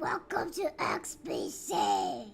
Welcome to XBC!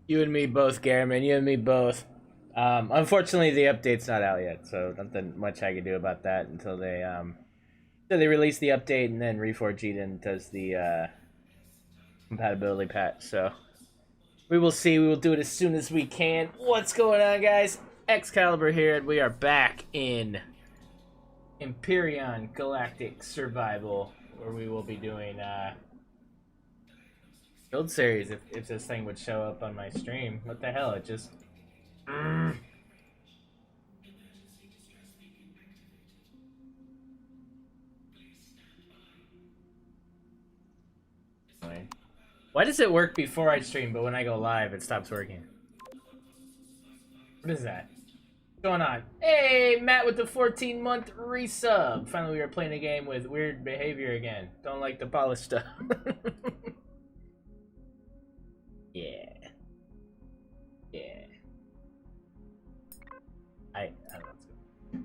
You and me both, Garmin. You and me both. Unfortunately, the update's not out yet, so nothing much I can do about that until they release the update and then REFORGED and does the compatibility patch. So we will see. We will do it as soon as we can. What's going on, guys? Excalibur here, and we are back in Empyrion Galactic Survival, where we will be doing build series if this thing would show up on my stream. What the hell? It just Why does it work before I stream, but when I go live, it stops working? What is that? What's going on? Hey, Matt with the 14-month resub. Finally, we are playing a game with weird behavior again. Don't like the polished stuff. Yeah. Yeah. I don't know.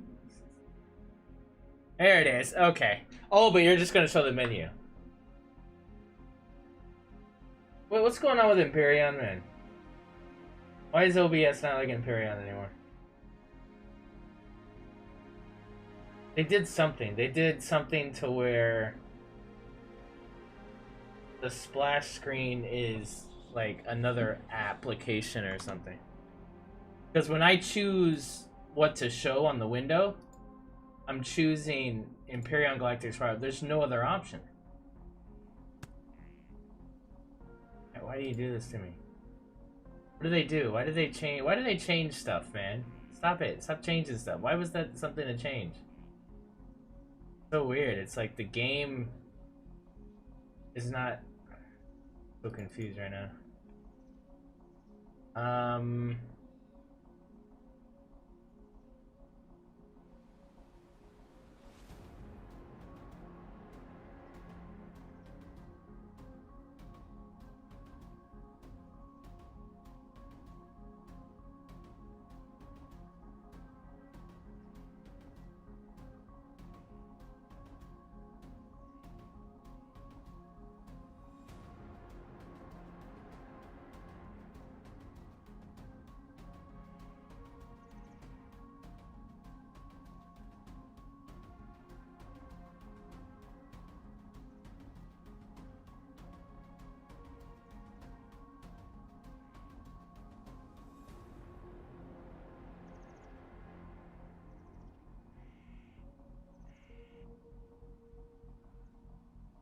There it is. Okay. Oh, but you're just gonna show the menu. Wait, what's going on with Empyrion, man? Why is OBS not like Empyrion anymore? They did something. They did something to where the splash screen is like another application or something. Because when I choose what to show on the window, I'm choosing Empyrion Galactic Survival. There's no other option. Why do you do this to me? What do they do? Why did they change? Why do they change stuff, man? Stop it. Stop changing stuff. Why was that something to change? So weird. It's like the game is not... So confused right now.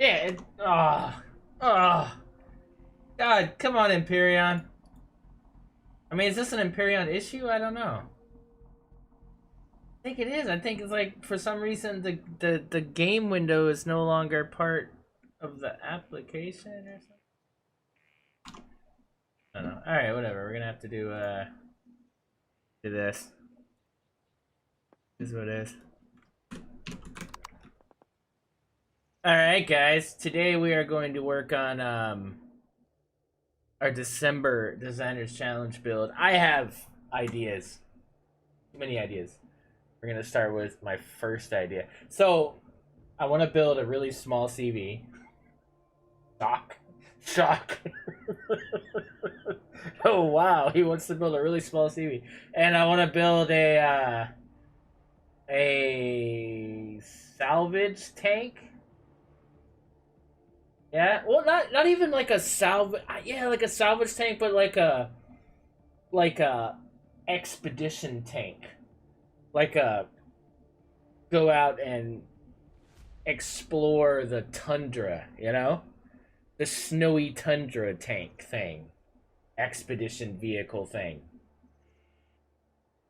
Yeah, God, come on, Empyrion. I mean, is this an Empyrion issue? I don't know. I think it is. I think it's like, for some reason, the game window is no longer part of the application or something. I don't know. Alright, whatever. We're gonna have to do this. This is what it is. Alright, guys. Today we are going to work on our December Designers Challenge build. I have ideas. Too many ideas. We're gonna start with my first idea. So, I want to build a really small CV. Shock. Oh wow, he wants to build a really small CV, and I want to build a salvage tank. Yeah, well, not even like a salvage. Yeah, like a salvage tank, but like a expedition tank. Like a go out and explore the tundra, you know? The snowy tundra tank thing. Expedition vehicle thing.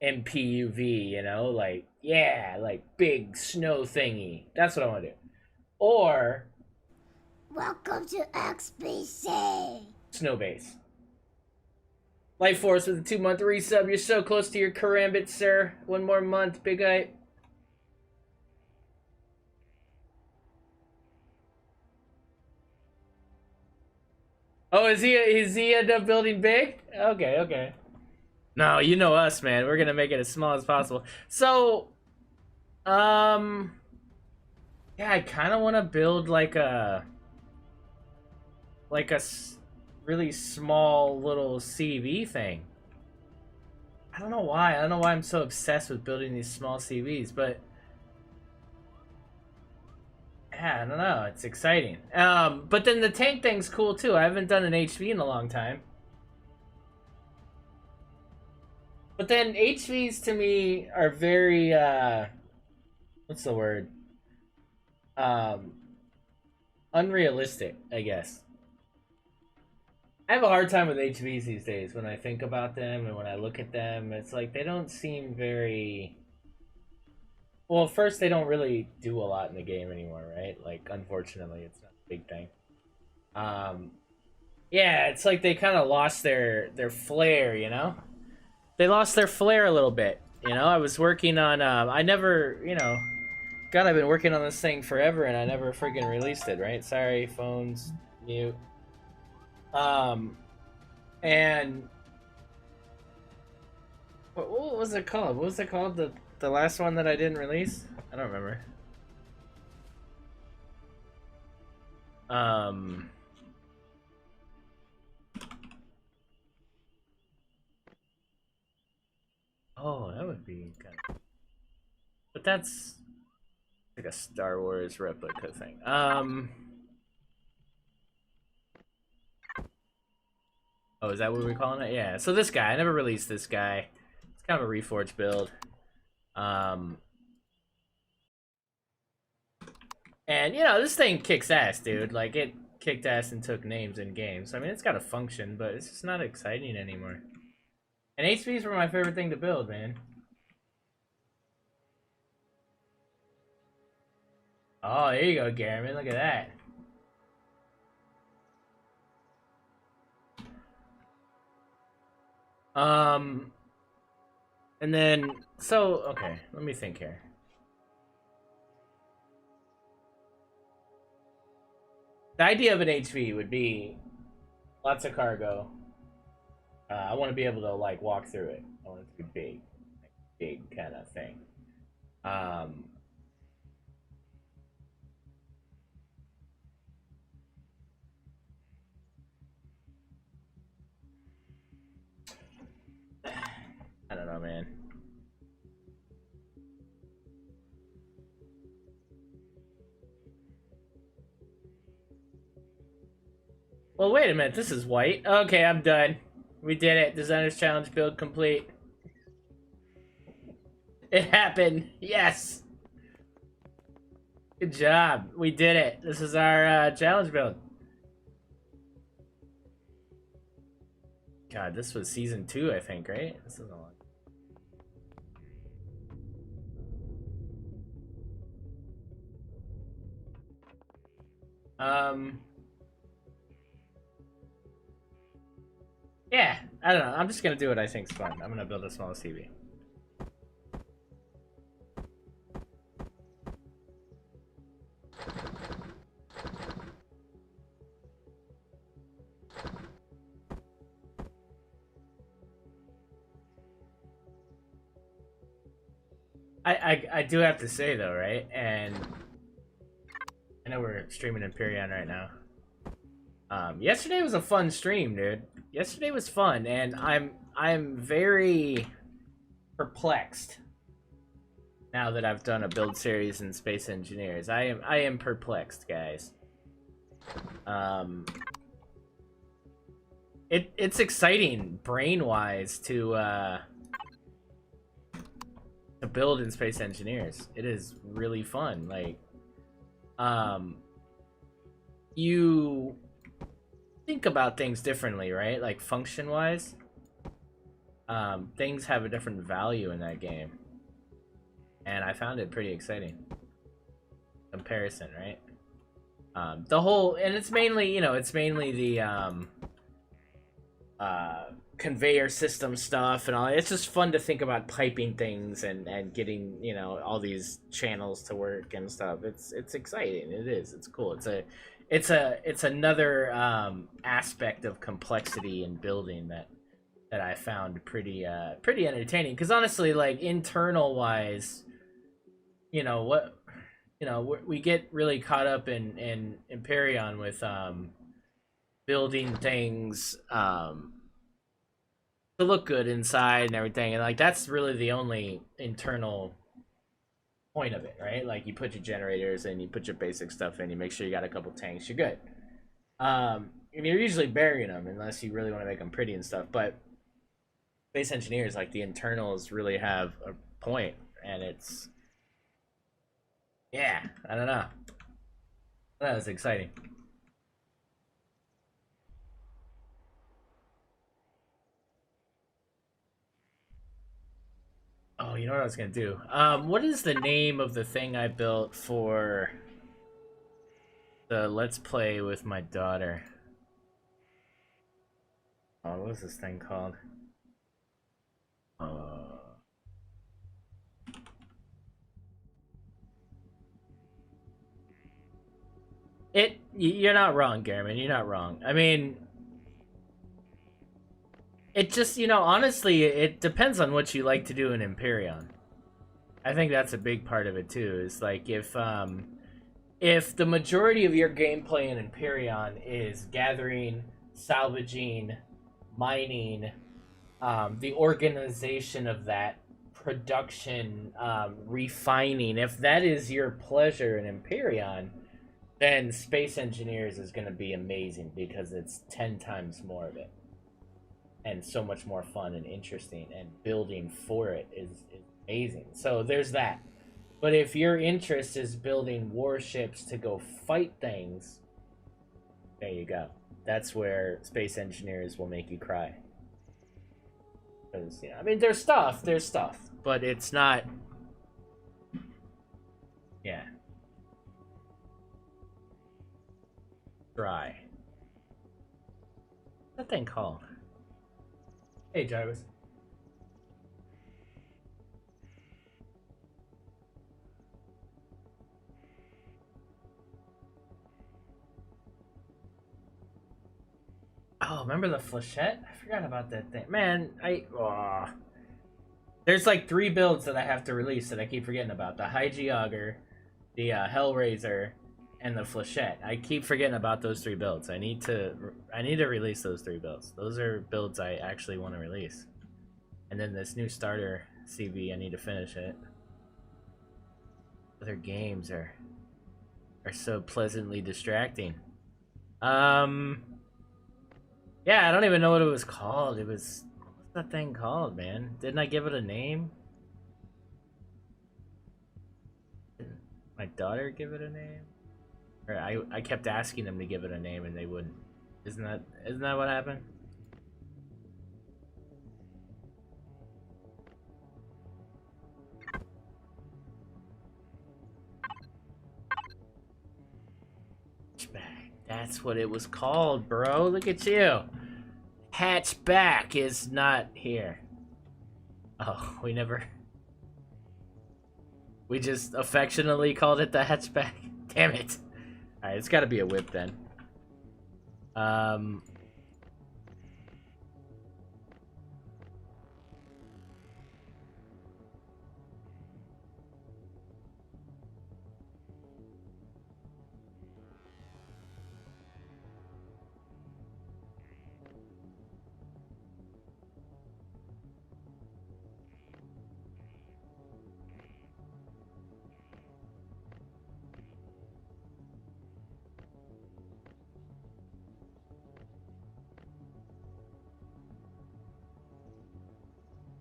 MPUV, you know? Like, yeah, like big snow thingy. That's what I want to do. Or... Welcome to XBC. Snow base. Light Force with a 2-month resub. You're so close to your karambit, sir. 1 more month, big eye. Oh, is he end up building big? Okay. No, you know us, man. We're gonna make it as small as possible. So, yeah, I kind of want to build like a really small little CV thing. I don't know why. I don't know why I'm so obsessed with building these small CVs, but yeah, I don't know. It's exciting. But then the tank thing's cool too. I haven't done an HV in a long time. But then HVs to me are very what's the word? Unrealistic, I guess. I have a hard time with HVs these days when I think about them and when I look at them. It's like they don't seem very... Well, first, they don't really do a lot in the game anymore, right? Like, unfortunately, it's not a big thing. Yeah, it's like they kind of lost their flair, you know? They lost their flair a little bit, you know? I was working on... I never, you know... God, I've been working on this thing forever and I never freaking released it, right? Sorry, phones, mute. And what was it called? What was it called? The last one that I didn't release? I don't remember. Oh, that would be kind of... But that's like a Star Wars replica thing. Oh, is that what we're calling it? Yeah. So this guy, I never released this guy. It's kind of a ReForged build. And you know, this thing kicks ass, dude. Like it kicked ass and took names in games. I mean, it's got a function, but it's just not exciting anymore. And HVs were my favorite thing to build, man. Oh, there you go, Garmin. Look at that. And then, so, okay, let me think here. The idea of an HV would be lots of cargo. I want to be able to, like, walk through it. I want it to be big. Like, big kind of thing. I don't know, man. Well, wait a minute. This is white. Okay, I'm done. We did it. Designer's Challenge build complete. It happened. Yes. Good job. We did it. This is our challenge build. God, this was season 2, I think, right? This is a long. Yeah, I don't know. I'm just gonna do what I think's fun. I'm gonna build a small TV. I do have to say though, right? And I know we're streaming Empyrion right now. Yesterday was a fun stream, dude. Yesterday was fun, and I'm very perplexed now that I've done a build series in Space Engineers. I am perplexed, guys. It's exciting brain-wise to build in Space Engineers. It is really fun. Like, you think about things differently, right? Like function-wise, things have a different value in that game, and I found it pretty exciting. Comparison, right? The whole, and it's mainly, you know, it's mainly the conveyor system stuff and all. It's just fun to think about piping things and getting, you know, all these channels to work and stuff. It's exciting. It is. It's cool. It's another aspect of complexity in building that I found pretty entertaining. Because honestly, like internal wise, you know what, you know, we get really caught up in Empyrion with building things to look good inside and everything, and like that's really the only internal point of it, right? Like you put your generators and you put your basic stuff in, you make sure you got a couple tanks, you're good. And you're usually burying them unless you really want to make them pretty and stuff. But Space Engineers, like the internals really have a point, and it's, yeah, I don't know. That was exciting. Oh, you know what I was gonna do? What is the name of the thing I built for the Let's Play with my daughter? Oh, what was this thing called? You're not wrong, Garmin. You're not wrong. I mean, it just, you know, honestly, it depends on what you like to do in Empyrion. I think that's a big part of it too. Is like if the majority of your gameplay in Empyrion is gathering, salvaging, mining, the organization of that, production, refining, if that is your pleasure in Empyrion, then Space Engineers is going to be amazing because it's 10 times more of it. And so much more fun and interesting, and building for it is amazing. So there's that. But if your interest is building warships to go fight things, there you go. That's where Space Engineers will make you cry. Because, yeah, I mean, there's stuff, but it's not. Yeah. Dry. What's that thing called? Hey, Jarvis. Oh, remember the flechette? I forgot about that thing. Man, there's like 3 builds that I have to release that I keep forgetting about. The High Geauger, the Hellraiser, and the flechette. I keep forgetting about those 3 builds. I need to release those 3 builds. Those are builds I actually want to release. And then this new starter CV, I need to finish it. Other games are so pleasantly distracting. Yeah, I don't even know what it was called. What's that thing called, man? Didn't I give it a name? Didn't my daughter give it a name? Or I kept asking them to give it a name and they wouldn't. Isn't that what happened? Hatchback. That's what it was called, bro. Look at you. Hatchback is not here. Oh, we just affectionately called it the hatchback. Damn it. Alright, it's gotta be a whip then.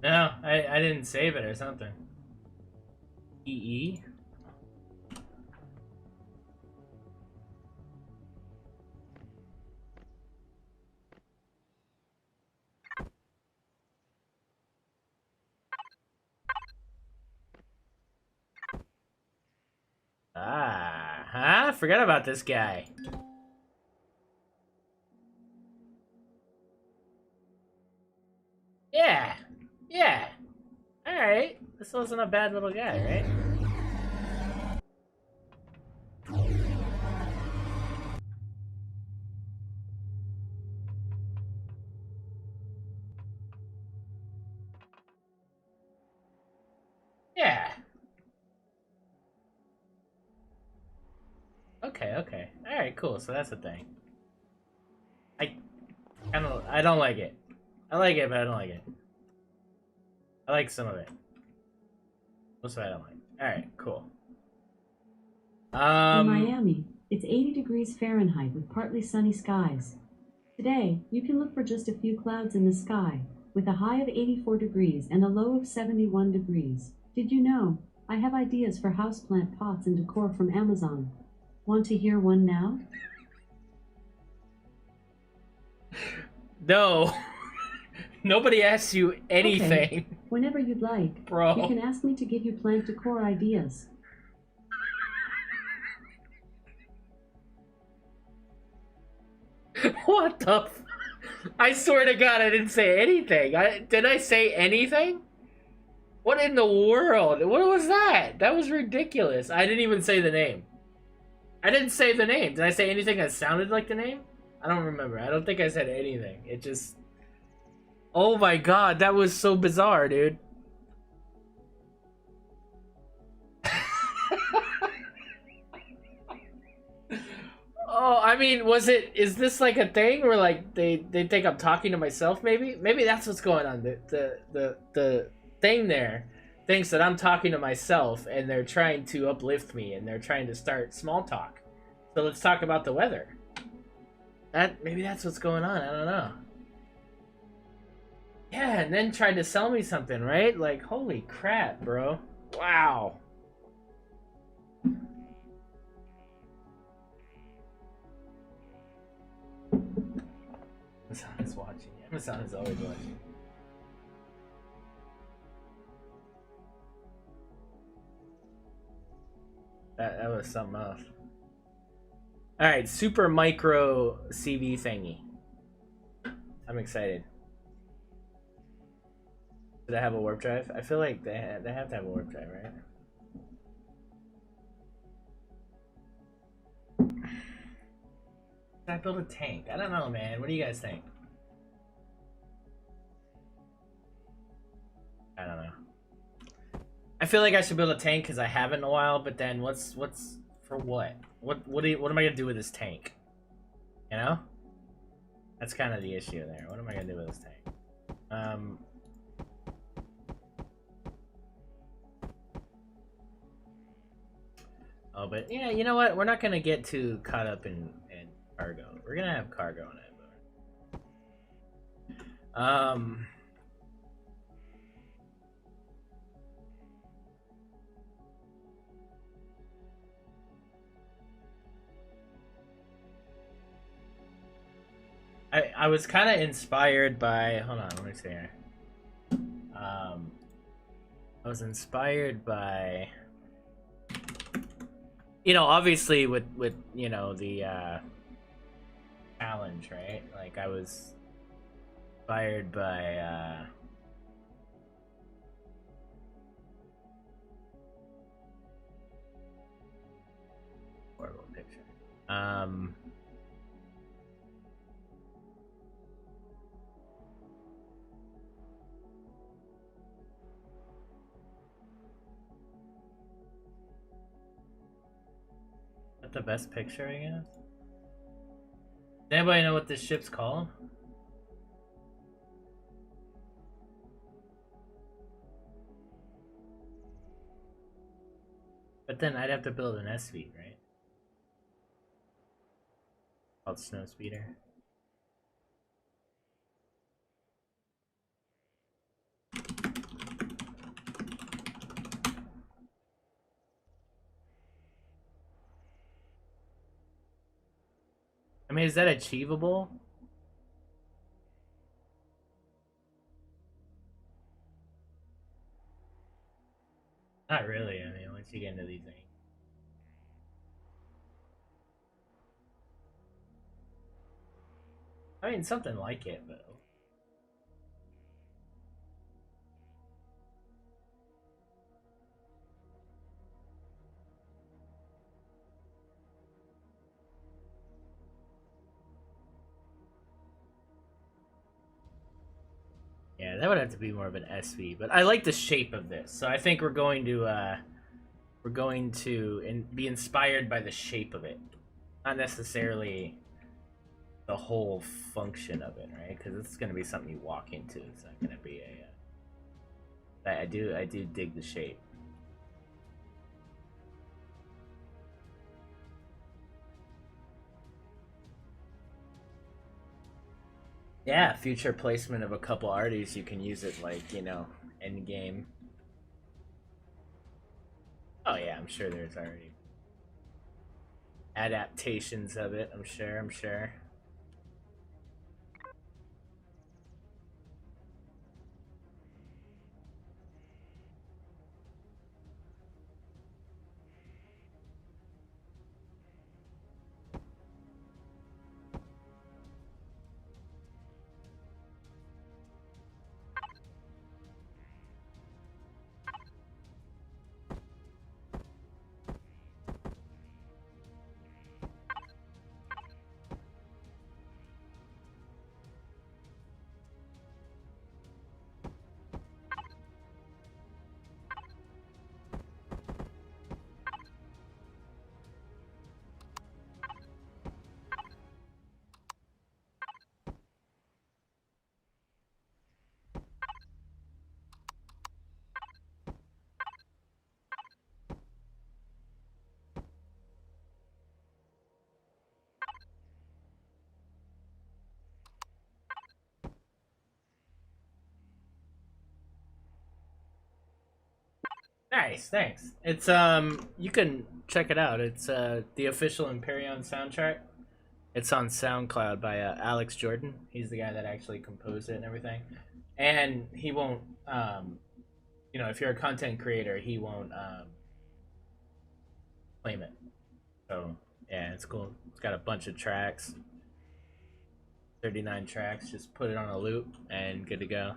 No, I didn't save it or something. EE? Huh? Forgot about this guy. Yeah. Yeah. Alright. This wasn't a bad little guy, right? Yeah. Okay. Alright, cool. So that's the thing. I don't like it. I like it, but I don't like it. I like some of it. Most of it I don't like. Alright, cool. In Miami, it's 80 degrees Fahrenheit with partly sunny skies. Today, you can look for just a few clouds in the sky, with a high of 84 degrees and a low of 71 degrees. Did you know? I have ideas for houseplant pots and decor from Amazon. Want to hear one now? No. Nobody asks you anything. Okay. Whenever you'd like. Bro. You can ask me to give you plant decor ideas. What the f- I swear to God, I didn't say anything. Did I say anything? What in the world? What was that? That was ridiculous. I didn't even say the name. I didn't say the name. Did I say anything that sounded like the name? I don't remember. I don't think I said anything. It just... Oh my God, that was so bizarre, dude. Oh, I mean, is this like a thing where like they think I'm talking to myself maybe? Maybe that's what's going on. The thing there thinks that I'm talking to myself and they're trying to uplift me and they're trying to start small talk. So let's talk about the weather. Maybe that's what's going on. I don't know. Yeah, and then tried to sell me something, right? Like, holy crap, bro. Wow. Amazon is watching. Amazon is always watching. That was something else. All right, super micro CV thingy. I'm excited. Do they have a warp drive? I feel like they have to have a warp drive, right? Should I build a tank? I don't know, man. What do you guys think? I don't know. I feel like I should build a tank because I haven't in a while, but then what's for what? What am I gonna do with this tank? You know? That's kind of the issue there. What am I gonna do with this tank? Oh, but yeah, you know what? We're not gonna get too caught up in cargo. We're gonna have cargo on it, but I was kind of inspired by. Hold on, let me see here. I was inspired by. You know, obviously with you know the challenge, right? Like I was inspired by horrible picture. That's the best picture, I guess. Does anybody know what this ship's called? But then I'd have to build an SV, right? Called Snow Speeder. I mean, is that achievable? Not really. I mean, once you get into these things. I mean, something like it, but. Yeah, that would have to be more of an SV, but I like the shape of this, so I think we're going to be inspired by the shape of it, not necessarily the whole function of it, right? Because it's going to be something you walk into. It's not going to be a. I do dig the shape. Yeah, future placement of a couple arties, you can use it like, you know, end game. Oh yeah, I'm sure there's already adaptations of it, I'm sure. Nice, thanks. It's you can check it out. It's the official Empyrion soundtrack. It's on SoundCloud by Alex Jordan. He's the guy that actually composed it and everything. And he won't you know, if you're a content creator, he won't claim it. So yeah, it's cool. It's got a bunch of tracks, 39 tracks. Just put it on a loop and good to go.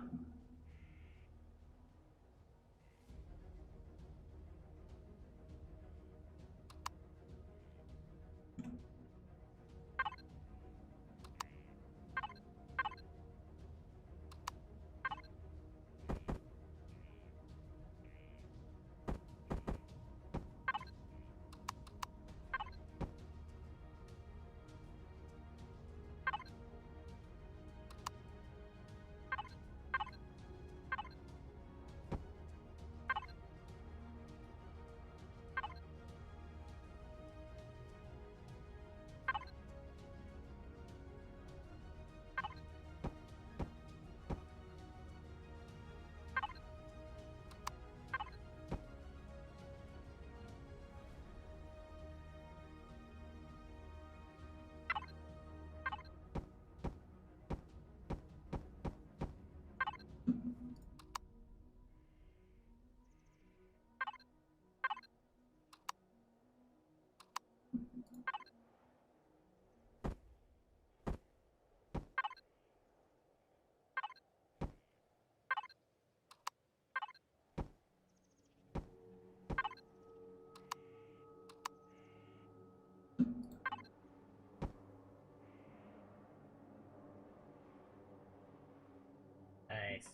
Nice.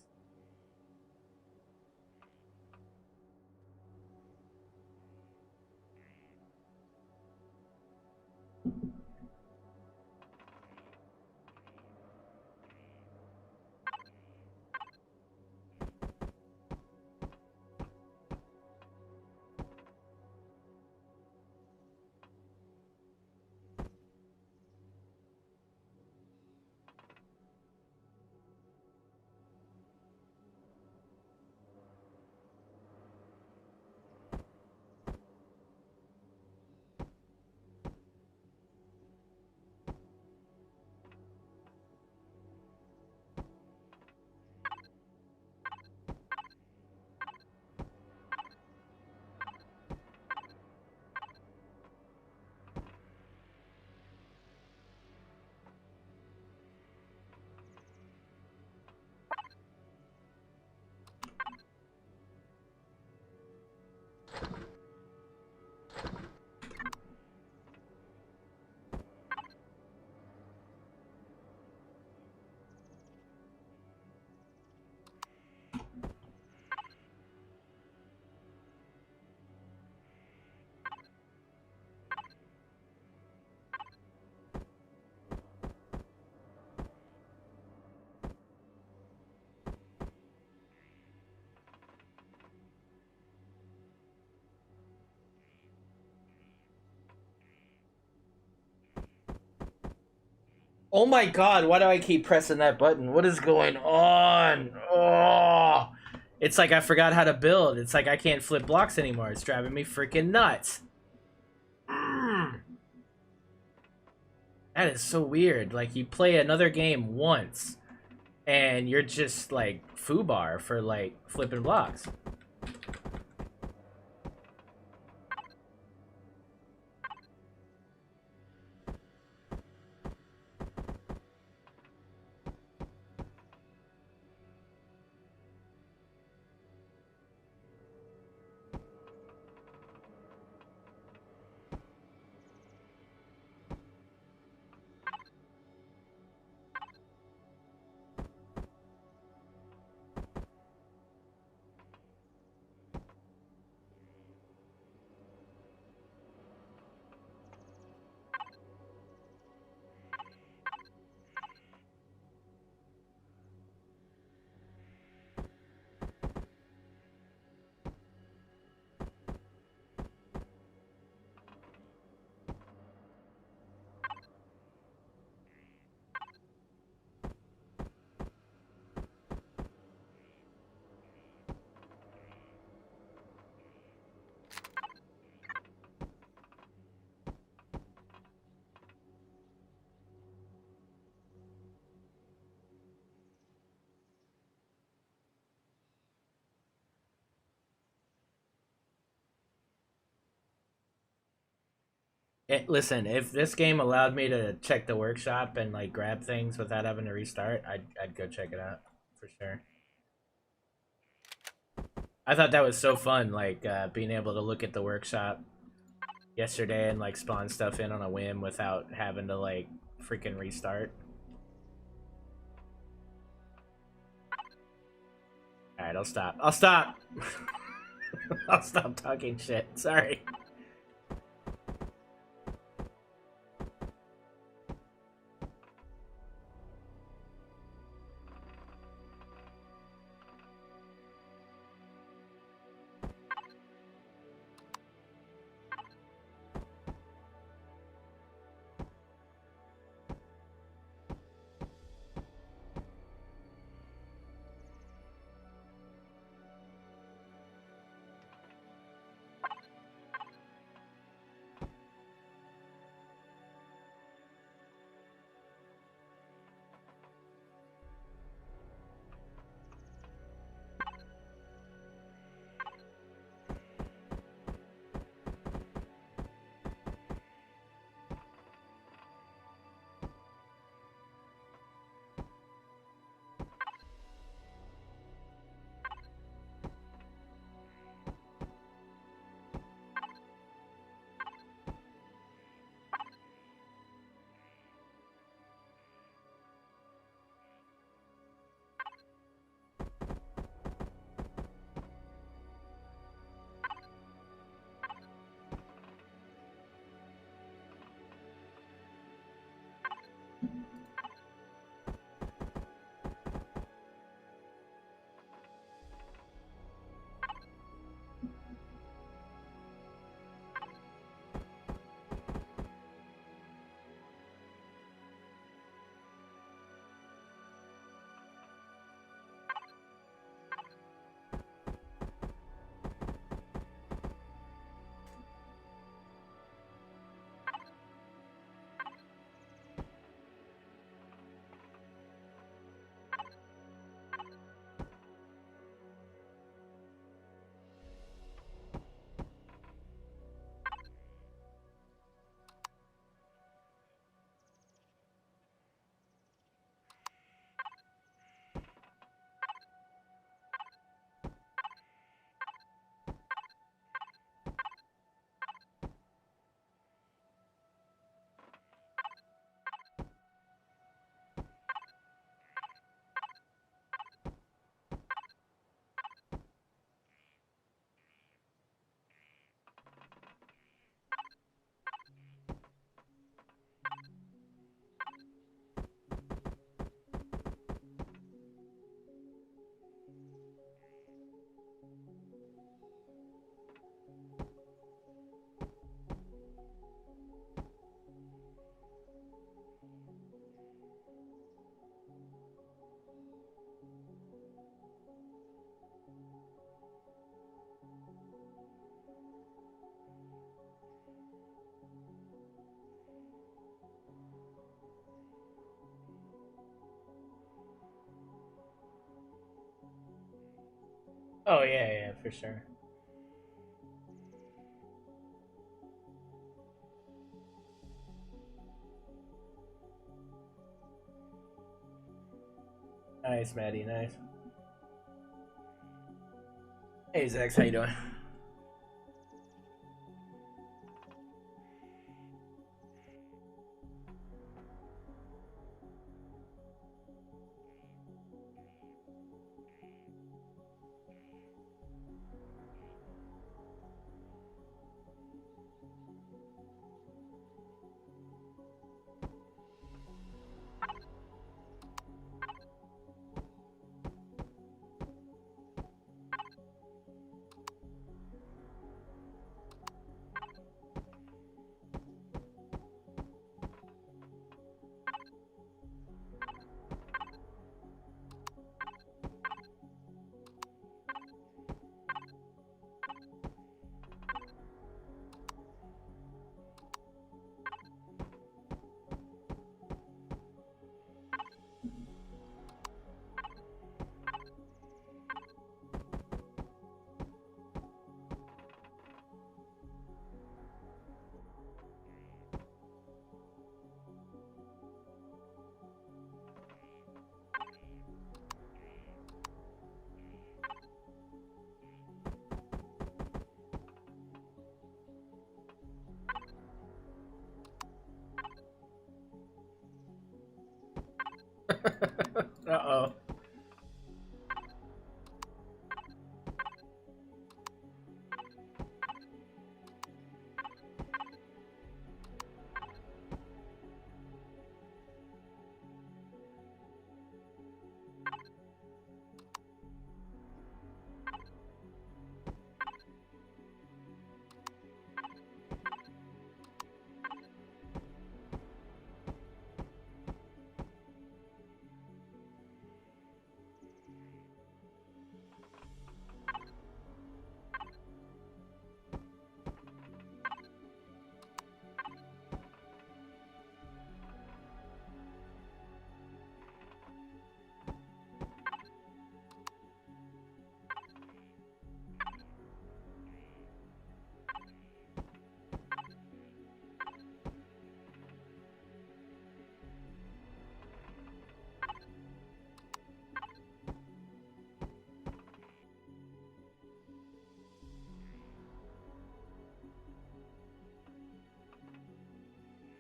Oh my god, why do I keep pressing that button? What is going on? Oh, it's like I forgot how to build. It's like I can't flip blocks anymore. It's driving me freaking nuts. That is so weird. Like, you play another game once, and you're just, like, foobar for, like, flipping blocks. Listen, if this game allowed me to check the workshop and like grab things without having to restart, I'd go check it out for sure. I thought that was so fun, like being able to look at the workshop yesterday and like spawn stuff in on a whim without having to like freaking restart. All right, I'll stop. I'll stop. I'll stop talking shit. Sorry. Oh yeah, yeah, for sure. Nice, Maddie. Nice. Hey, Zex, how you doing?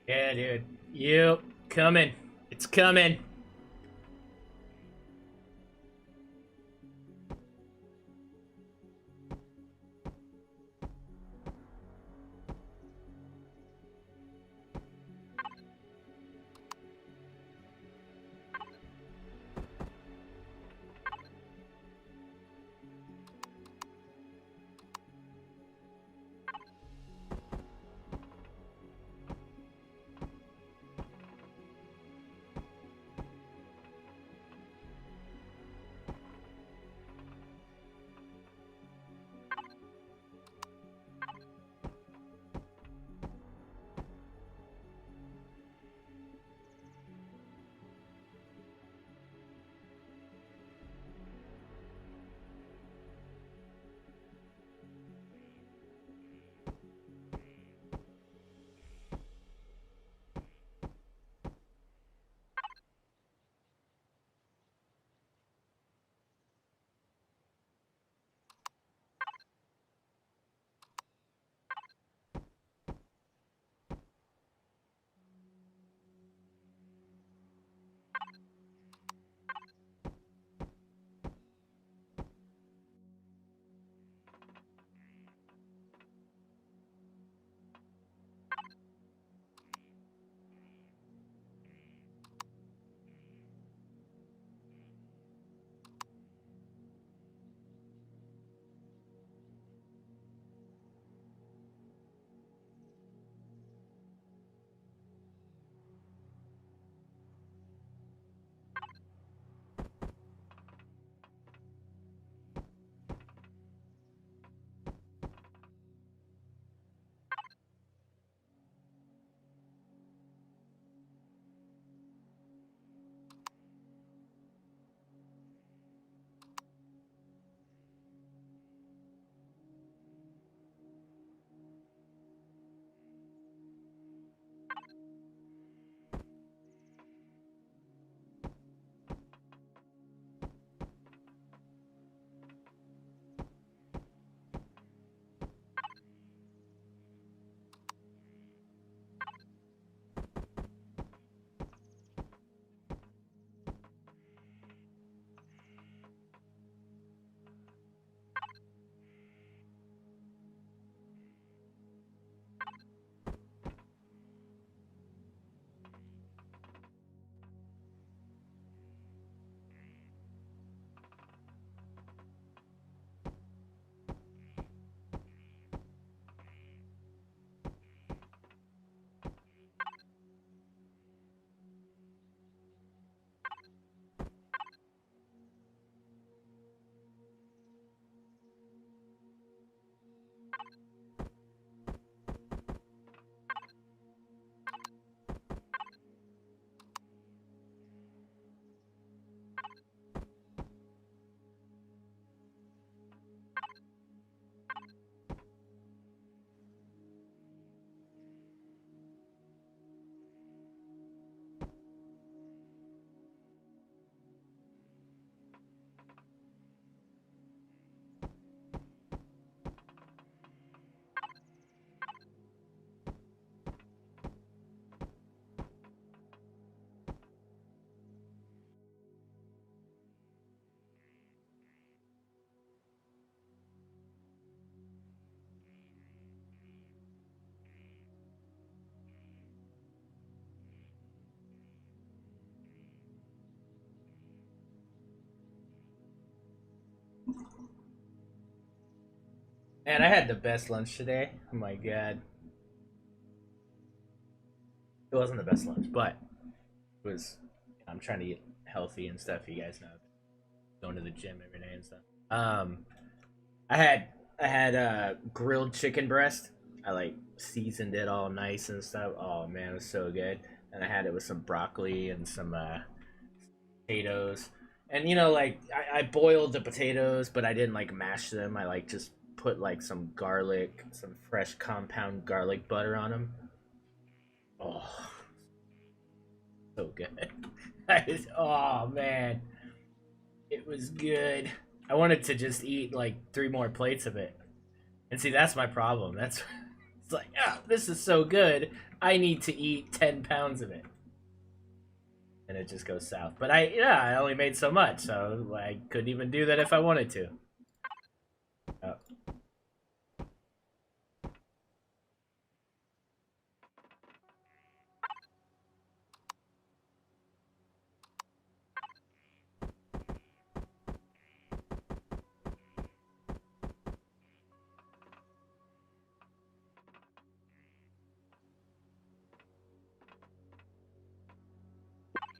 Yeah, dude. Yep. Coming. It's coming. Man, I had the best lunch today. Oh my god. It wasn't the best lunch, but it was. I'm trying to eat healthy and stuff. You guys know, going to the gym every day and stuff. Um, I had grilled chicken breast. I like seasoned it all nice and stuff. Oh man, it was so good. And I had it with some broccoli and some potatoes. And you know, like I boiled the potatoes, but I didn't like mash them. I like just put like some garlic, some fresh compound garlic butter on them. Oh, so good. Oh man, it was good. I wanted to just eat like 3 more plates of it. And see, that's my problem. That's It's like, oh, this is so good. I need to eat 10 pounds of it. And it just goes south. But I only made so much, so I couldn't even do that if I wanted to. Oh.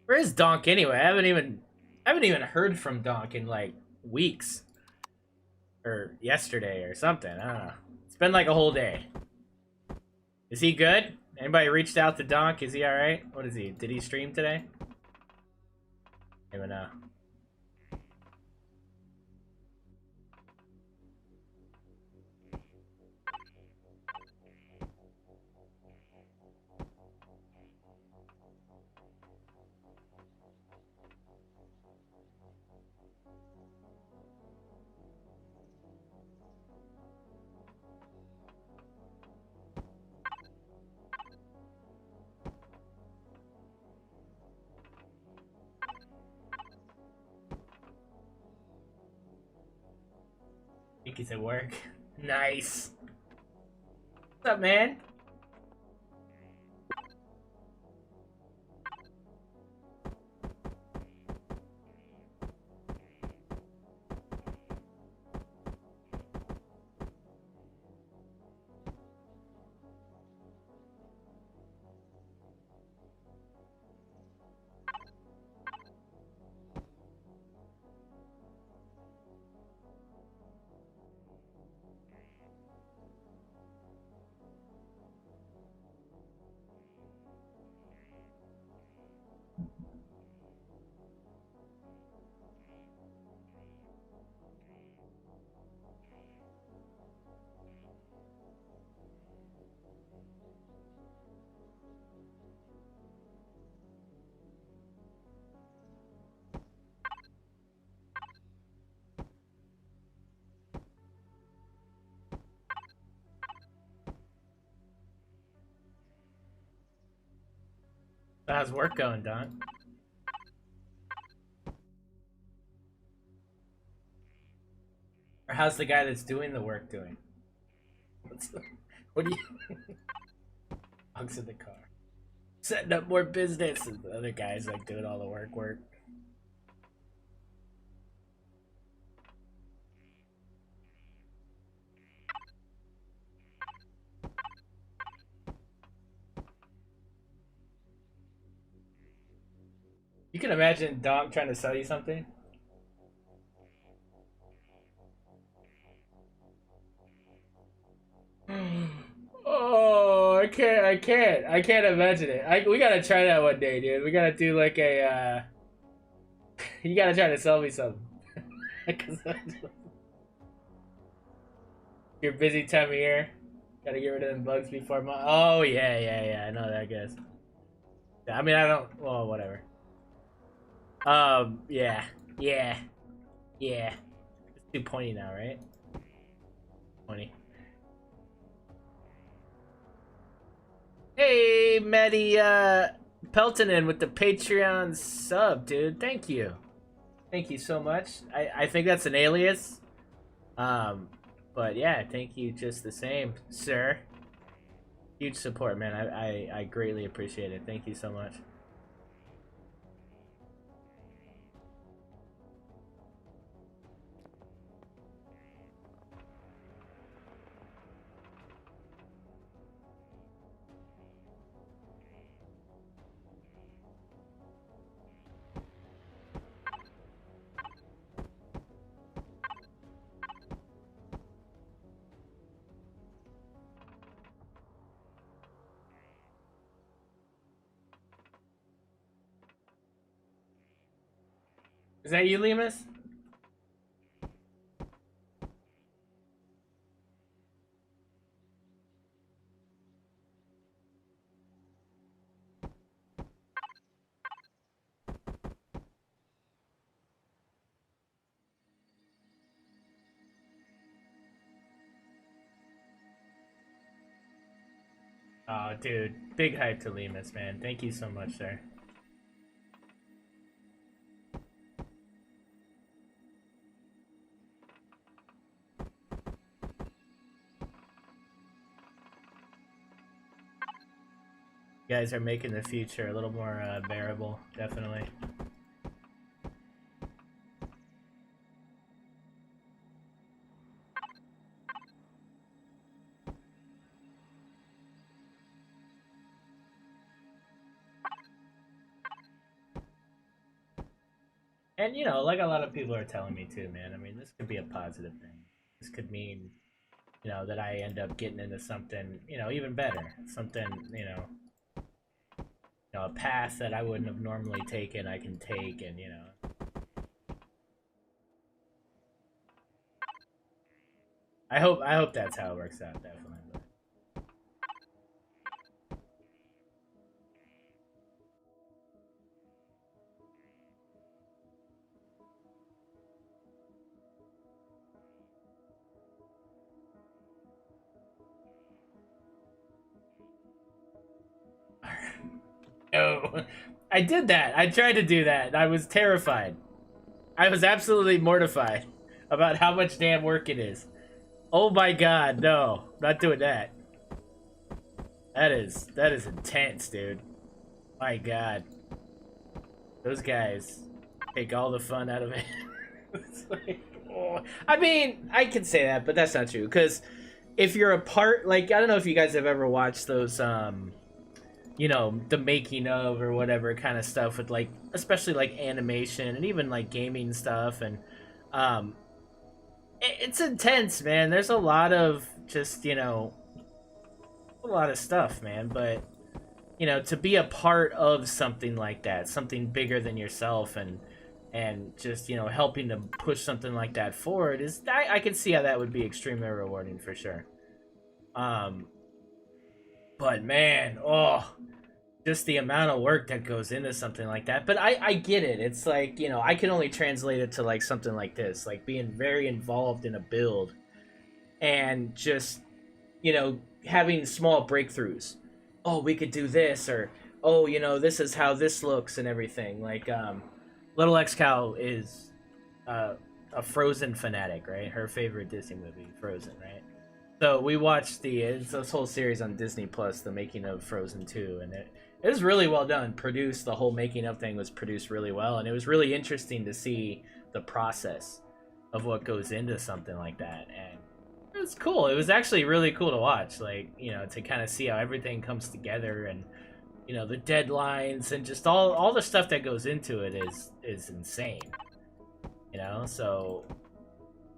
Where is Donk anyway? I haven't even heard from Donk in like weeks. Or yesterday or something. I don't know. It's been like a whole day. Is he good? Anybody reached out to Donk? Is he alright? What is he? Did he stream today? I don't even know. I think he's at work. Nice. What's up, man? How's work going, Don? Or how's the guy that's doing the work doing? What do you... Hogs in the car. Setting up more business, and the other guy's like doing all the work. You can imagine Dom trying to sell you something. Oh, I can't imagine it. We gotta try that one day, dude. We gotta do like a, you gotta try to sell me something. Your busy time of year. Gotta get rid of them bugs before my... Oh, yeah, I know that, guess. I mean, I don't... Well, whatever. Yeah. It's too pointy now, right? Pointy. Hey, Maddie, Peltonen with the Patreon sub, dude. Thank you. Thank you so much. I think that's an alias. But yeah, thank you just the same, sir. Huge support, man. I greatly appreciate it. Thank you so much. Is that you, Lemus? Oh, dude. Big hype to Lemus, man. Thank you so much, sir. You guys are making the future a little more bearable, definitely. And, you know, like a lot of people are telling me too, man, I mean, this could be a positive thing. This could mean, you know, that I end up getting into something, you know, even better. Something, you know, a path that I wouldn't have normally taken, I can take, and, you know. I hope that's how it works out, definitely. No, I did that. I tried to do that. I was terrified. I was absolutely mortified about how much damn work it is. Oh my god, no. Not doing that. That is intense, dude. My god. Those guys take all the fun out of it. It's like, oh. I mean, I can say that, but that's not true. Because if you're a part, like, I don't know if you guys have ever watched those, you know, the making of or whatever kind of stuff with, like, especially like animation and even like gaming stuff, and it's intense, man. There's a lot of just, you know, a lot of stuff, man. But, you know, to be a part of something like that, something bigger than yourself, and just, you know, helping to push something like that forward is, I can see how that would be extremely rewarding for sure. But man, oh, just the amount of work that goes into something like that. But I get it. It's like, you know, I can only translate it to like something like this, like being very involved in a build and just, you know, having small breakthroughs. Oh, we could do this, or, oh, you know, this is how this looks and everything. Like, Little XCal is a Frozen fanatic, right? Her favorite Disney movie, Frozen, right? So we watched this whole series on Disney Plus, the making of Frozen 2, and it was really well done. Produced, the whole making of thing was produced really well, and it was really interesting to see the process of what goes into something like that. And it was cool. It was actually really cool to watch, like, you know, to kind of see how everything comes together, and, you know, the deadlines and just all the stuff that goes into it is insane. You know, so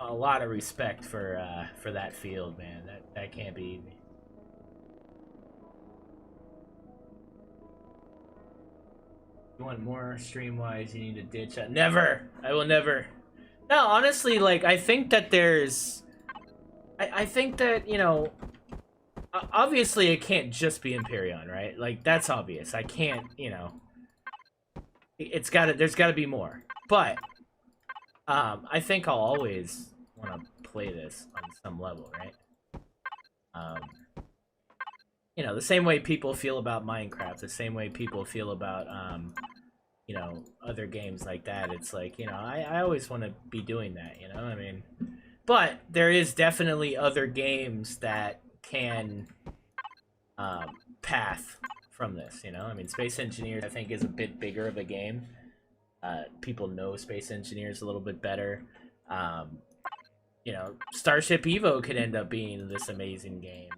a lot of respect for that field, man. That can't be easy. You want more stream-wise, you need to ditch that. Never! I will never. No, honestly, like, I think that there's... I think that, you know... Obviously, it can't just be Empyrion, right? Like, that's obvious. I can't, you know... There's gotta be more. But, I think I'll always want to play this on some level, right? You know, the same way people feel about Minecraft, the same way people feel about, you know, other games like that. It's like, you know, I always want to be doing that, you know? I mean, but there is definitely other games that can path from this, you know? I mean, Space Engineers, I think, is a bit bigger of a game. People know Space Engineers a little bit better. You know, Starship Evo could end up being this amazing game.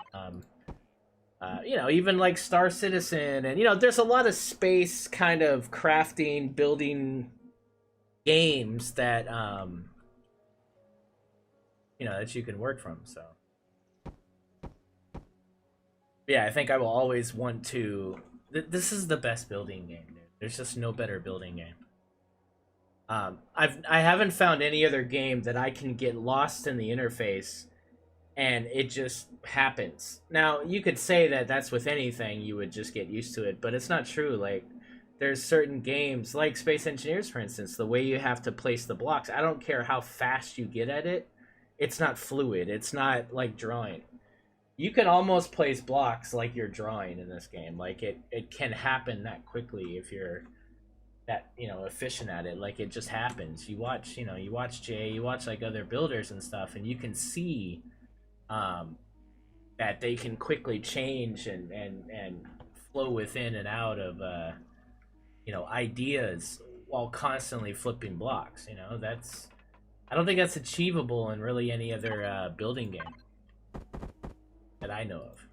You know, even like Star Citizen, and, you know, there's a lot of space kind of crafting, building games that, you know, that you can work from, so. Yeah, I think I will always want to... This is the best building game, dude. There's just no better building game. I haven't found any other game that I can get lost in the interface and it just happens. Now, you could say that that's with anything, you would just get used to it, but it's not true. Like, there's certain games, like Space Engineers, for instance, the way you have to place the blocks, I don't care how fast you get at it, it's not fluid. It's not like drawing. you can almost place blocks like you're drawing in this game. Like it can happen that quickly if you're that efficient at it. Like it just happens. You watch Jay, you watch like other builders and stuff, and you can see that they can quickly change and flow within and out of ideas while constantly flipping blocks. That's I don't think that's achievable in really any other building game that I know of.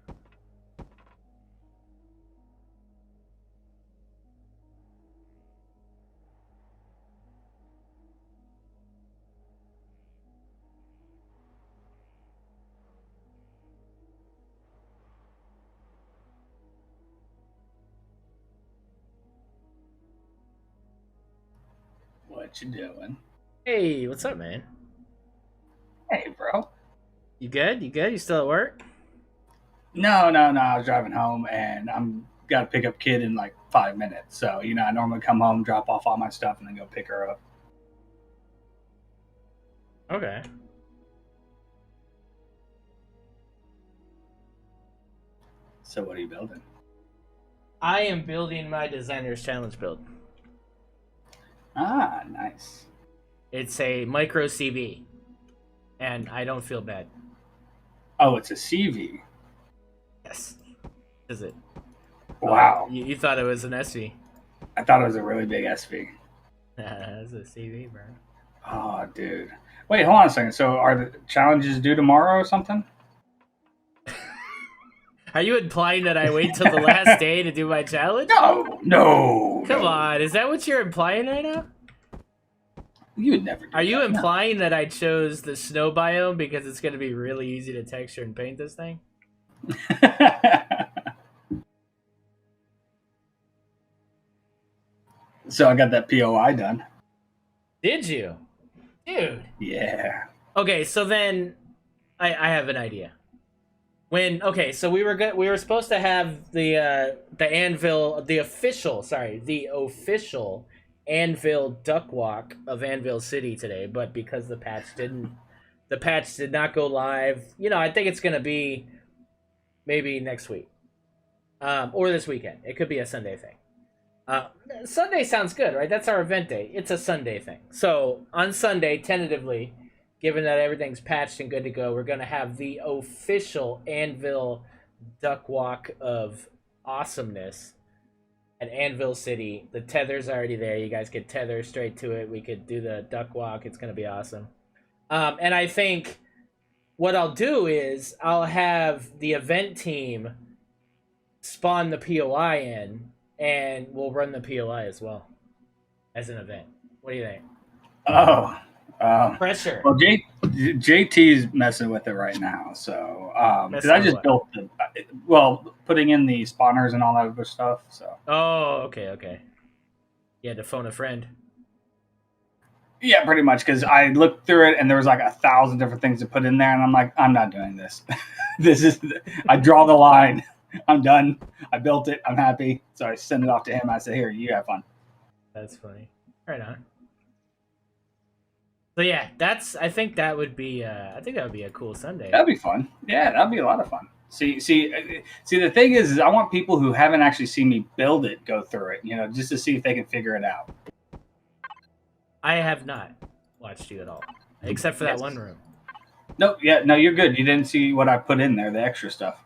What you doing? Hey, what's up, man? Hey, bro. You good? You still at work? No. I was driving home, and I'm got to pick up kid in like 5 minutes. So I normally come home, drop off all my stuff, and then go pick her up. Okay. So what are you building? I am building my designer's challenge build. Ah, nice. It's a micro CV, and I don't feel bad. Oh, it's a CV. Yes. Is it? Wow. You thought it was an SV. I thought it was a really big SV. That's a CV, bro. Oh, dude. Wait, hold on a second. So are the challenges due tomorrow or something? Are you implying that I wait till the last day to do my challenge? No. Come on, is that what you're implying right now? You would never do Are you that. implying that I chose the snow biome because it's going to be really easy to texture and paint this thing? So I got that POI done. Did you? Dude. Yeah. Okay, so then I have an idea. So we were supposed to have the Anvil, the official Anvil duck walk of Anvil City today, but because the patch did not go live, I think it's gonna be maybe next week, or this weekend. It could be a Sunday thing. Sunday sounds good, right? That's our event day. It's a Sunday thing. So on Sunday, tentatively, given that everything's patched and good to go, we're going to have the official Anvil duck walk of awesomeness at Anvil City. The tether's already there. You guys could tether straight to it. We could do the duck walk. It's going to be awesome. And I think what I'll do is I'll have the event team spawn the POI in, and we'll run the POI as well as an event. What do you think? Oh. Pressure. Well, JT's messing with it right now. So, because I just built putting in the spawners and all that other stuff. So. Oh, okay. You had to phone a friend. Yeah, pretty much. Because I looked through it and there was like 1,000 different things to put in there, and I'm like, I'm not doing this. I draw the line. I'm done. I built it. I'm happy. So I send it off to him. I said, here, you have fun. That's funny. Right on. So yeah, I think that would be a cool Sunday. That'd be fun. Yeah, that'd be a lot of fun. See, the thing is I want people who haven't actually seen me build it go through it, just to see if they can figure it out. I have not watched you at all, except for that one room. No, you're good. You didn't see what I put in there, the extra stuff.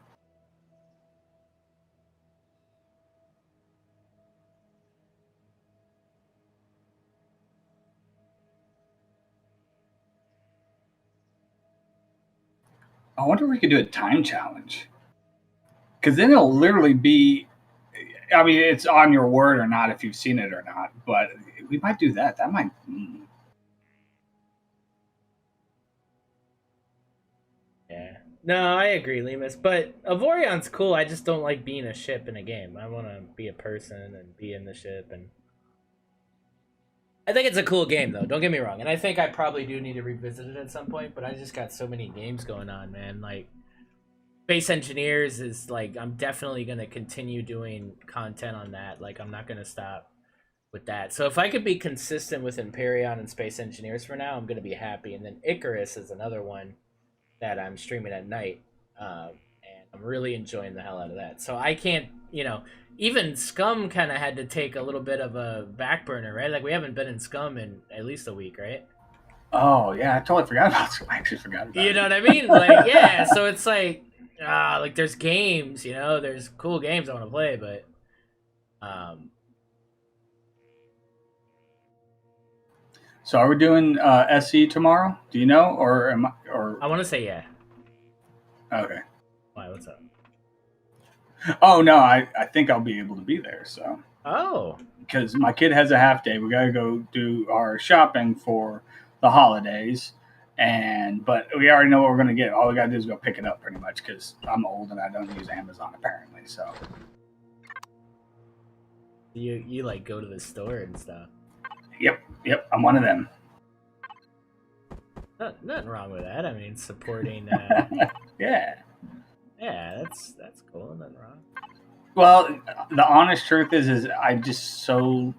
I wonder if we could do a time challenge. Because then it'll literally be, I mean, it's on your word or not if you've seen it or not. But we might do that. That might. Yeah. No, I agree, Lemus. But Avorion's cool. I just don't like being a ship in a game. I want to be a person and be in the ship. And I think it's a cool game, though. Don't get me wrong. And I think I probably do need to revisit it at some point. But I just got so many games going on, man. Like, Space Engineers is, like, I'm definitely going to continue doing content on that. Like, I'm not going to stop with that. So if I could be consistent with Empyrion and Space Engineers for now, I'm going to be happy. And then Icarus is another one that I'm streaming at night. And I'm really enjoying the hell out of that. So I can't, even Scum kind of had to take a little bit of a back burner, right? Like we haven't been in Scum in at least a week, right? Oh yeah, I totally forgot about it. I actually forgot about it. You know what I mean? Like, yeah. So it's like there's games, there's cool games I want to play, but So are we doing SE tomorrow? Do you know, or am I? Or I want to say yeah. okay. Why? What's up? Oh no, I think I'll be able to be there. So Oh, because my kid has a half day, we got to go do our shopping for the holidays, but we already know what we're gonna get. All we got to do is go pick it up, pretty much, because I'm old and I don't use Amazon apparently. So you like go to the store and stuff. Yep, I'm one of them. Nothing wrong with that. I mean, supporting. Yeah. Yeah, that's cool. Nothing wrong. Well, the honest truth is I just so,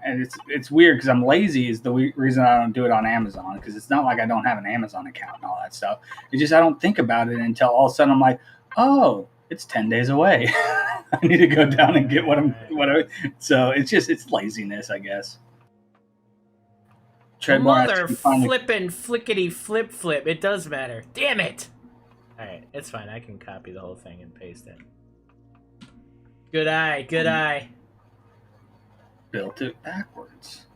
and it's weird because I'm lazy is the reason I don't do it on Amazon, because it's not like I don't have an Amazon account and all that stuff. It's just I don't think about it until all of a sudden I'm like, oh, it's 10 days away. I need to go down and get whatever. So it's laziness, I guess. Mother flippin' flickety flip. It does matter. Damn it! Alright, it's fine. I can copy the whole thing and paste it. Good eye. Built it backwards.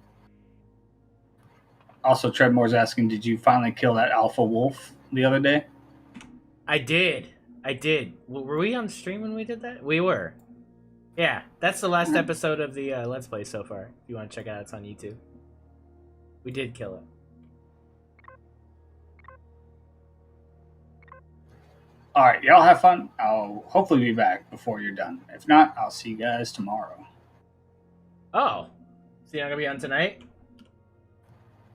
Also, Treadmore's asking, did you finally kill that alpha wolf the other day? I did. Were we on stream when we did that? We were. Yeah, that's the last episode of the Let's Play so far. If you want to check it out, it's on YouTube. We did kill it. All right, y'all have fun. I'll hopefully be back before you're done. If not, I'll see you guys tomorrow. Oh, so you're not gonna be on tonight?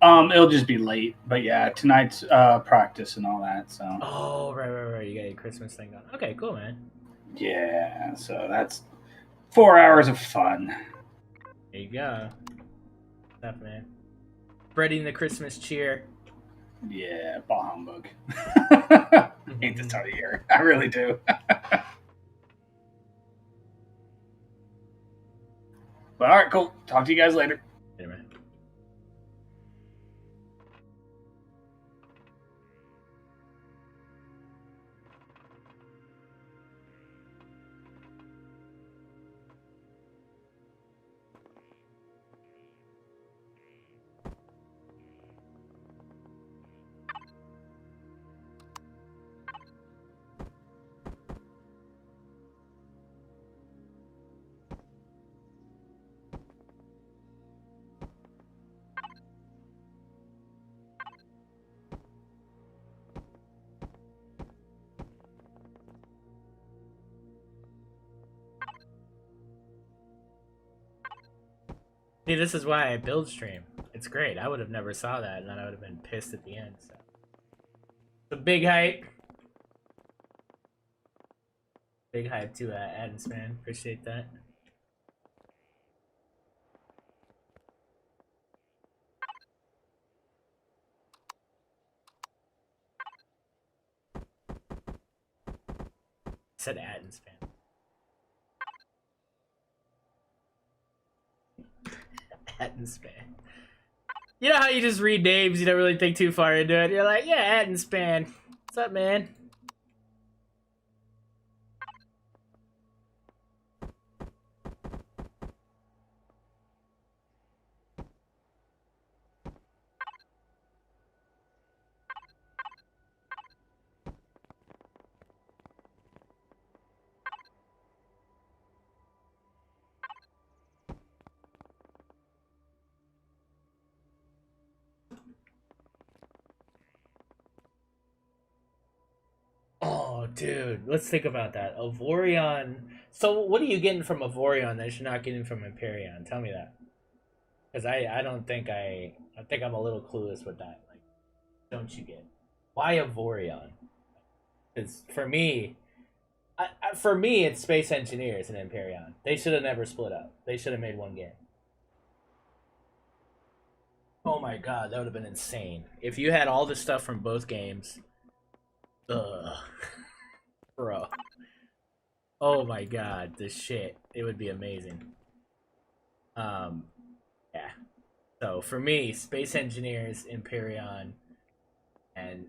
It'll just be late, but yeah, tonight's practice and all that. So. Oh, right. You got your Christmas thing on. Okay, cool, man. Yeah, so that's 4 hours of fun. There you go. Stuff, man. Spreading the Christmas cheer. Yeah, bah humbug. Hate this time of year. I really do. But all right, cool. Talk to you guys later. Later, man. See, this is why I build stream. It's great. I would have never saw that, and then I would have been pissed at the end. So, the big hype. Big hype to Adams, man. Appreciate that. Said Adams, fan. Attenspan. You know how you just read names, you don't really think too far into it. You're like, yeah, Attenspan. What's up, man? Oh, dude, let's think about that. Avorion. So, what are you getting from Avorion that you're not getting from Empyrion? Tell me that. Because I don't think I think I'm a little clueless with that. Like, don't you get? Why Avorion? Because for me, it's Space Engineers and Empyrion. They should have never split up. They should have made one game. Oh my god, that would have been insane. If you had all the stuff from both games. Ugh. Bro. Oh my god, this shit. It would be amazing. Yeah. So for me, Space Engineers, Empyrion, and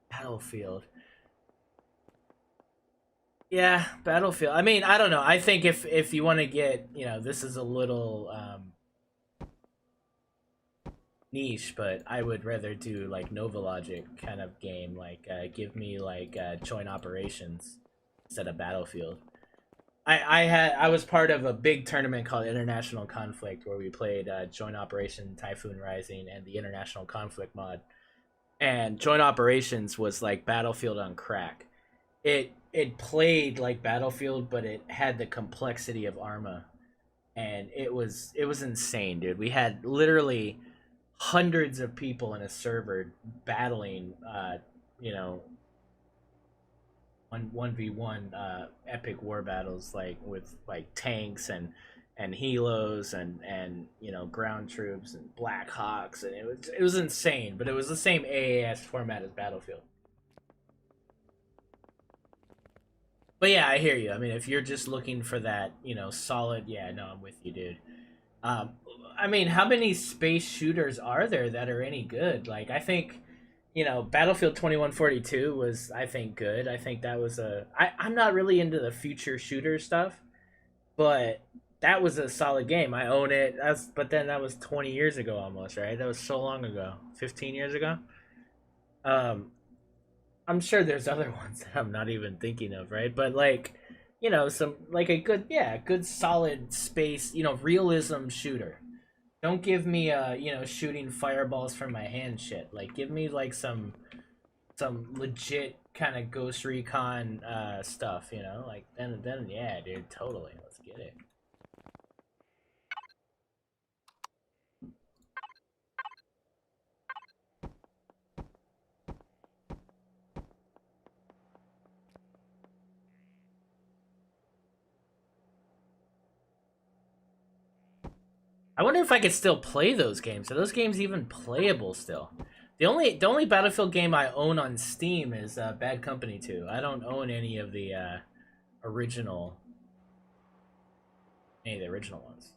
Battlefield. Yeah, Battlefield. I mean, I don't know. I think if you want to get, this is a little niche, but I would rather do like Nova Logic kind of game. Like, give me like Joint Operations instead of Battlefield. I was part of a big tournament called International Conflict where we played Joint Operation Typhoon Rising and the International Conflict mod. And Joint Operations was like Battlefield on crack. It played like Battlefield, but it had the complexity of Arma, and it was insane, dude. We had literally hundreds of people in a server battling, 1v1 epic war battles, like with like tanks and helos and ground troops and Black Hawks, and it was insane. But it was the same AAS format as Battlefield. But yeah, I hear you. I mean, if you're just looking for that, solid, yeah, no, I'm with you, dude. I mean, how many space shooters are there that are any good? Like, I think, Battlefield 2142 was, I think, good. I think that was I'm not really into the future shooter stuff, but that was a solid game. I own it. But then that was 20 years ago almost, right? That was so long ago. 15 years ago? I'm sure there's other ones that I'm not even thinking of, right? But like, some like a good solid space, realism shooter. Don't give me shooting fireballs from my hand shit. Like, give me like some legit kind of Ghost Recon stuff, like then yeah, dude, totally. Let's get it. I wonder if I could still play those games. Are those games even playable still? The only Battlefield game I own on Steam is Bad Company 2. I don't own any of the original ones.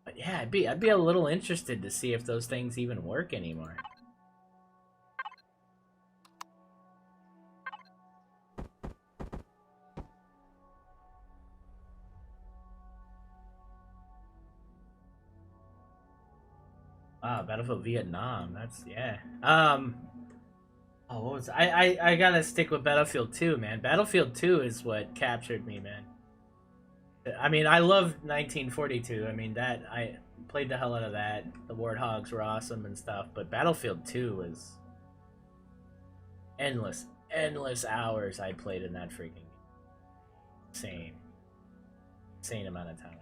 But yeah, I'd be a little interested to see if those things even work anymore. Wow, Battlefield Vietnam. That's yeah. What was I gotta stick with Battlefield 2, man. Battlefield 2 is what captured me, man. I mean, I love 1942. I mean, that I played the hell out of that. The Warthogs were awesome and stuff, but Battlefield 2 was endless hours I played in that freaking game. Insane amount of time.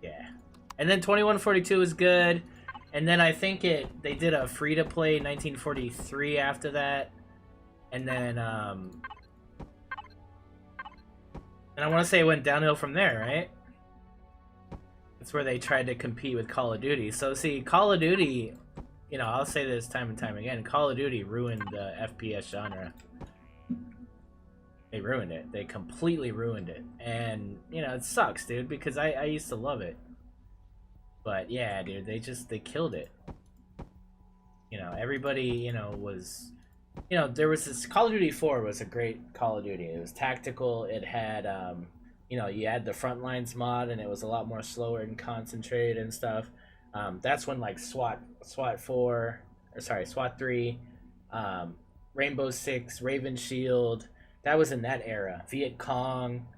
Yeah. And then 2142 is good. And then I think they did a free-to-play 1943 after that. And then, and I want to say it went downhill from there, right? That's where they tried to compete with Call of Duty. So, see, Call of Duty, I'll say this time and time again, Call of Duty ruined the FPS genre. They ruined it. They completely ruined it. And, it sucks, dude, because I used to love it. But, yeah, dude, they killed it. Everybody, was... there was this... Call of Duty 4 was a great Call of Duty. It was tactical. It had, you had the Frontlines mod, and it was a lot more slower and concentrated and stuff. That's when, like, SWAT 3, Rainbow Six, Raven Shield... That was in that era. Viet Cong.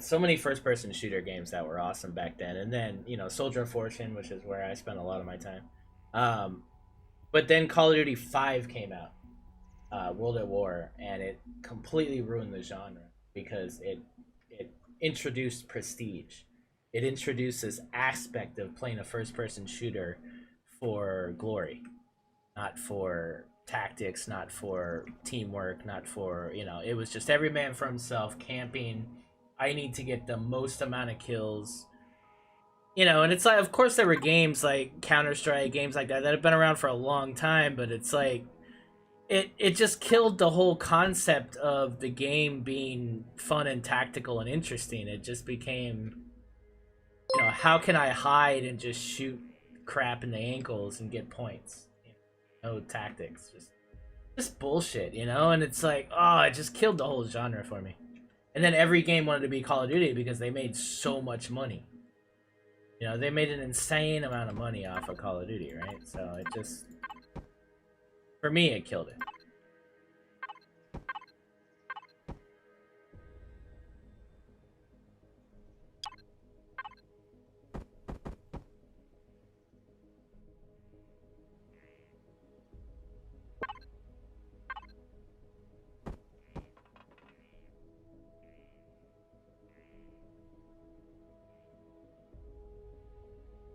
So many first-person shooter games that were awesome back then. And then, Soldier of Fortune, which is where I spent a lot of my time. But then Call of Duty 5 came out. World at War. And it completely ruined the genre. Because it introduced prestige. It introduced this aspect of playing a first-person shooter for glory. Not for... tactics, not for teamwork, not for, it was just every man for himself, camping. I need to get the most amount of kills, you know, and it's like, of course there were games like Counter-Strike, games like that have been around for a long time, but it's like it just killed the whole concept of the game being fun and tactical and interesting. It just became, you know, how can I hide and just shoot crap in the ankles and get points? You know, no tactics, just bullshit, you know? And it's like, oh, it just killed the whole genre for me. And then every game wanted to be Call of Duty because they made so much money. You know, they made an insane amount of money off of Call of Duty, right? So it just, for me, it killed it.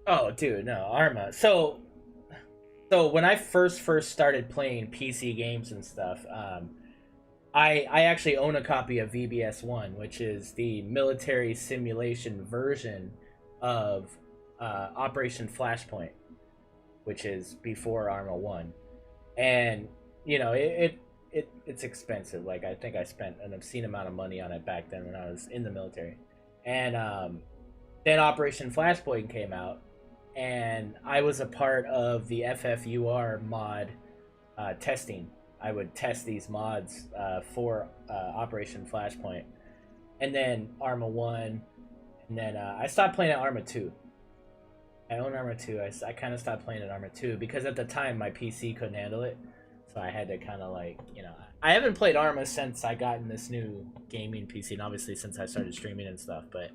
Oh, dude, no, Arma. So when I first started playing PC games and stuff, I actually own a copy of VBS1, which is the military simulation version of Operation Flashpoint, which is before Arma 1. And, you know, it's expensive. Like, I think I spent an obscene amount of money on it back then when I was in the military. And then Operation Flashpoint came out, and I was a part of the FFUR mod testing. I would test these mods for Operation Flashpoint, and then Arma 1, and then I stopped playing at Arma 2. I own Arma 2. I kind of stopped playing at Arma 2 because at the time my PC couldn't handle it, so I had to kind of like, you know, I haven't played Arma since I got in this new gaming PC, and obviously since I started streaming and stuff, but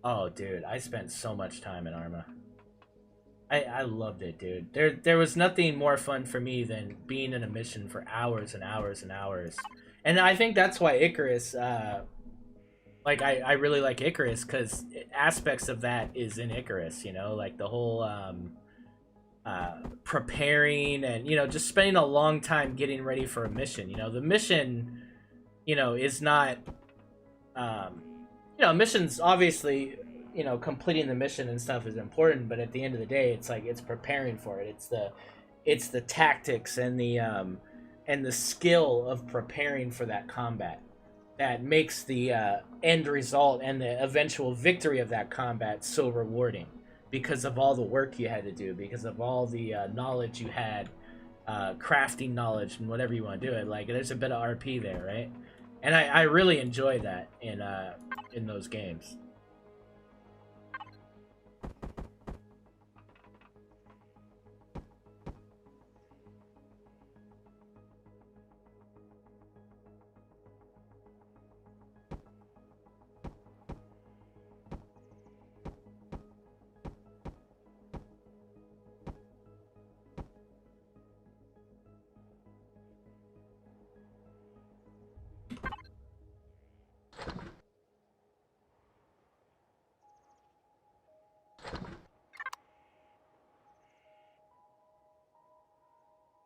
oh dude, I spent so much time in Arma. I loved it, dude. There was nothing more fun for me than being in a mission for hours and hours and hours. And I think that's why Icarus, like, I really like Icarus, because aspects of that is in Icarus, you know? Like, the whole preparing and, you know, just spending a long time getting ready for a mission. You know, the mission, you know, is not... you know, missions, obviously... You know, completing the mission and stuff is important, but at the end of the day, it's like it's preparing for it. It's the tactics and the skill of preparing for that combat that makes the end result and the eventual victory of that combat so rewarding, because of all the work you had to do, because of all the knowledge you had, crafting knowledge and whatever you want to do it. Like, there's a bit of RP there, right? And I really enjoy that in those games.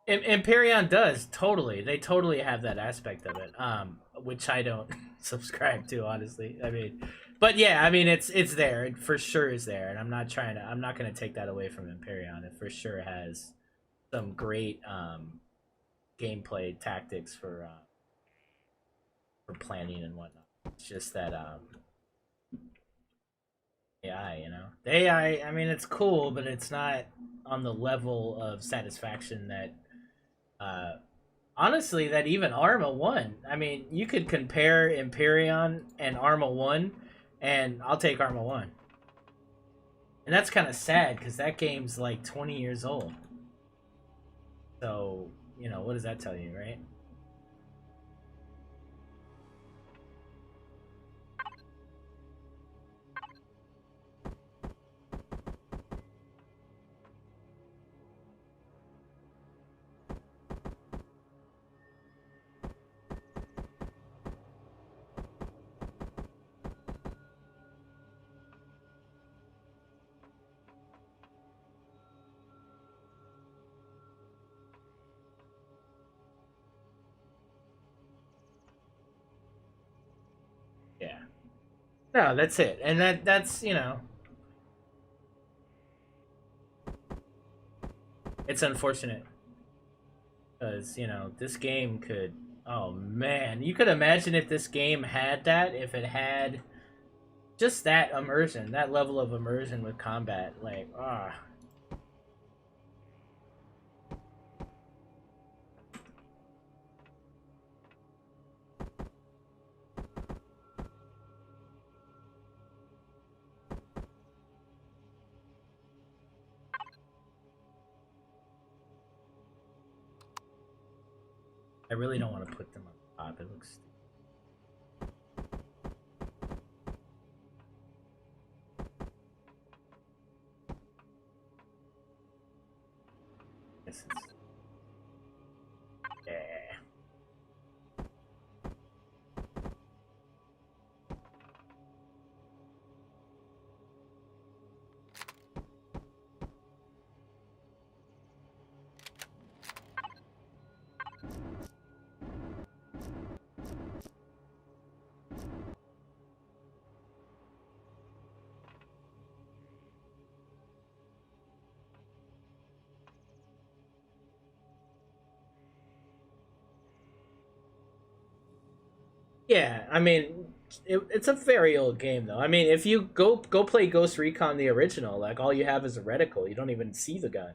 Empyrion does, totally. They totally have that aspect of it, which I don't subscribe to, honestly. I mean, but yeah, I mean, it's there. It for sure is there, and I'm not going to take that away from Empyrion. It for sure has some great gameplay tactics for planning and whatnot. It's just that AI, you know, the AI. I mean, it's cool, but it's not on the level of satisfaction that. Honestly, that even Arma 1. I mean, you could compare Empyrion and Arma 1, and I'll take Arma 1. And that's kind of sad, because that game's like 20 years old. So, you know, what does that tell you, right? Yeah. No, that's it. And that's, you know, it's unfortunate because you know this game could. Oh man, you could imagine if this game had that. If it had just that immersion, that level of immersion with combat, like ah. I really don't want to put them on top. It looks stupid. This is... Yeah. Yeah, I mean, it's a very old game though. I mean, if you go play Ghost Recon the original, like all you have is a reticle. You don't even see the gun.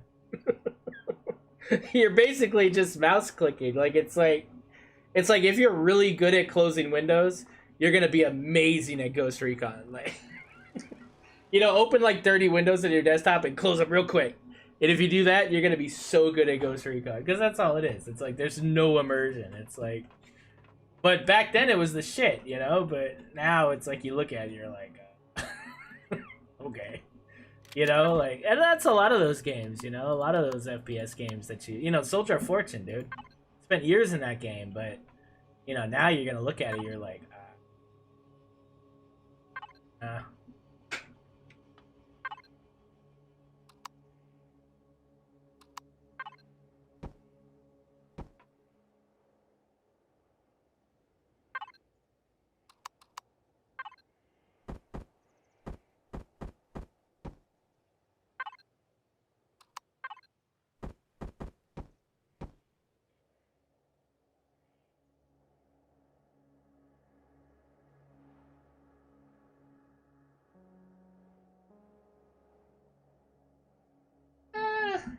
You're basically just mouse clicking. Like it's like if you're really good at closing windows, you're gonna be amazing at Ghost Recon. Like, you know, open like 30 windows on your desktop and close them real quick. And if you do that, you're gonna be so good at Ghost Recon because that's all it is. It's like there's no immersion. It's like. But back then it was the shit, you know? But now it's like you look at it, you're like, okay. You know, like, and that's a lot of those games, you know? A lot of those FPS games that you know, Soldier of Fortune, dude. Spent years in that game, but, you know, now you're gonna look at it, you're like,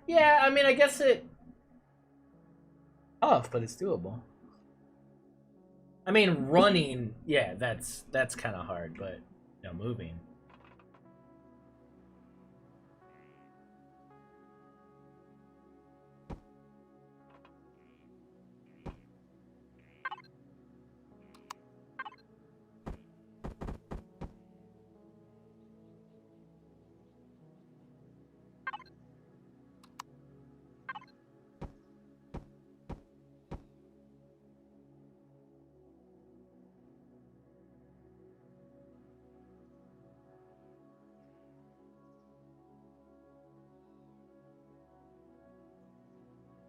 yeah, I mean, I guess it tough, but it's doable. I mean, running, yeah, that's kind of hard, but you know, moving.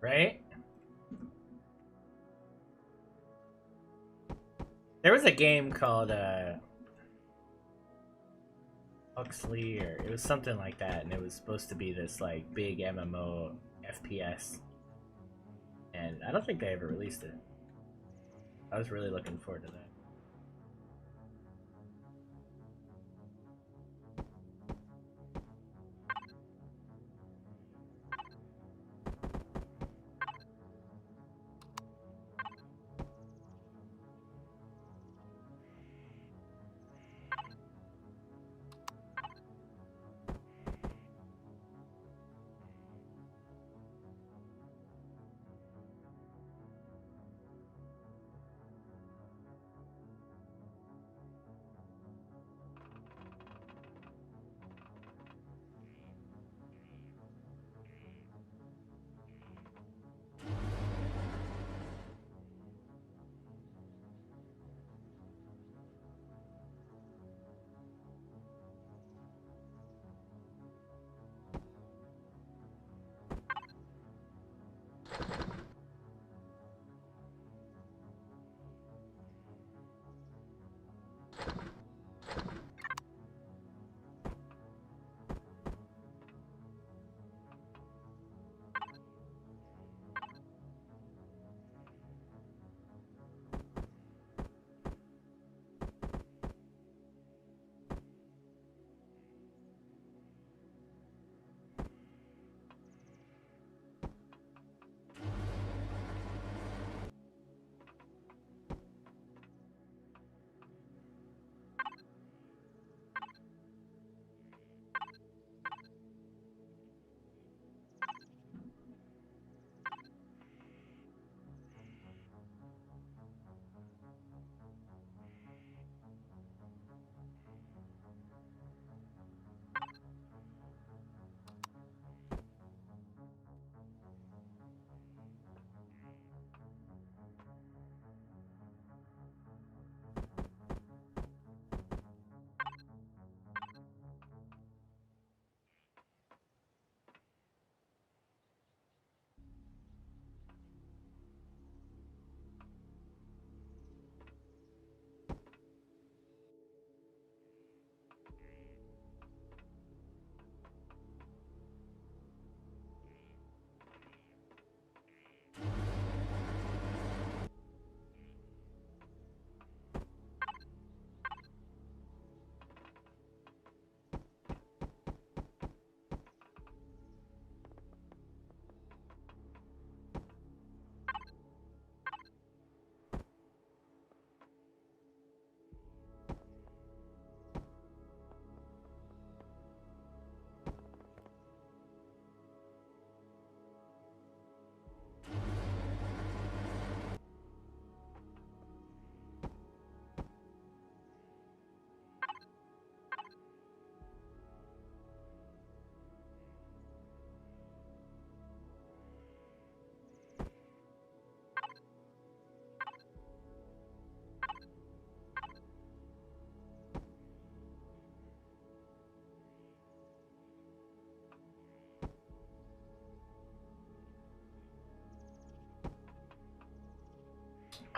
Right? There was a game called Huxley, or it was something like that, and it was supposed to be this like big MMO FPS, and I don't think they ever released it. I was really looking forward to that.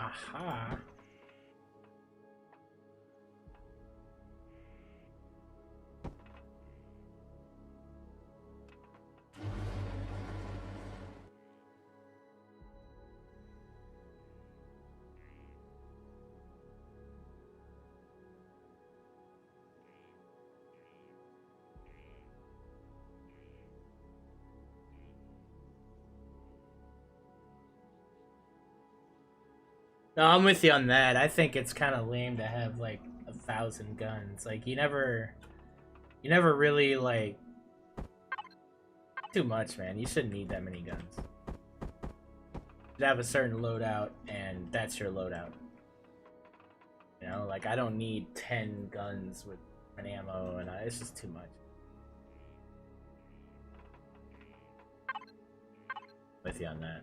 Aha. No, I'm with you on that. I think it's kind of lame to have like 1,000 guns. Like you never really like too much, man. You shouldn't need that many guns. You should have a certain loadout, and that's your loadout. You know, like I don't need 10 guns with an ammo, and it's just too much. With you on that.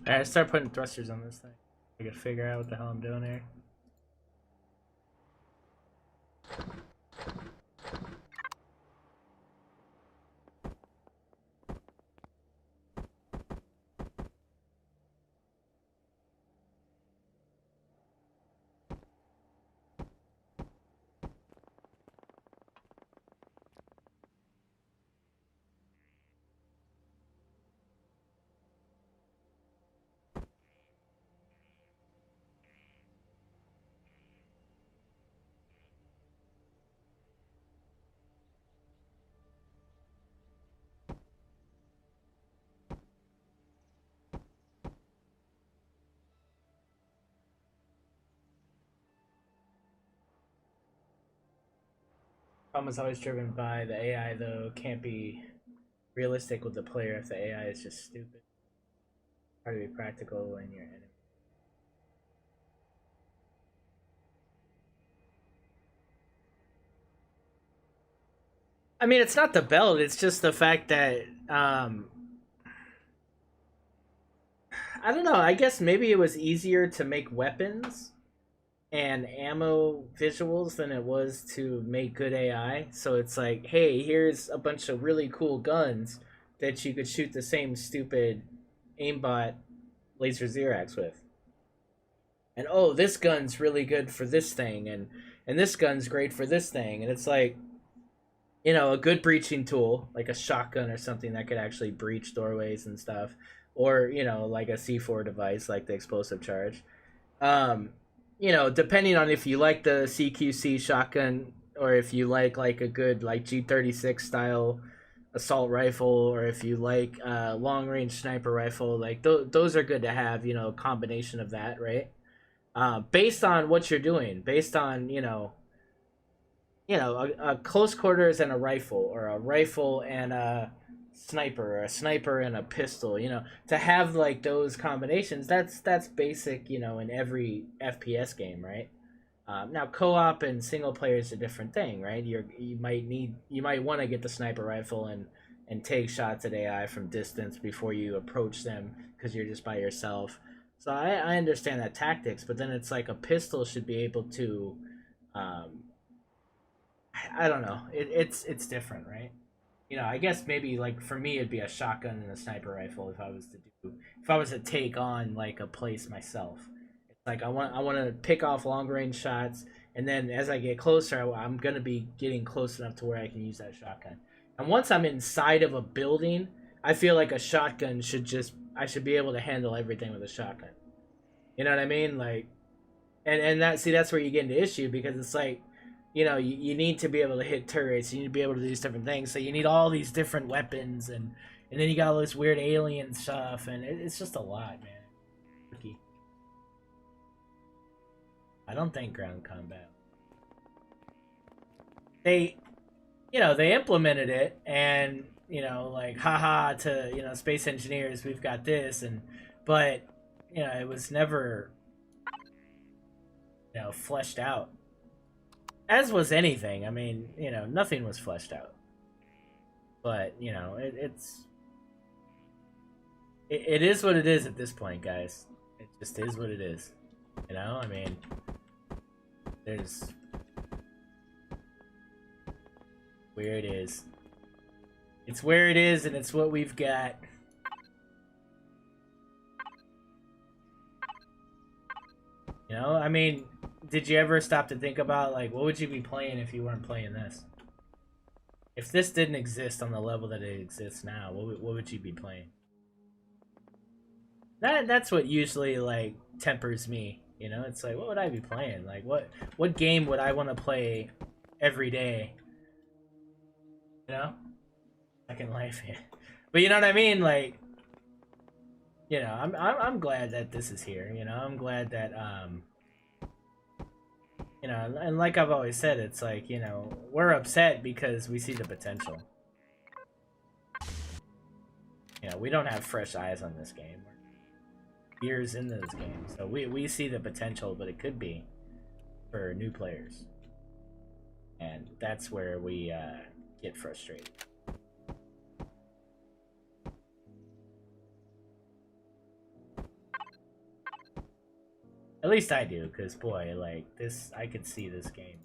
Alright, start putting thrusters on this thing. I gotta figure out what the hell I'm doing here. Problem is always driven by the AI, though. Can't be realistic with the player if the AI is just stupid. Hard to be practical when you're enemy. I mean, it's not the belt. It's just the fact that I don't know. I guess maybe it was easier to make weapons and ammo visuals than it was to make good AI. So it's like, hey, here's a bunch of really cool guns that you could shoot the same stupid aimbot laser Xerax with. And oh, this gun's really good for this thing, and this gun's great for this thing. And it's like, you know, a good breaching tool, like a shotgun or something that could actually breach doorways and stuff. Or, you know, like a C4 device like the explosive charge. You know, depending on if you like the CQC shotgun or if you like a good like G36 style assault rifle, or if you like long range sniper rifle, like those are good to have, you know, a combination of that, right? Based on what you're doing, based on, you know, a close quarters and a rifle, or a rifle and a sniper or a sniper and a pistol. You know, to have like those combinations, that's basic. You know, in every FPS game, right? Now, co-op and single player is a different thing, right? You might want to get the sniper rifle and take shots at AI from distance before you approach them because you're just by yourself. So I understand that tactics, but then it's like a pistol should be able to, I don't know, it's different, right? You know, I guess maybe like for me it'd be a shotgun and a sniper rifle if I was to take on like a place myself. Like I want to pick off long range shots, and then as I get closer, I'm gonna be getting close enough to where I can use that shotgun. And once I'm inside of a building, I feel like a shotgun I should be able to handle everything with a shotgun. You know what I mean? Like, and that's where you get into issue because it's like, you know, you need to be able to hit turrets, you need to be able to do these different things, so you need all these different weapons, and then you got all this weird alien stuff, and it's just a lot, man. Tricky. I don't think ground combat. They implemented it, and you know, like, haha to, you know, space engineers, we've got this, but you know, it was never, you know, fleshed out. As was anything. I mean, you know, nothing was fleshed out. But you know, it is what it is at this point, guys. It just is what it is. You know, I mean. There's where it is. It's where it is, and it's what we've got. You know, I mean, did you ever stop to think about, like, what would you be playing if you weren't playing this? If this didn't exist on the level that it exists now, what would you be playing? That's what usually, like, tempers me. You know, it's like, what would I be playing? Like, what game would I want to play every day? You know? Second Life, yeah. But you know what I mean? Like, you know, I'm glad that this is here. You know, I'm glad that you know, and like I've always said, it's like, you know, we're upset because we see the potential. You know, we don't have fresh eyes on this game. We're years into this game, so we see the potential, but it could be for new players, and that's where we get frustrated. At least I do, because boy, like this, I could see this game.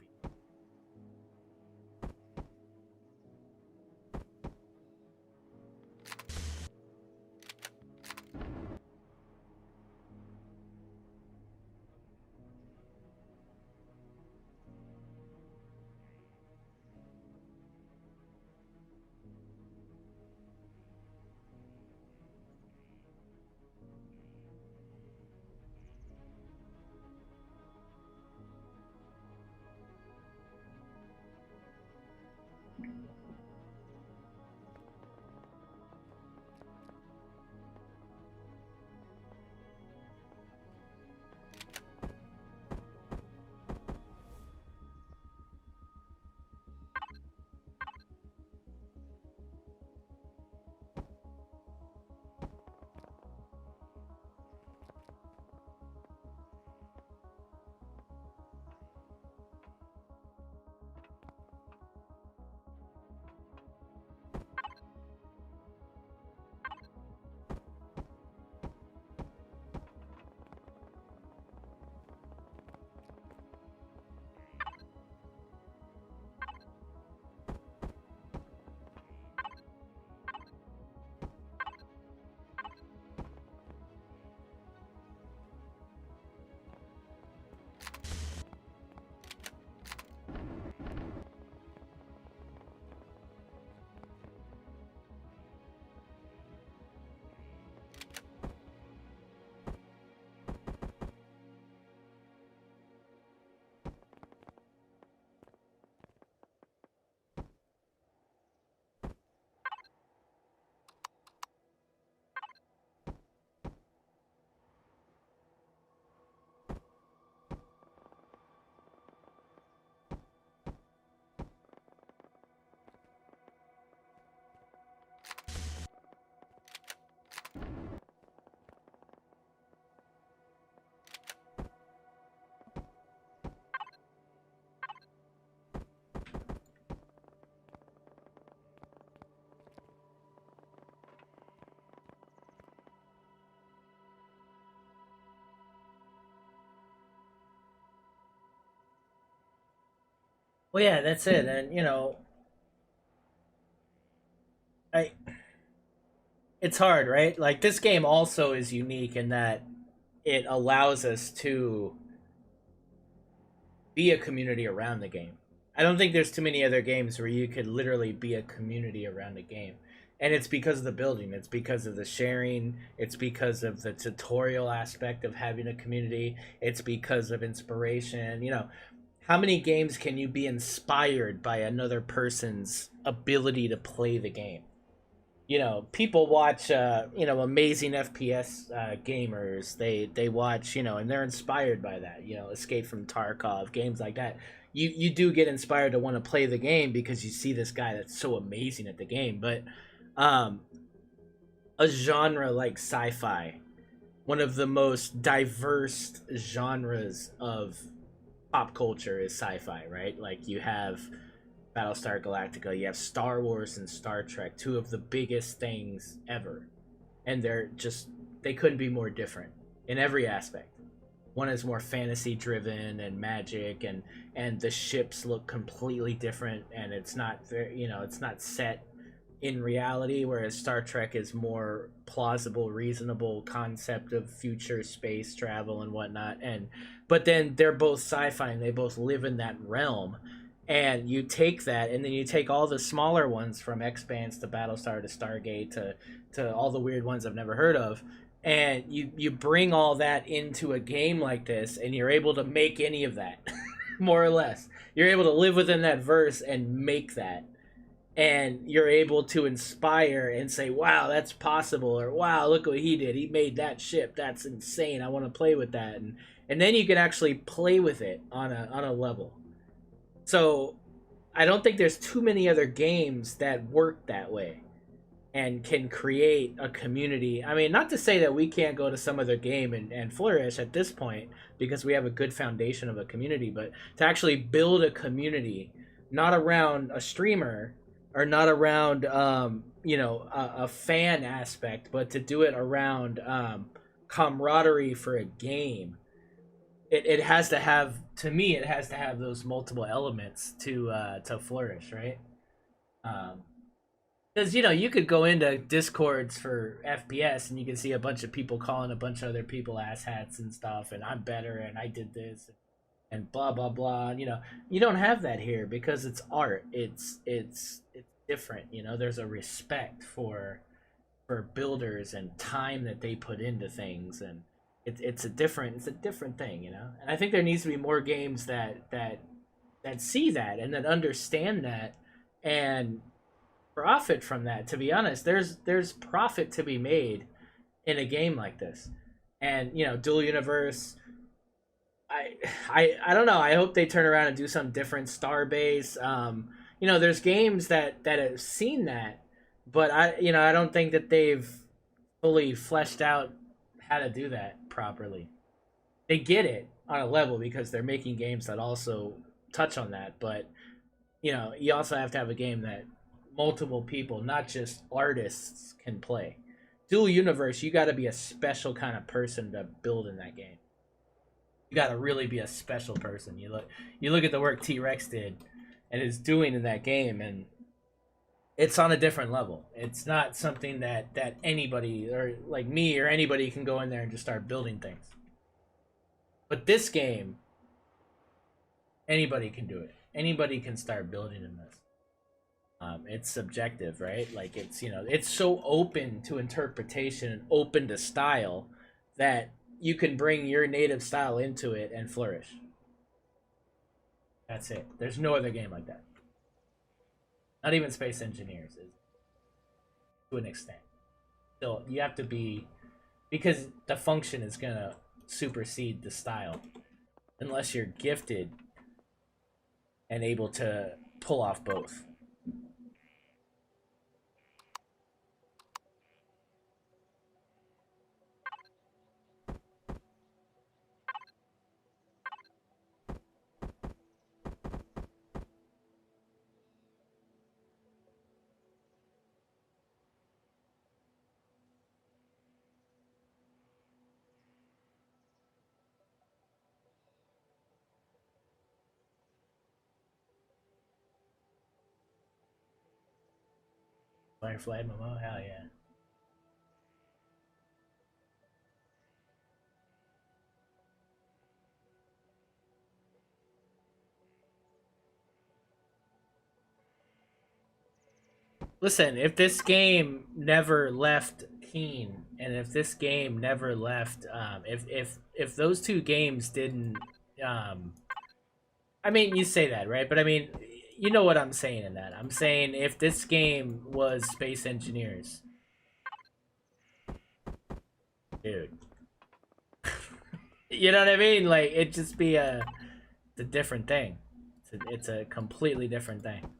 Well, yeah, that's it. And you know, I it's hard, right? Like this game also is unique in that it allows us to be a community around the game. I don't think there's too many other games where you could literally be a community around a game. And it's because of the building, it's because of the sharing, it's because of the tutorial aspect of having a community, it's because of inspiration. You know, how many games can you be inspired by another person's ability to play the game? You know, people watch you know, amazing FPS gamers. They watch, you know, and they're inspired by that. You know, Escape from Tarkov, games like that. You do get inspired to want to play the game because you see this guy that's so amazing at the game. But um, a genre like sci-fi, one of the most diverse genres of pop culture is sci-fi, right? Like you have Battlestar Galactica, you have Star Wars and Star Trek, two of the biggest things ever. And they couldn't be more different in every aspect. One is more fantasy driven and magic, and the ships look completely different, and it's not you know, it's not set in reality, whereas Star Trek is more plausible, reasonable concept of future space travel and whatnot. And but then they're both sci-fi and they both live in that realm. And you take that, and then you take all the smaller ones from Expanse to Battlestar to Stargate to all the weird ones I've never heard of, and you bring all that into a game like this, and you're able to make any of that, more or less. You're able to live within that verse and make that, and you're able to inspire and say, wow, that's possible, or wow, look what he did, he made that ship, that's insane, I want to play with that. And then you can actually play with it on a level. So I don't think there's too many other games that work that way and can create a community. I mean, not to say that we can't go to some other game and flourish at this point, because we have a good foundation of a community, but to actually build a community, not around a streamer or not around you know, a fan aspect, but to do it around camaraderie for a game. It has to have, to me, it has to have those multiple elements to flourish, right? Because you know, you could go into discords for FPS and you can see a bunch of people calling a bunch of other people asshats and stuff, and I'm better and I did this and blah blah blah. And, you know, you don't have that here because it's art. It's different. You know, there's a respect for builders and time that they put into things, and it's a different thing. You know, and I think there needs to be more games that see that and that understand that and profit from that. To be honest, there's profit to be made in a game like this. And you know, dual universe, I don't know, I hope they turn around and do something different. Starbase, you know, there's games that have seen that, but I don't think that they've fully fleshed out how to do that properly. They get it on a level because they're making games that also touch on that, but you know, you also have to have a game that multiple people, not just artists, can play. Dual universe, you got to be a special kind of person to build in that game. You got to really be a special person. You look at the work T-Rex did and is doing in that game, and it's on a different level. It's not something that anybody, or like me or anybody, can go in there and just start building things. But this game, anybody can do it. Anybody can start building in this. It's subjective, right? Like, it's, you know, it's so open to interpretation and open to style that you can bring your native style into it and flourish. That's it. There's no other game like that. Not even Space Engineers is, to an extent. So you have to be, because the function is gonna supersede the style unless you're gifted and able to pull off both. Firefly MMO, hell yeah. Listen, if this game never left Keen, and if this game never left, if those two games didn't, I mean, you say that, right? But I mean, you know what I'm saying in that. I'm saying if this game was Space Engineers, dude, you know what I mean? Like, it'd just be it's a different thing. It's a completely different thing.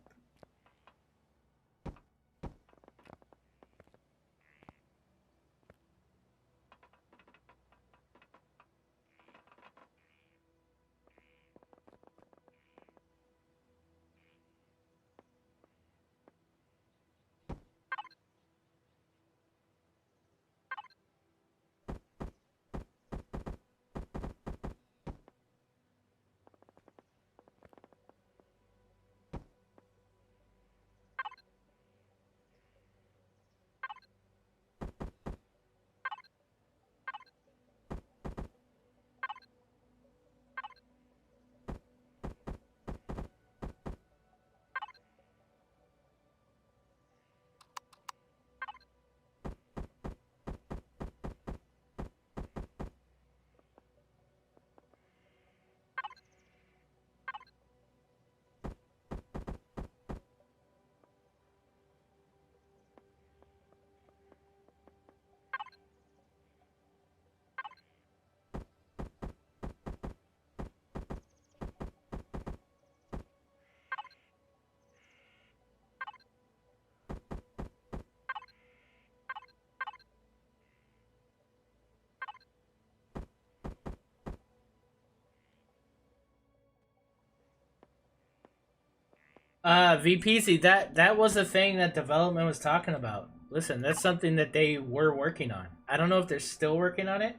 VPC, that was a thing that development was talking about. Listen, that's something that they were working on. I don't know if they're still working on it,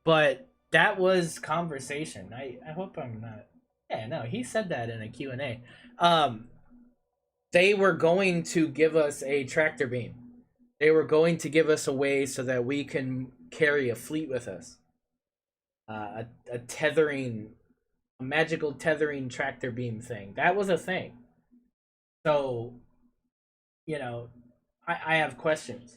but that was conversation. I hope I'm not. Yeah, no, he said that in a Q&A. They were going to give us a tractor beam. They were going to give us a way so that we can carry a fleet with us. A tethering, a magical tethering tractor beam thing. That was a thing. So, you know, I have questions.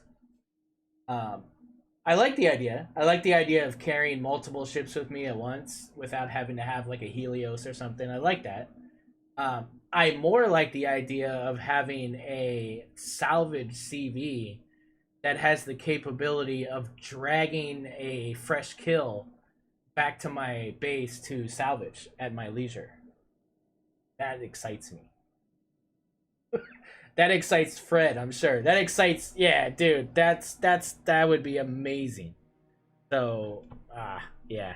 I like the idea. I like the idea of carrying multiple ships with me at once without having to have like a Helios or something. I like that. I more like the idea of having a salvage CV that has the capability of dragging a fresh kill back to my base to salvage at my leisure. That excites me. That excites Fred, I'm sure. That excites, yeah, dude. That would be amazing. So, yeah.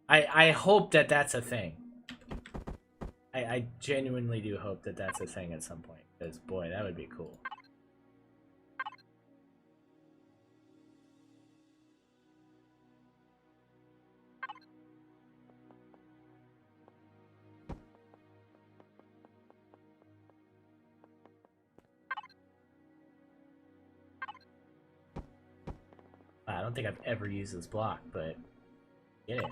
I hope that that's a thing. I genuinely do hope that that's a thing at some point. Because boy, that would be cool. I don't think I've ever used this block, but get it.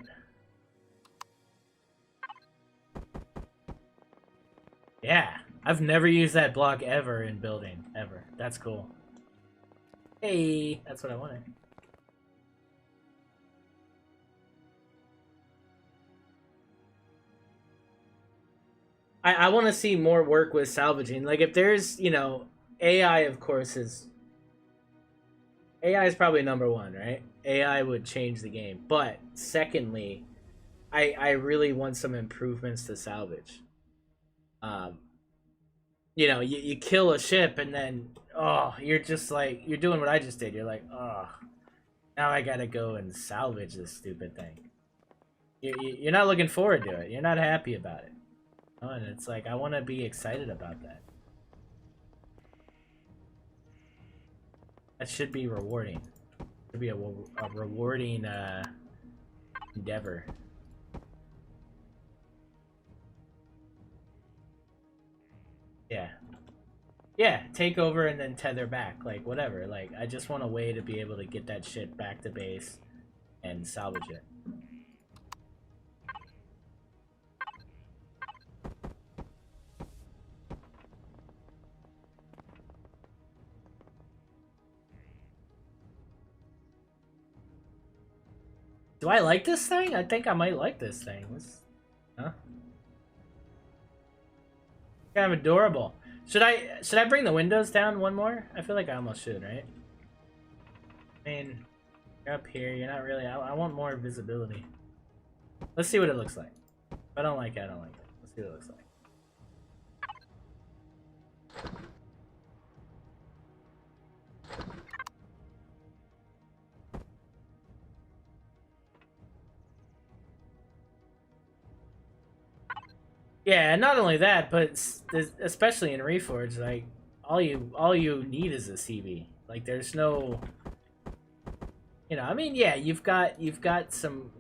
Yeah, I've never used that block ever in building, ever. That's cool. Hey, that's what I wanted. I want to see more work with salvaging. Like, if there's, you know, AI, of course, is... AI is probably number one, right? AI would change the game. But, secondly, I really want some improvements to salvage. You know, you kill a ship and then, oh, you're just like, you're doing what I just did. You're like, oh, now I gotta go and salvage this stupid thing. You're not looking forward to it. You're not happy about it. Oh, and it's like, I want to be excited about that. That should be rewarding. It should be a rewarding endeavor. Yeah. Yeah, take over and then tether back, like whatever. Like I just want a way to be able to get that shit back to base and salvage it. Do I like this thing? I think I might like this thing. Huh? Kind of adorable. Should I bring the windows down one more? I feel like I almost should, right? I mean, you're up here. You're not really. I want more visibility. Let's see what it looks like. If I don't like it, I don't like it. Let's see what it looks like. Yeah, not only that, but especially in Reforged, like all you need is a CV. Like there's no, I mean, yeah, you've got some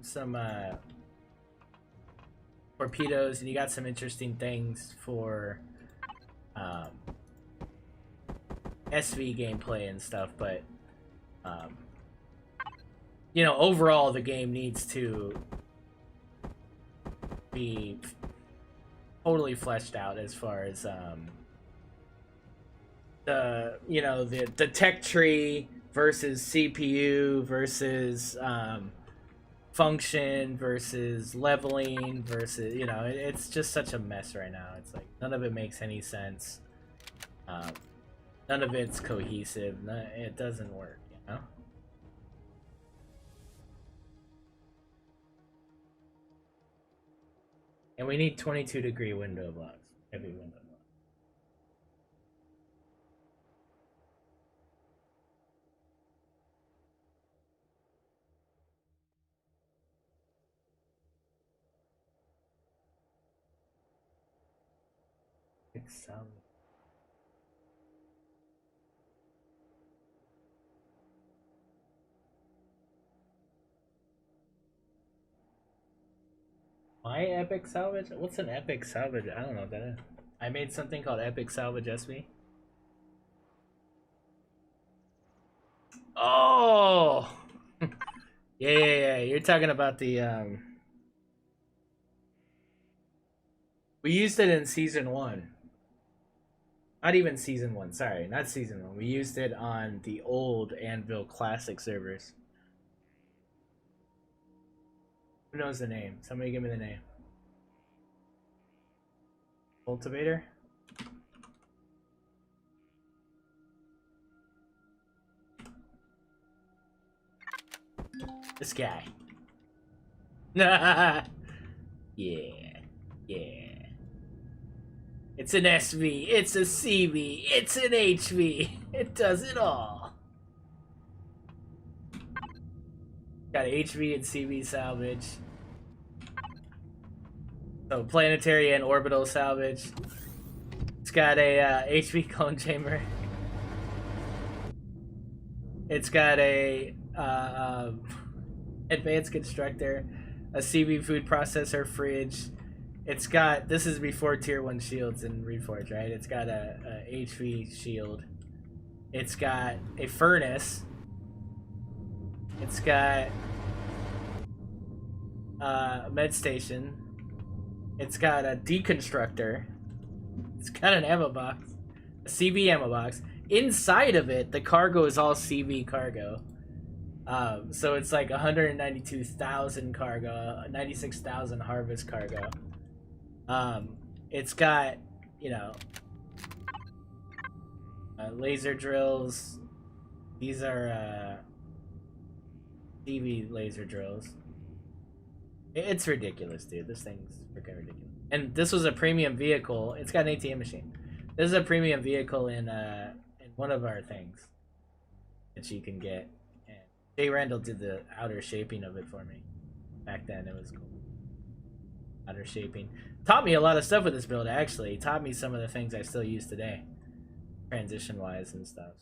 torpedoes and you got some interesting things for SV gameplay and stuff, but overall the game needs to be totally fleshed out as far as the tech tree versus CPU versus function versus leveling versus it's just such a mess right now. It's like none of it makes any sense. None of it's cohesive. It doesn't work, And we need 22-degree window blocks. Every window block. Excel. My epic salvage? What's an epic salvage? I don't know what that is. I made something called Epic Salvage SV. Oh! yeah. You're talking about the, we used it in Season 1. Not even Season 1, sorry. Not Season 1. We used it on the old Anvil Classic servers. Who knows the name? Somebody give me the name. Cultivator? This guy. yeah. It's an SV, it's a CV, it's an HV. It does it all. Got HV and CV salvage. So planetary and orbital salvage. It's got a HV clone chamber. It's got a advanced constructor, a CV food processor fridge. It's got, this is before tier 1 shields in Reforged, right? It's got a HV shield. It's got a furnace. It's got a med station. It's got a deconstructor. It's got an ammo box. A CV ammo box. Inside of it, the cargo is all CV cargo. So it's like 192,000 cargo, 96,000 harvest cargo. It's got, laser drills. These are CV laser drills. It's ridiculous, dude. This thing's freaking ridiculous. And this was a premium vehicle. It's got an ATM machine. This is a premium vehicle in one of our things that you can get. And Jay Randall did the outer shaping of it for me. Back then, it was cool. Outer shaping. Taught me a lot of stuff with this build, actually. He taught me some of the things I still use today. Transition-wise and stuff.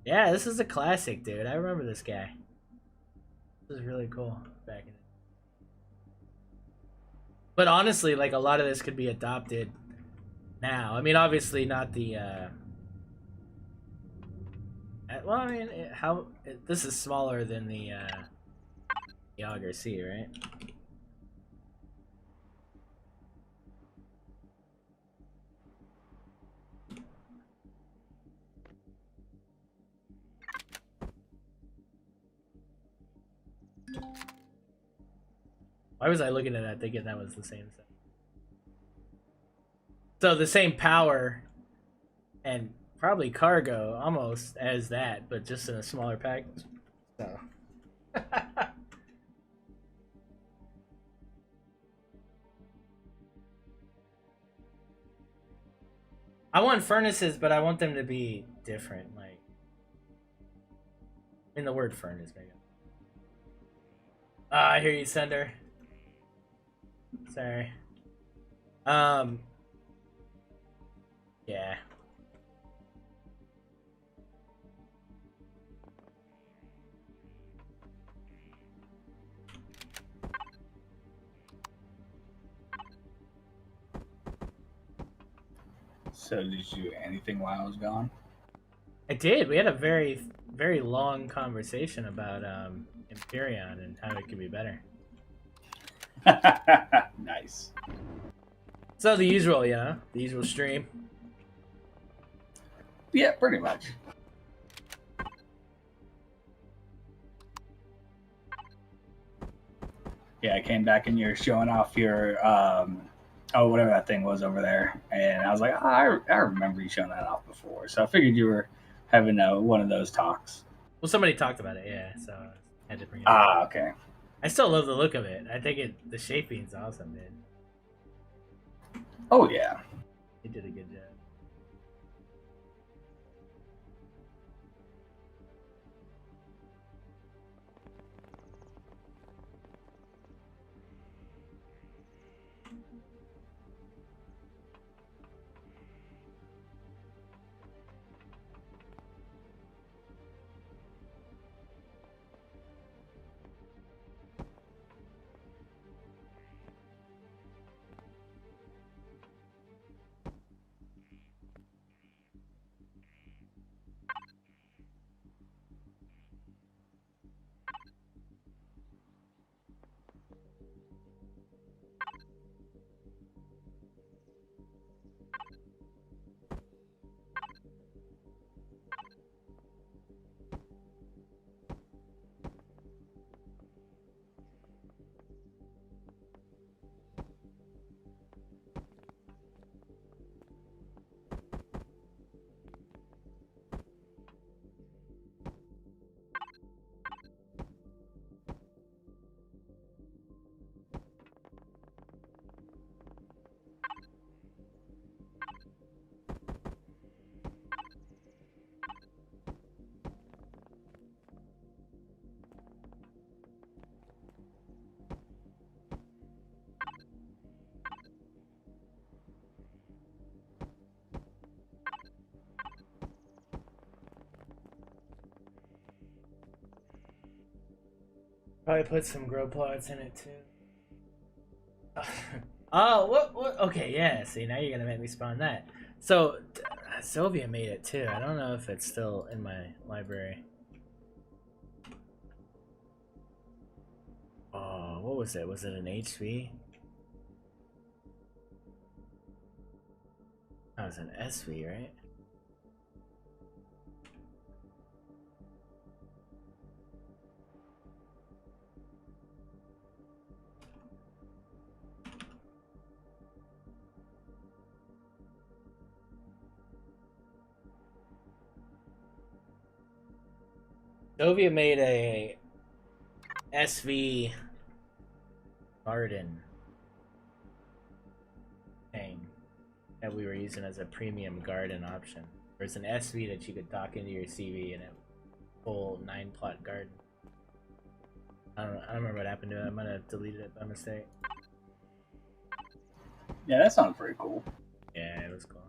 Yeah, this is a classic, dude. I remember this guy. This is really cool back in it. But honestly, like, a lot of this could be adopted now. I mean, obviously not the. Well, I mean, this is smaller than the Auger C, right? Why was I looking at that thinking that was the same thing? So the same power and probably cargo almost as that, but just in a smaller package. So. I want furnaces, but I want them to be different. Like, in the word furnace, maybe. I hear you, Sender. Sorry. Yeah. So did you do anything while I was gone? I did. We had a very, very long conversation about Empyrion and how it could be better. Nice. So the usual, the usual stream. Yeah, pretty much. Yeah, I came back and you're showing off your whatever that thing was over there, and I was like, I remember you showing that off before, so I figured you were having one of those talks. Well, somebody talked about it, yeah, so I had to bring it up. Ah, okay. I still love the look of it. I think the shaping's awesome, dude. Oh yeah. He did a good job. Probably put some grow plots in it too. Oh, what? Okay, yeah. See, now you're gonna make me spawn that. So, Sylvia made it too. I don't know if it's still in my library. Oh, what was it? Was it an HV? That was an SV, right? Sylvia made a SV garden thing that we were using as a premium garden option. There's an SV that you could dock into your CV and a full 9-plot garden. I don't remember what happened to it. I might have deleted it by mistake. Yeah, that sounds pretty cool. Yeah, it was cool.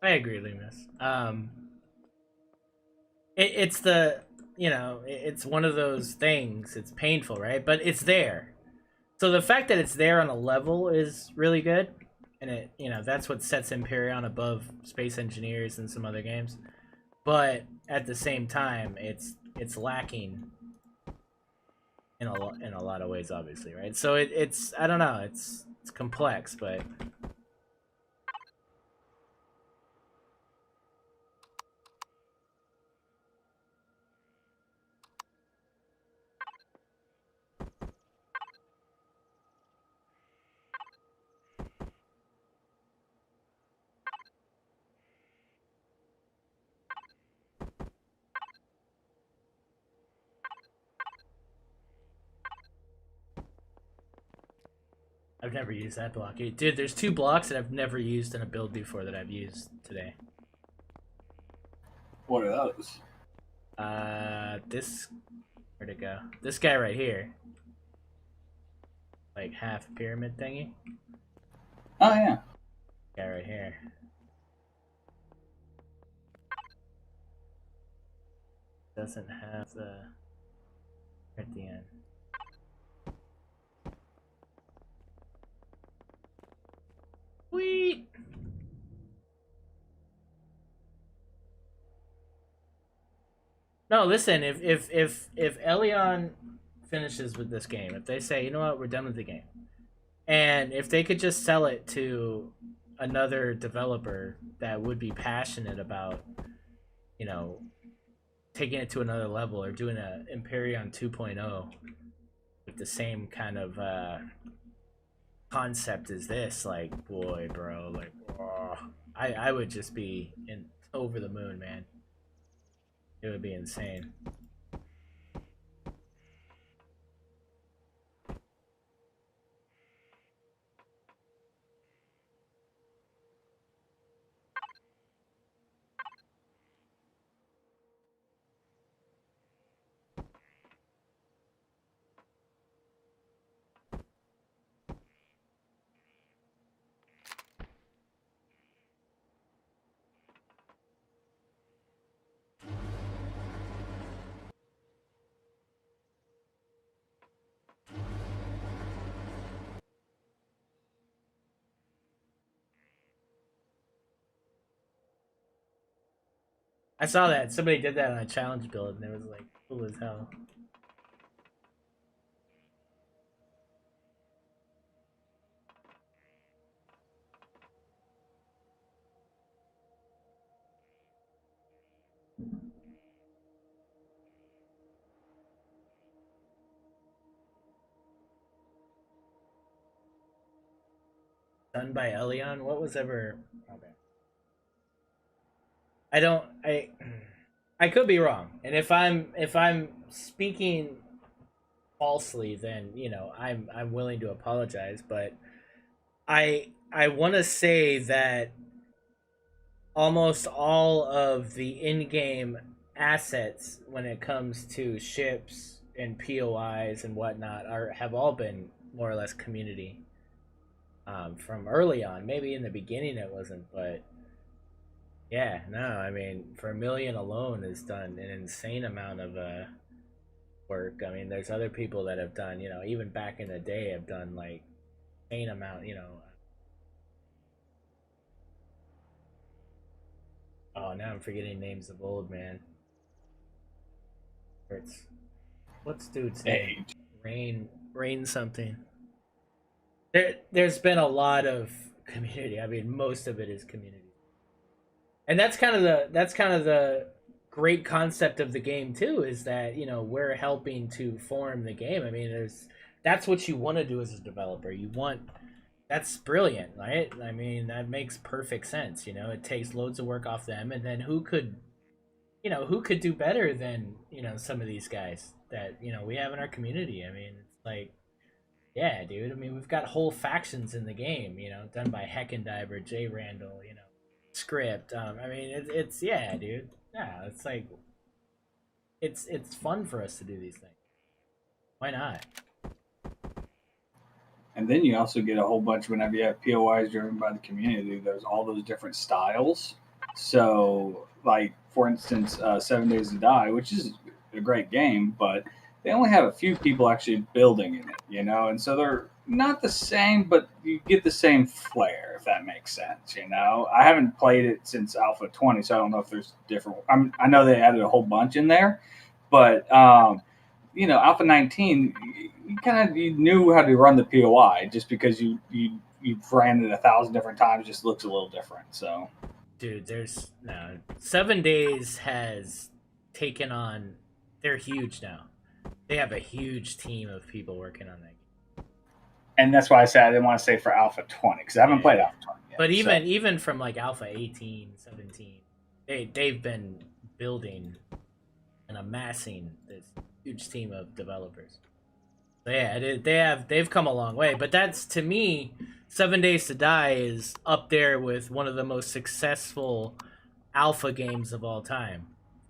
I agree, Lemus. It's the it's one of those things. It's painful, right? But it's there. So the fact that it's there on a level is really good, and that's what sets Empyrion above Space Engineers and some other games. But at the same time, it's lacking in a lot of ways, obviously, right? So it's I don't know, it's complex, but I've never used that block. Dude, there's 2 blocks that I've never used in a build before that I've used today. What are those? This, where'd it go? This guy right here. Like half pyramid thingy. Oh yeah. Guy right here. Doesn't have the at the end. Sweet. No, listen. If Elion finishes with this game, if they say, you know what, we're done with the game, and if they could just sell it to another developer that would be passionate about, taking it to another level or doing a Empyrion 2.0 with the same kind of concept as this, like, boy, bro, like, oh, I would just be over the moon, man. It would be insane. I saw that somebody did that on a challenge build, and it was like cool as hell. Done by Elion. What was ever? Okay. I could be wrong, and if I'm speaking falsely, then I'm willing to apologize. But I want to say that almost all of the in-game assets when it comes to ships and POIs and whatnot have all been more or less community from early on. Maybe in the beginning it wasn't, but yeah, no, I mean, Vermilion alone has done an insane amount of work. I mean, there's other people that have done, even back in the day, have done like insane amount, Oh, now I'm forgetting names of old man. What's dude's name? Rain something. There's been a lot of community. I mean, most of it is community. And that's kind of the great concept of the game too, is that we're helping to form the game. I mean, that's what you want to do as a developer. That's brilliant, right? I mean, that makes perfect sense. It takes loads of work off them, and then who could do better than some of these guys that we have in our community? I mean, it's like, yeah, dude. I mean, we've got whole factions in the game, done by Heckendiver, Jay Randall, script. I mean, it's yeah, dude. Yeah, it's like it's fun for us to do these things. Why not? And then you also get a whole bunch whenever you have POIs driven by the community. There's all those different styles So, like for instance, 7 Days to Die, which is a great game, but they only have a few people actually building in it, and so they're not the same, but you get the same flair, if that makes sense. I haven't played it since Alpha 20, so I don't know if there's different. I know they added a whole bunch in there, but Alpha 19, you knew how to run the POI just because you've ran it 1,000 different times, just looks a little different. So, dude, there's no 7 Days has taken on. They're huge now. They have a huge team of people working on that. And that's why I said I didn't want to say for Alpha 20 because I haven't played Alpha 20 yet. But even from like Alpha 18, 17, they've been building and amassing this huge team of developers. So yeah, they've come a long way. But that's, to me, 7 Days to Die is up there with one of the most successful alpha games of all time.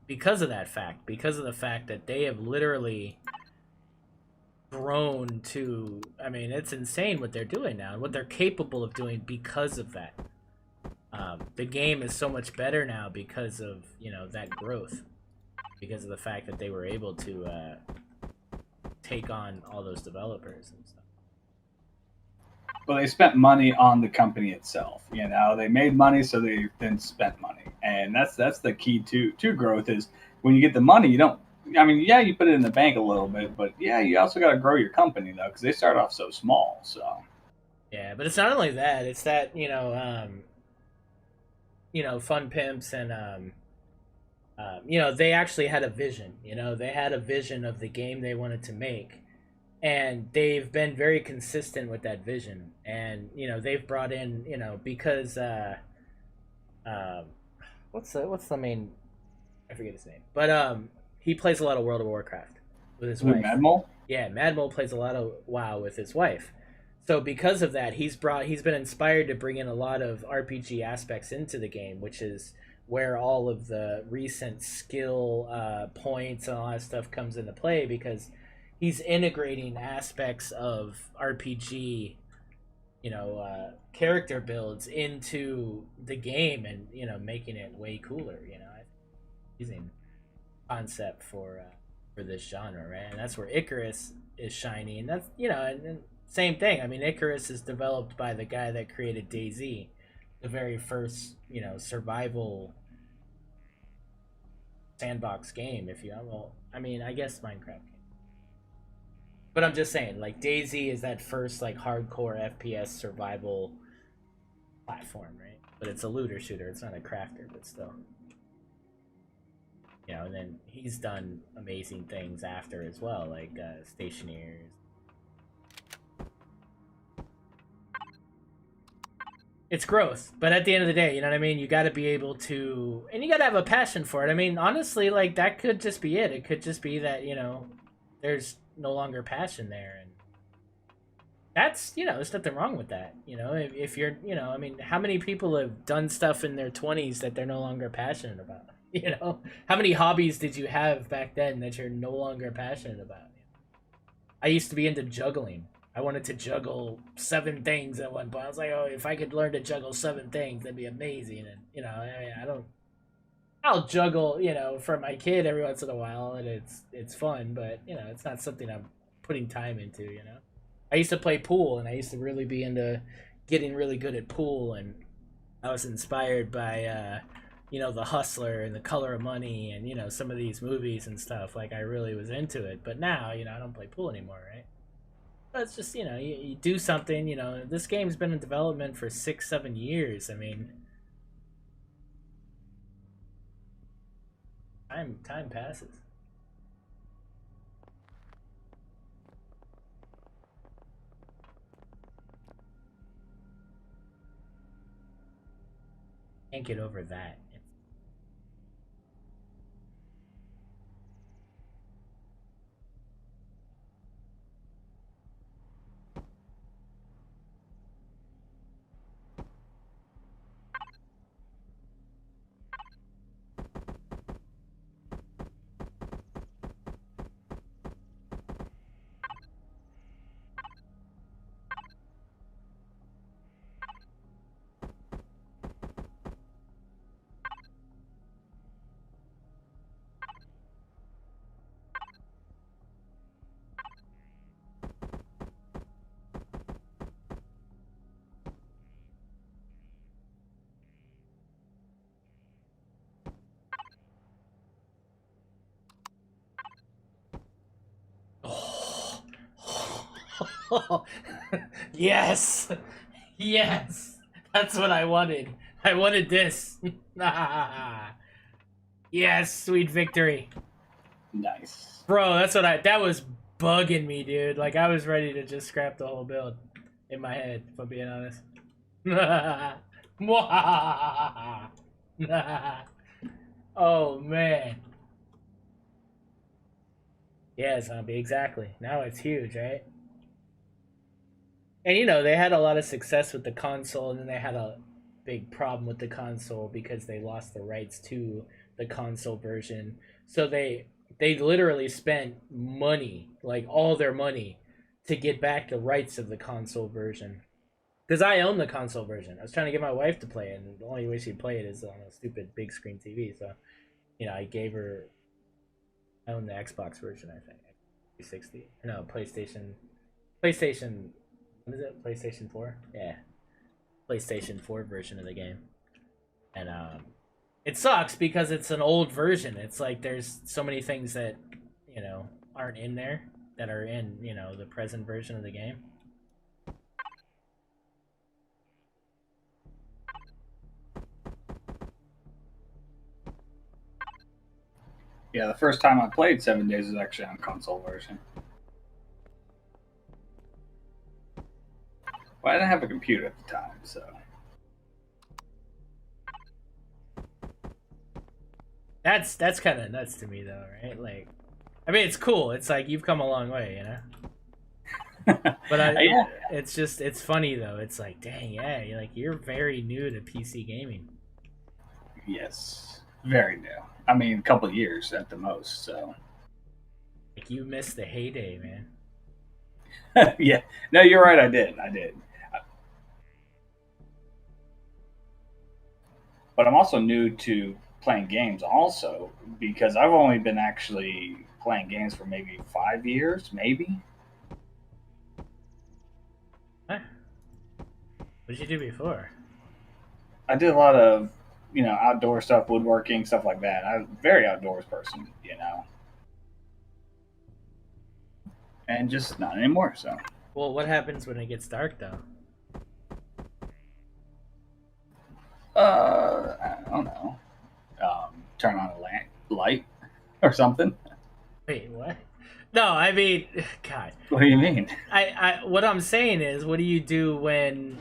Because of that fact, because of the fact that they have literally grown to, I mean, it's insane what they're doing now and what they're capable of doing because of that. The game is so much better now because of, that growth, because of the fact that they were able to take on all those developers and stuff. Well, they spent money on the company itself. They made money, so they then spent money, and that's the key to growth. Is when you get the money, you don't. I mean, yeah, you put it in the bank a little bit, but yeah, you also got to grow your company though, because they start off so small. So yeah, but it's not only that; it's that Fun Pimps and they actually had a vision. They had a vision of the game they wanted to make, and they've been very consistent with that vision. And they've brought in because what's the main, I forget his name, but he plays a lot of World of Warcraft with his wife. Madmole? Yeah, Madmole plays a lot of WoW with his wife. So because of that, he's been inspired to bring in a lot of RPG aspects into the game, which is where all of the recent skill points and all that stuff comes into play, because he's integrating aspects of RPG, character builds into the game, and making it way cooler. Using concept for this genre, right? And that's where Icarus is shining. That's and same thing. I mean, Icarus is developed by the guy that created DayZ, the very first survival sandbox game. If you well, I mean, I guess Minecraft game. But I'm just saying, like, DayZ is that first like hardcore FPS survival platform, right? But it's a looter shooter. It's not a crafter, but still. And then he's done amazing things after as well, like Stationeers. It's growth, but at the end of the day, you know what I mean? You got to be able to, and you got to have a passion for it. I mean, honestly, like, that could just be it. It could just be that, there's no longer passion there. And that's, there's nothing wrong with that. If you're, I mean, how many people have done stuff in their 20s that they're no longer passionate about? How many hobbies did you have back then that you're no longer passionate about? I used to be into juggling. I wanted to juggle 7 things at one point. I was like, oh, if I could learn to juggle 7 things, that'd be amazing. And I'll juggle, for my kid every once in a while, and it's fun, but it's not something I'm putting time into. I used to play pool, and I used to really be into getting really good at pool, and I was inspired by The Hustler and The Color of Money and, some of these movies and stuff. Like, I really was into it. But now, I don't play pool anymore, right? But it's just, you do something, this game's been in development for 6-7 years. I mean, time passes. Can't get over that. Yes! Yes! That's what I wanted. I wanted this. Yes, sweet victory. Nice. Bro, that was bugging me, dude. Like, I was ready to just scrap the whole build in my head, if I'm being honest. Oh, man. Yeah, zombie, exactly. Now it's huge, right? And, you know, they had a lot of success with the console, and then they had a big problem with the console because they lost the rights to the console version. So they literally spent money, like all their money, to get back the rights of the console version. Because I own the console version. I was trying to get my wife to play it, and the only way she'd play it is on a stupid big screen TV. So, you know, I gave her. I own the Xbox version, I think. 360. No, PlayStation. PlayStation. What is it? PlayStation 4? Yeah. PlayStation 4 version of the game. And it sucks because it's an old version. It's like there's so many things that, you know, aren't in there that are in, you know, the present version of the game. Yeah, the first time I played 7 Days was actually on console version. Well, I didn't have a computer at the time, so. That's kind of nuts to me, though, right? Like, I mean, it's cool. It's like you've come a long way, you know. But Yeah. it's funny though. It's like, dang, yeah, you're very new to PC gaming. Yes, very new. I mean, a couple of years at the most. So. Like, you missed the heyday, man. Yeah. No, you're right. I did. But I'm also new to playing games also because I've only been actually playing games for maybe 5 years, maybe. Huh? What did you do before? I did a lot of, you know, outdoor stuff, woodworking, stuff like that. I'm a very outdoors person, you know. And just not anymore, so. Well, what happens when it gets dark, though? I don't know. Turn on a light or something. Wait, what? No, I mean, God. What do you mean? What I'm saying is, what do you do when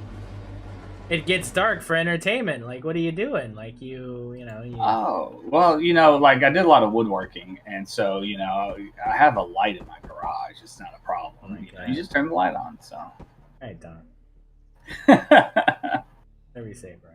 it gets dark for entertainment? Like, what are you doing? Like, you know. Oh, well, you know, like I did a lot of woodworking, and so, you know, I have a light in my garage. It's not a problem. Oh my You know, God. you just turn the light on, so. All right, Don. Whatever you say, bro.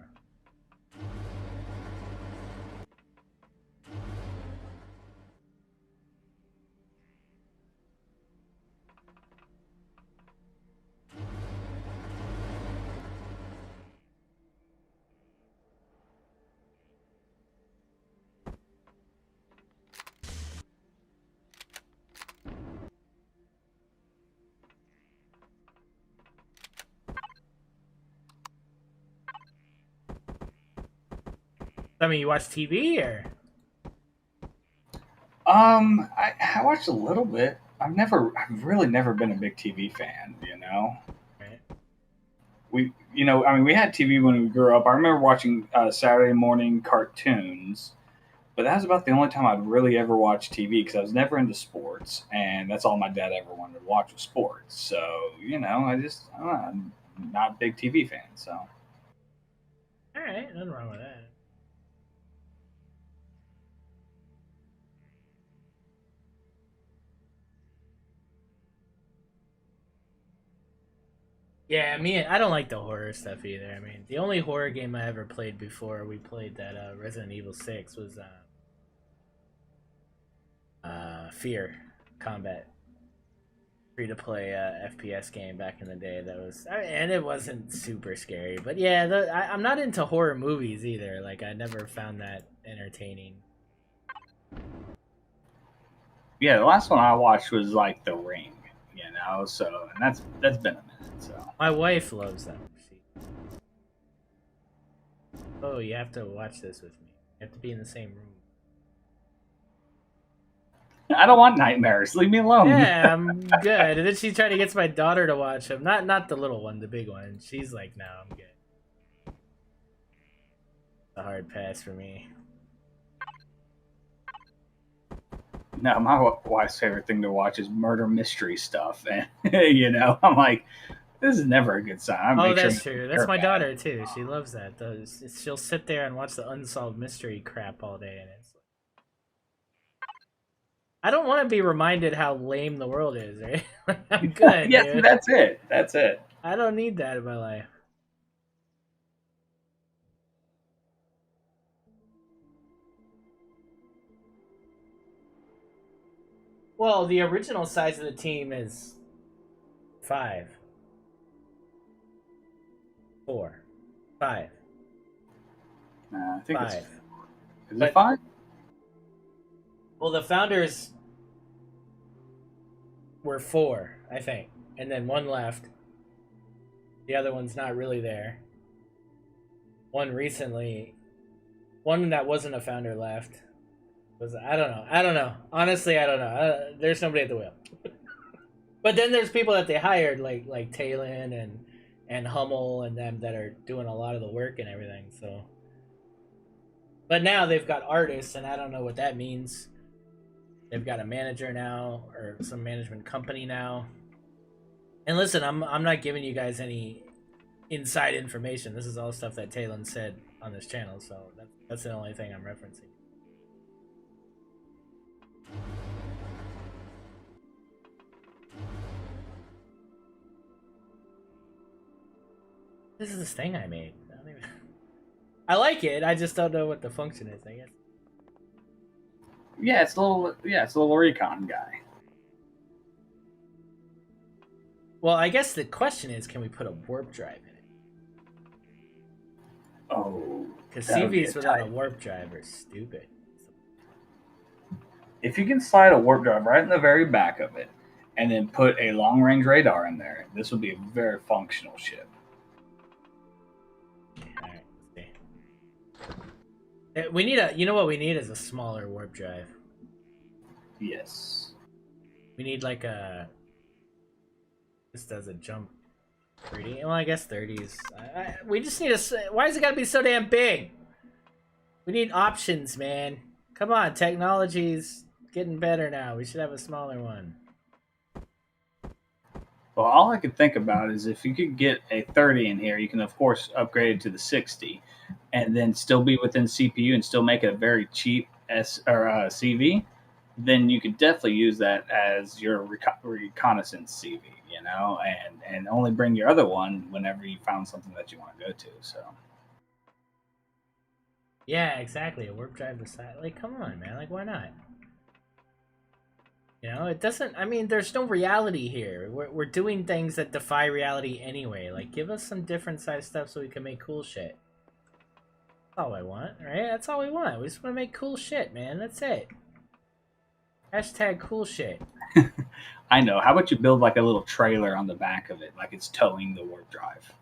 I mean, you watch TV or? I watched a little bit. I've really never been a big TV fan, you know. Right. You know, I mean, we had TV when we grew up. I remember watching Saturday morning cartoons, but that was about the only time I'd really ever watched TV because I was never into sports, and that's all my dad ever wanted to watch was sports. So, you know, I don't know, I'm not a big TV fan, so. All right, nothing wrong with that. Yeah, I don't like the horror stuff either. I mean, the only horror game I ever played before we played that Resident Evil 6 was Fear Combat, free to play FPS game back in the day. That was, and it wasn't super scary, but yeah, I'm not into horror movies either. Like, I never found that entertaining. Yeah, the last one I watched was like The Ring, you know. So, and that's been a minute. So. My wife loves them. Oh, you have to watch this with me. You have to be in the same room. I don't want nightmares. Leave me alone. Yeah, I'm good. And then she tried to get my daughter to watch them. Not the little one, the big one. She's like, no, I'm good. A hard pass for me. No, my wife's favorite thing to watch is murder mystery stuff, and you know, I'm like, this is never a good sign. Oh, that's true. That's my daughter too. She loves that. She'll sit there and watch the unsolved mystery crap all day, and it's. I don't want to be reminded how lame the world is, right? I'm good. Yes, dude. that's it. That's it. I don't need that in my life. Well, the original size of the team is 5. 4. 5. I think 5. Is it 5? Well, the founders were 4, I think, and then 1 left. The other one's not really there. 1 recently, 1 that wasn't a founder left. I don't know. Honestly, I don't know. There's nobody at the wheel. But then there's people that they hired, like Talon and Hummel and them that are doing a lot of the work and everything. So, but now they've got artists, and I don't know what that means. They've got a manager now, or some management company now. And listen, I'm not giving you guys any inside information. This is all stuff that Talon said on this channel, so that's the only thing I'm referencing. This is this thing I made. I like it. I just don't know what the function is, I guess. Yeah, it's a little recon guy. Well, I guess the question is, can we put a warp drive in it? Oh, because CVs without a warp drive are stupid. If you can slide a warp drive right in the very back of it, and then put a long-range radar in there, this would be a very functional ship. All right, let's see. We need you know what we need is a smaller warp drive. Yes. We need like a. This does a jump 30. Well, I guess 30s. We just need a. Why does it gotta be so damn big? We need options, man. Come on, technology's getting better now. We should have a smaller one. Well, all I could think about is if you could get a 30 in here, you can of course upgrade it to the 60, and then still be within CPU and still make it a very cheap CV. Then you could definitely use that as your reconnaissance CV, you know, and only bring your other one whenever you found something that you want to go to. So. Yeah, exactly. A warp drive beside. Like, come on, man. Like, why not? You know, it doesn't. I mean, there's no reality here. We're doing things that defy reality anyway. Like, give us some different size stuff so we can make cool shit. That's all I want, right? That's all we want. We just want to make cool shit, man. That's it. Hashtag cool shit. I know. How about you build like a little trailer on the back of it, like it's towing the warp drive?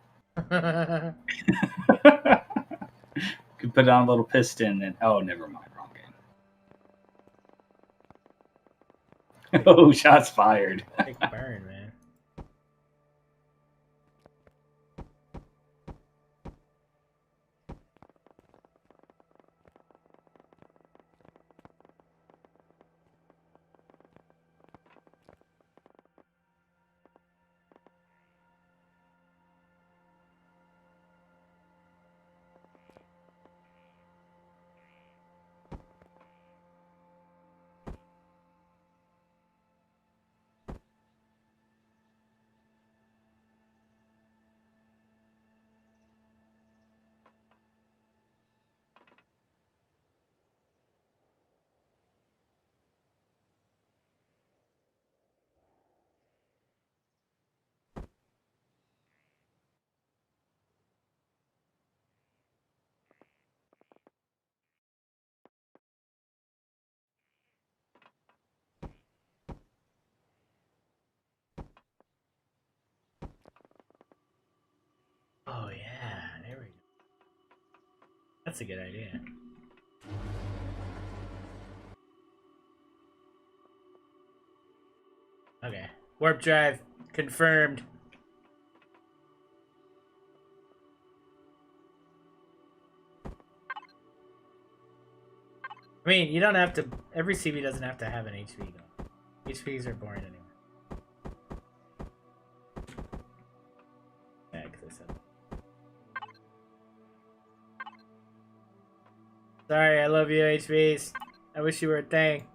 Could put it on a little piston and oh, never mind. Wrong game. Oh, shots fired. Big burn, man. Oh yeah, there we go. That's a good idea. Warp drive confirmed. I mean, you don't have to. Every CB doesn't have to have an HV though. HVs are boring anyway. Yeah, 'cause I said. Sorry, I love you, HVs. I wish you were a thing.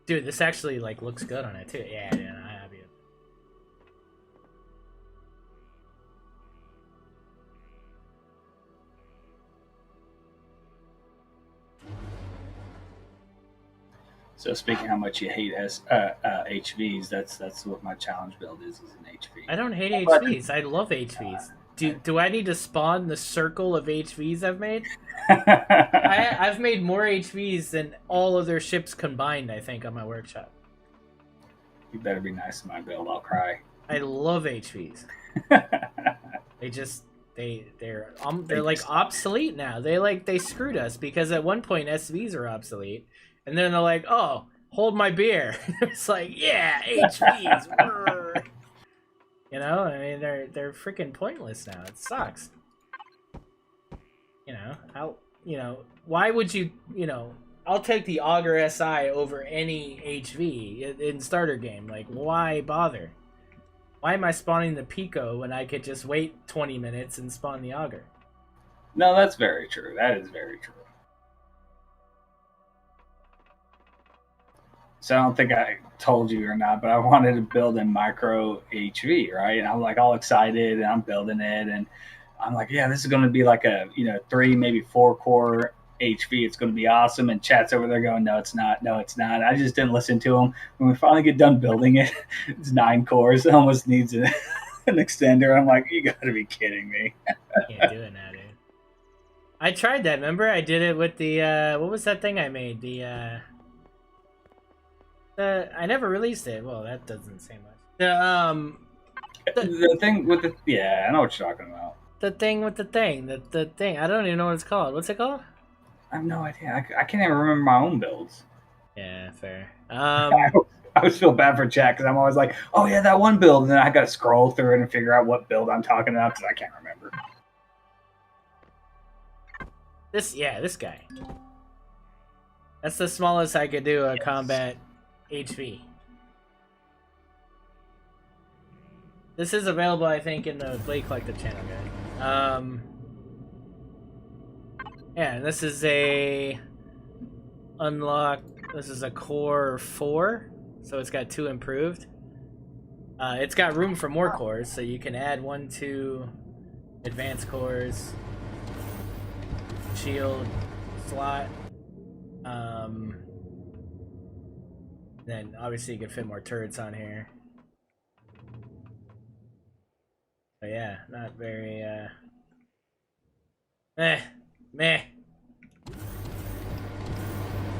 Dude, this actually like looks good on it too. Yeah, dude, I'm happy. So speaking how much you hate HVs, that's what my challenge build is an HV. I don't hate HVs. I love HVs. Do I need to spawn the circle of HVs I've made? I've made more HVs than all of their ships combined, I think, on my workshop. You better be nice to my build. I'll cry. I love HVs. They're like obsolete now. They screwed us because at one point SVs are obsolete, and then they're like, oh, hold my beer. It's like, yeah, HVs. You know, I mean, they're freaking pointless now. It sucks. Why would you, I'll take the Augur SI over any HV in starter game. Like, why bother? Why am I spawning the Pico when I could just wait 20 minutes and spawn the Augur? No, that's very true. That is very true. So I don't think I told you or not, but I wanted to build a micro HV, right? And I'm like all excited and I'm building it. And I'm like, yeah, this is going to be like a, 3, maybe 4 core HV. It's going to be awesome. And chat's over there going, no, it's not. No, it's not. I just didn't listen to them. When we finally get done building it, it's 9 cores. It almost needs an extender. I'm like, you got to be kidding me. Can't do it now, dude. I tried that. Remember? I did it with the, what was that thing I made? I never released it. Well, that doesn't say much. The thing with the, yeah, I know what you're talking about. The thing with the thing. The thing. I don't even know what it's called. What's it called? I have no idea. I can't even remember my own builds. Yeah, fair. I always feel bad for chat because I'm always like, oh yeah, that one build, and then I got to scroll through it and figure out what build I'm talking about because I can't remember. This guy. That's the smallest I could do a combat HV. This is available, I think, in the Blade Collective channel, guys. Yeah, and this is a unlock. This is a core 4, so it's got 2 improved. It's got room for more cores, so you can add 1, 2 advanced cores, shield slot. Then obviously you can fit more turrets on here. But yeah, not very meh.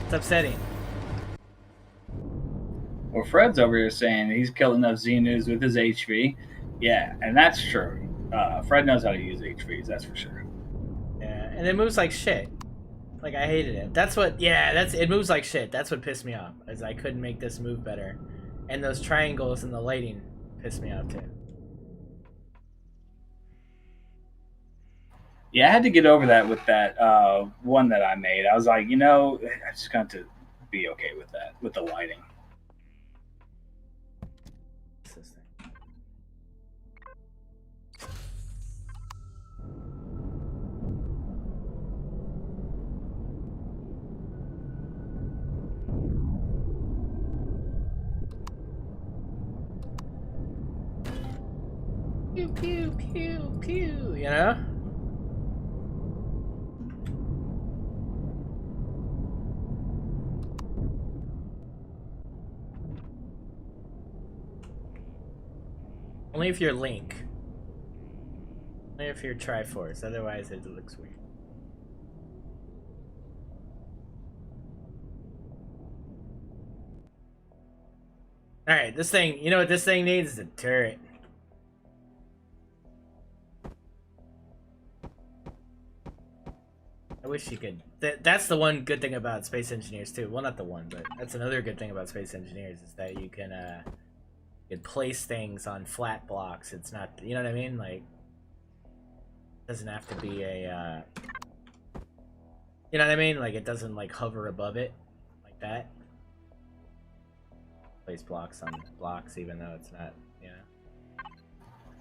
It's upsetting. Well, Fred's over here saying he's killed enough Xenus with his HV. Yeah, and that's true. Fred knows how to use HVs, that's for sure. Yeah, and it moves like shit. Like, I hated it. It moves like shit. That's what pissed me off, is I couldn't make this move better. And those triangles and the lighting pissed me off too. Yeah, I had to get over that with that one that I made. I was like, I'm just going to be okay with that, with the lighting. What's this thing? Pew, pew, pew, pew, you know? Only if you're Link. Only if you're Triforce, otherwise it looks weird. Alright, this thing, you know what this thing needs? Is a turret. I wish you could. That's the one good thing about space engineers too. Well, not the one, but that's another good thing about space engineers is that you can place things on flat blocks. It's not, you know what I mean? Like, it doesn't have to be a, you know what I mean? Like, it doesn't like hover above it like that. Place blocks on blocks, even though it's not, you know.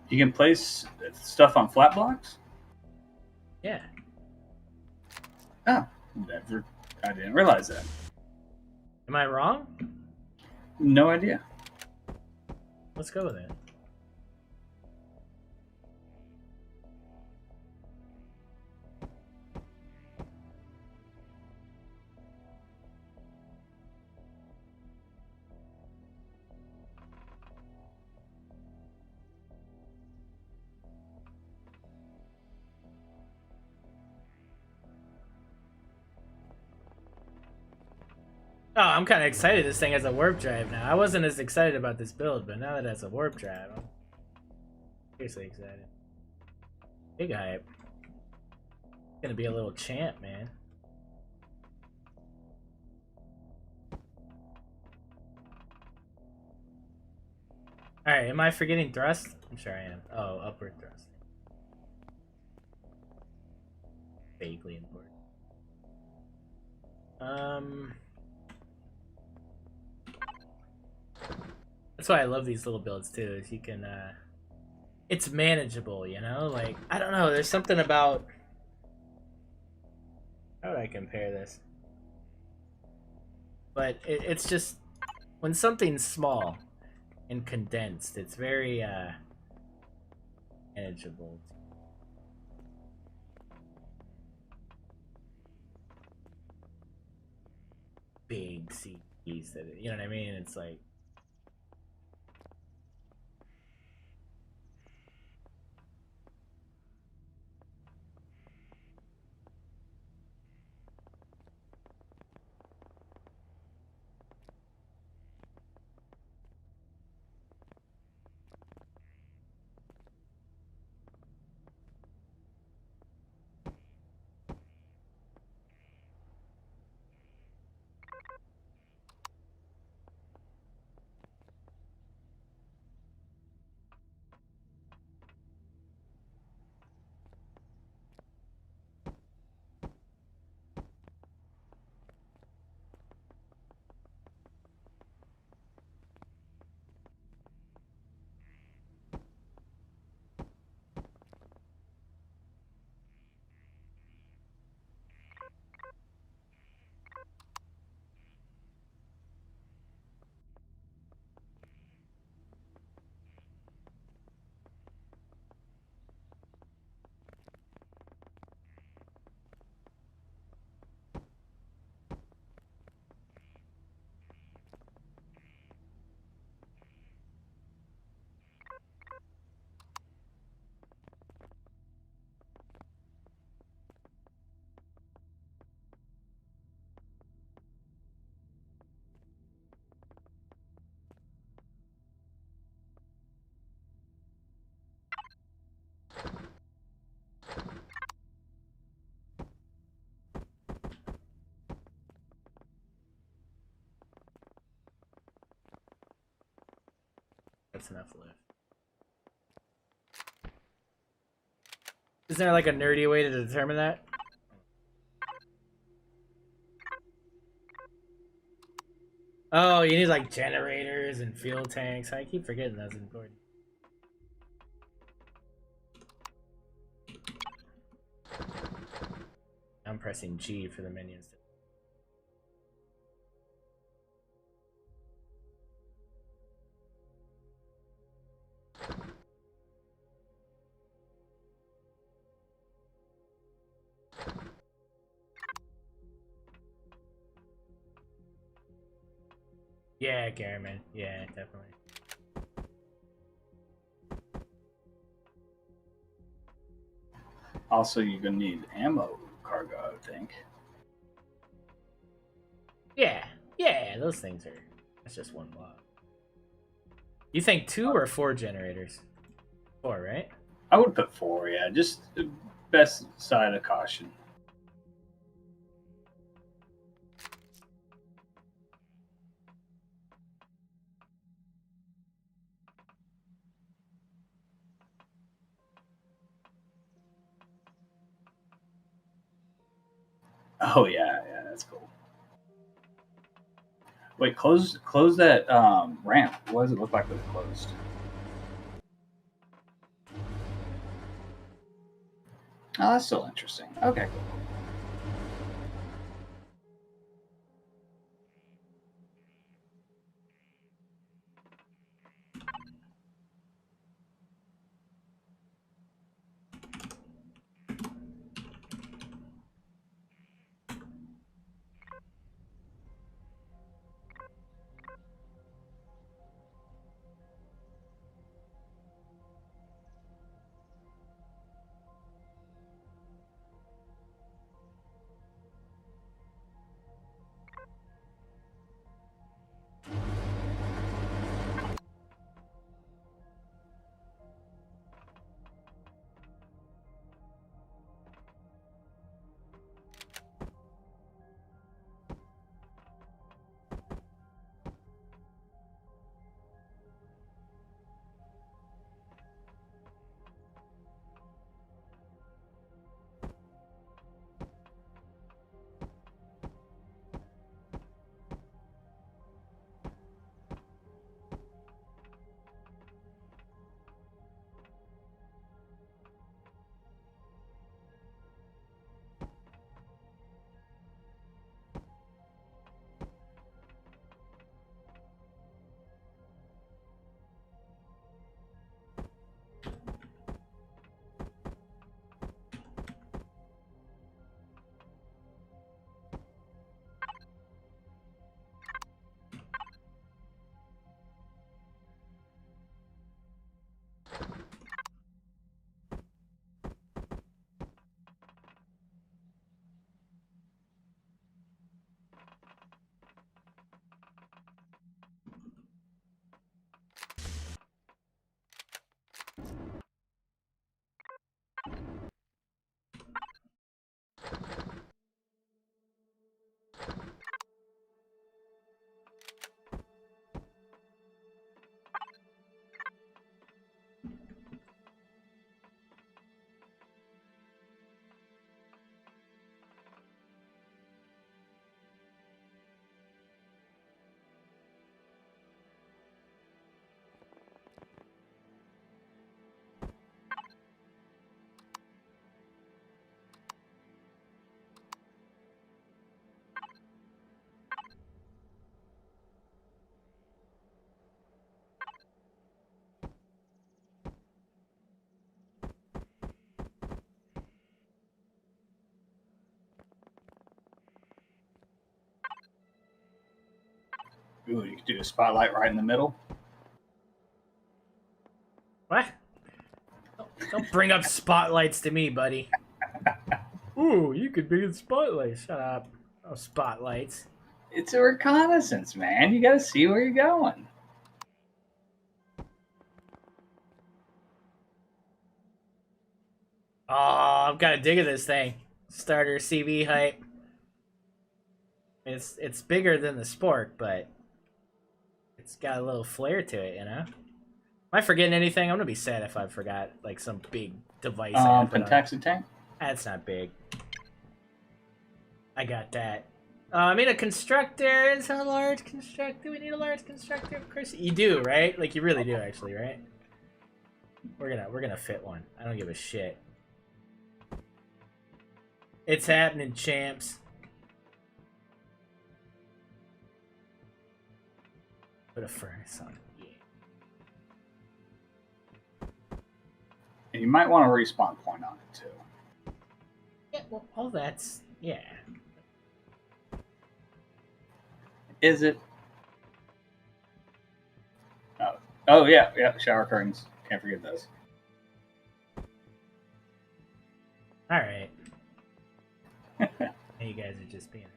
You can place stuff on flat blocks? Yeah. Oh, never. I didn't realize that. Am I wrong? No idea. Let's go with it. Oh, I'm kind of excited this thing has a warp drive now. I wasn't as excited about this build, but now that it has a warp drive, I'm seriously excited. Big hype. It's gonna be a little champ, man. Alright, am I forgetting thrust? I'm sure I am. Oh, upward thrust. Vaguely important. That's why I love these little builds too, is you can it's manageable, you know? Like, I don't know, there's something about, how would I compare this? But it's just, when something's small and condensed, it's very manageable. Big CPs that, you know what I mean? It's like, that's enough lift. Isn't there like a nerdy way to determine that? Oh, you need like generators and fuel tanks. I keep forgetting that's important. I'm pressing G for the menus. Yeah, Garmin. Yeah, definitely. Also, you're gonna need ammo cargo, I would think. Yeah, yeah, those things are. That's just one block. You think 2 or 4 generators? 4, right? I would put 4, yeah. Just the best side of caution. Oh yeah, yeah, that's cool. Wait, close that ramp. What does it look like when it's closed? Oh, that's still interesting. Okay, cool. Ooh, you could do a spotlight right in the middle. What? Don't bring up spotlights to me, buddy. Ooh, you could be in spotlights. Shut up. Oh, spotlights. It's a reconnaissance, man. You got to see where you're going. Oh, I've got a dig of this thing. Starter CV hype. It's bigger than the Spork, but it's got a little flair to it, you know? Am I forgetting anything? I'm gonna be sad if I forgot like some big device. Pentaxi tank. That's not big. I got that. I mean, a constructor is a large constructor. Do we need a large constructor? Of course you do, right? Like you really do, actually, right? We're gonna fit one. I don't give a shit. It's happening, champs. Put a furnace on it. Yeah. And you might want a respawn point on it too. Yeah, well, all that's yeah. Is it? Oh yeah, yeah. Shower curtains. Can't forget those. All right. You guys are just being.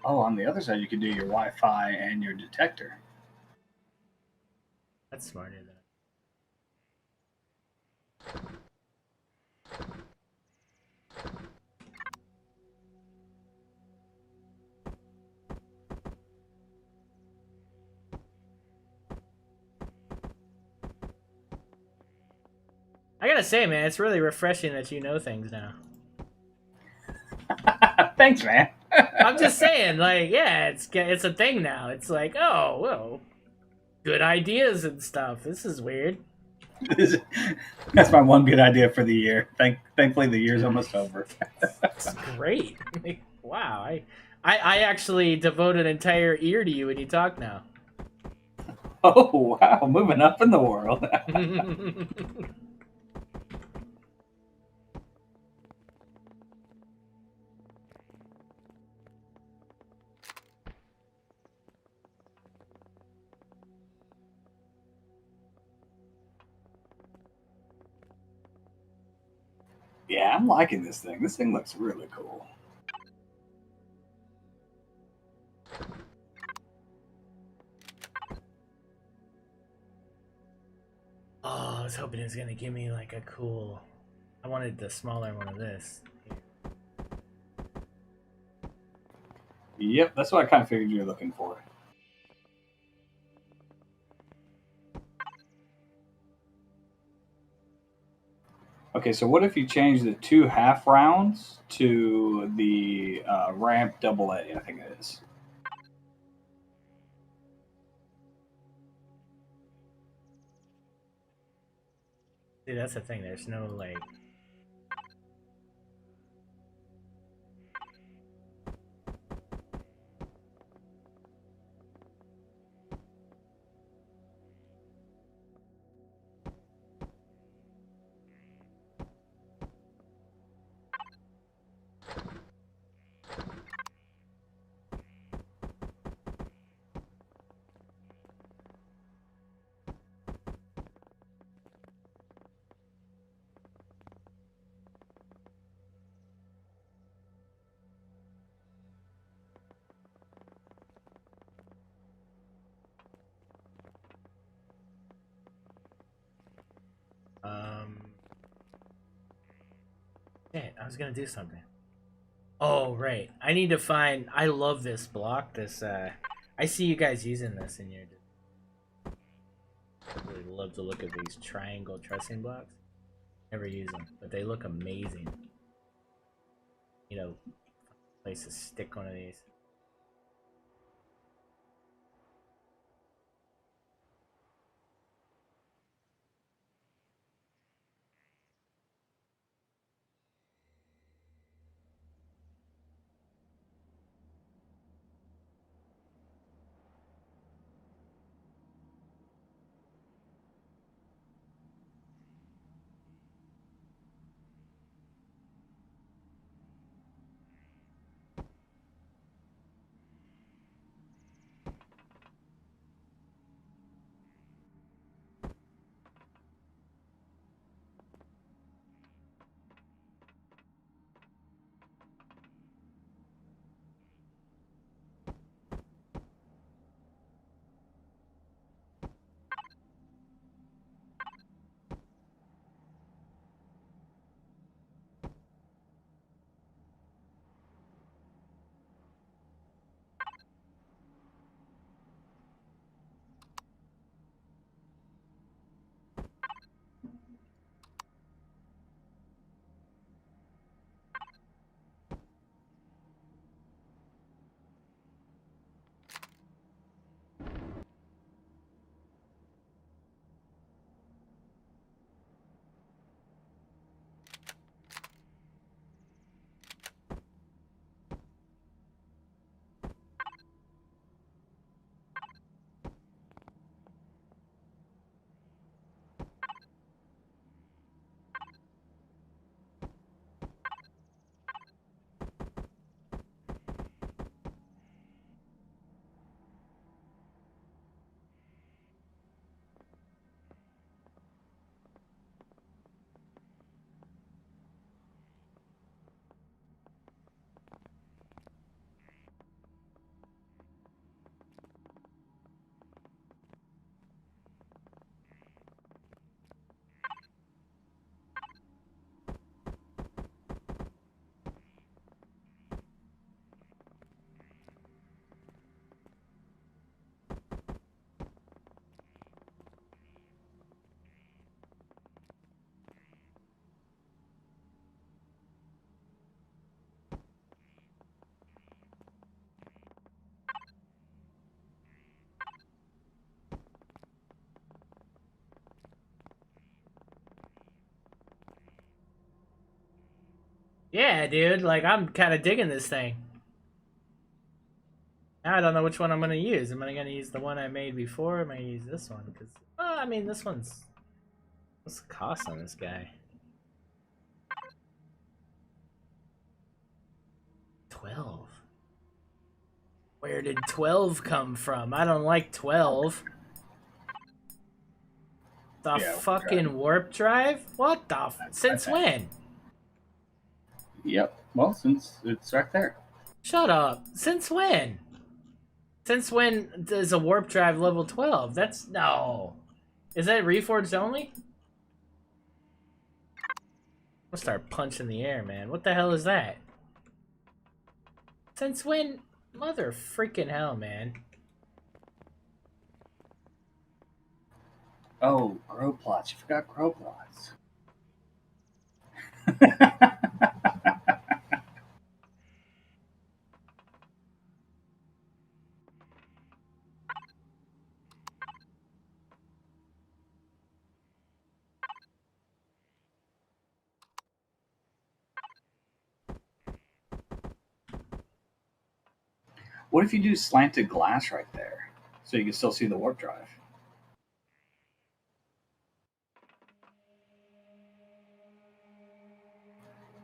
Oh, on the other side, you can do your Wi-Fi and your detector. That's smarter than. I gotta say, man, it's really refreshing that you know things now. Thanks, man. I'm just saying, like, yeah, it's a thing now. It's like, oh, well, good ideas and stuff. This is weird. That's my one good idea for the year. Thankfully, the year's almost over. It's great. Like, wow, I actually devote an entire ear to you when you talk now. Oh, wow. Moving up in the world. Yeah, I'm liking this thing. This thing looks really cool. Oh, I was hoping it was gonna give me like a cool. I wanted the smaller one of this. Yep, that's what I kind of figured you were looking for. Okay, so what if you change the 2 half rounds to the ramp AA, I think it is. See, that's the thing. There's no like. Shit, I was gonna do something. Oh, right. I need to find. I love this block. This. I see you guys using this in your. Really love to look at these triangle trussing blocks. Never use them, but they look amazing. You know, place to stick one of these. Yeah, dude. Like, I'm kind of digging this thing. Now I don't know which one I'm gonna use. Am I gonna use the one I made before? Or am I gonna use this one? Because, well, I mean, this one's... What's the cost on this guy? 12. Where did 12 come from? I don't like 12. The Yeah, fucking warp drive? What the since when? Yep. Well, since it's right there. Shut up. Since when? Since when is a warp drive level 12? That's... No. Is that reforged only? I'm gonna start punching the air, man. What the hell is that? Since when? Mother freaking hell, man. Oh, grow plots. You forgot grow plots. What if you do slanted glass right there, so you can still see the warp drive?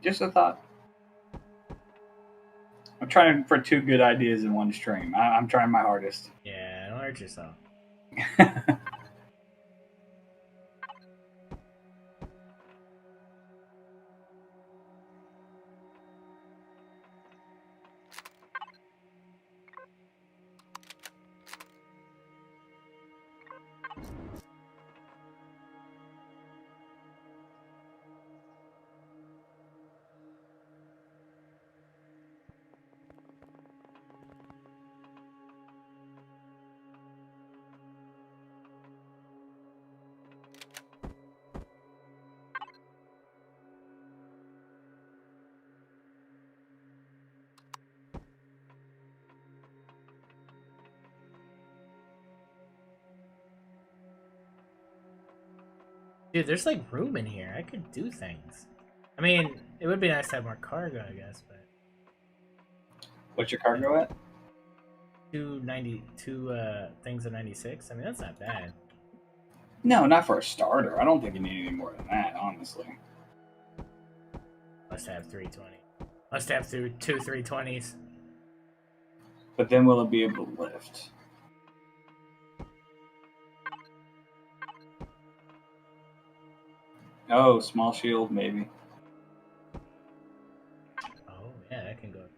Just a thought. I'm trying for 2 good ideas in one stream. I'm trying my hardest. Yeah, don't hurt yourself. Dude, there's like room in here. I could do things. I mean, it would be nice to have more cargo, I guess, but What's your cargo at? 292 things of 96. I mean, that's not bad. No, not for a starter. I don't think you need any more than that, honestly. Must have 320. Must have two 320s. But then will it be able to lift? Oh, small shield, maybe. Oh yeah, that can go up there.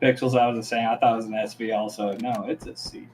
Pixels, I was saying, I thought it was an SV also. No, it's a CV.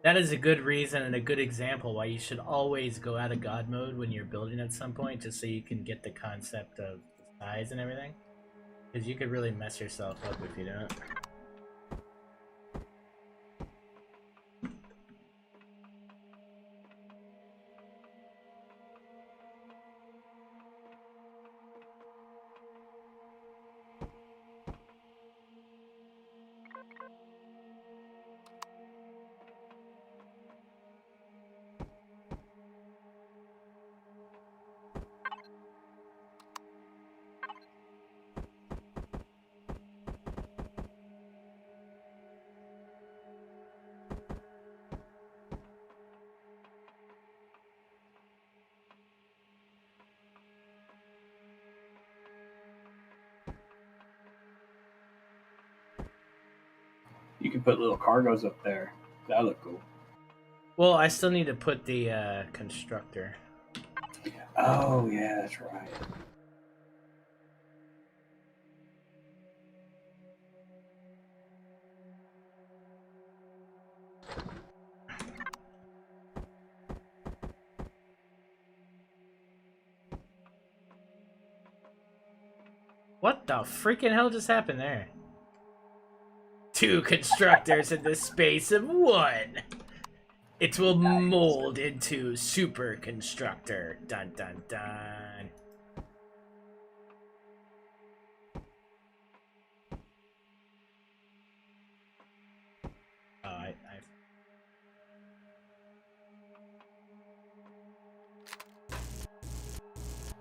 That is a good reason and a good example why you should always go out of God mode when you're building at some point, just so you can get the concept of size and everything. Because you could really mess yourself up if you don't. put little cargos up there. That look cool. Well, I still need to put the constructor. Oh yeah, that's right. What the freaking hell just happened there? 2 constructors in the space of 1. It will mold into super constructor. Dun dun dun. Oh, I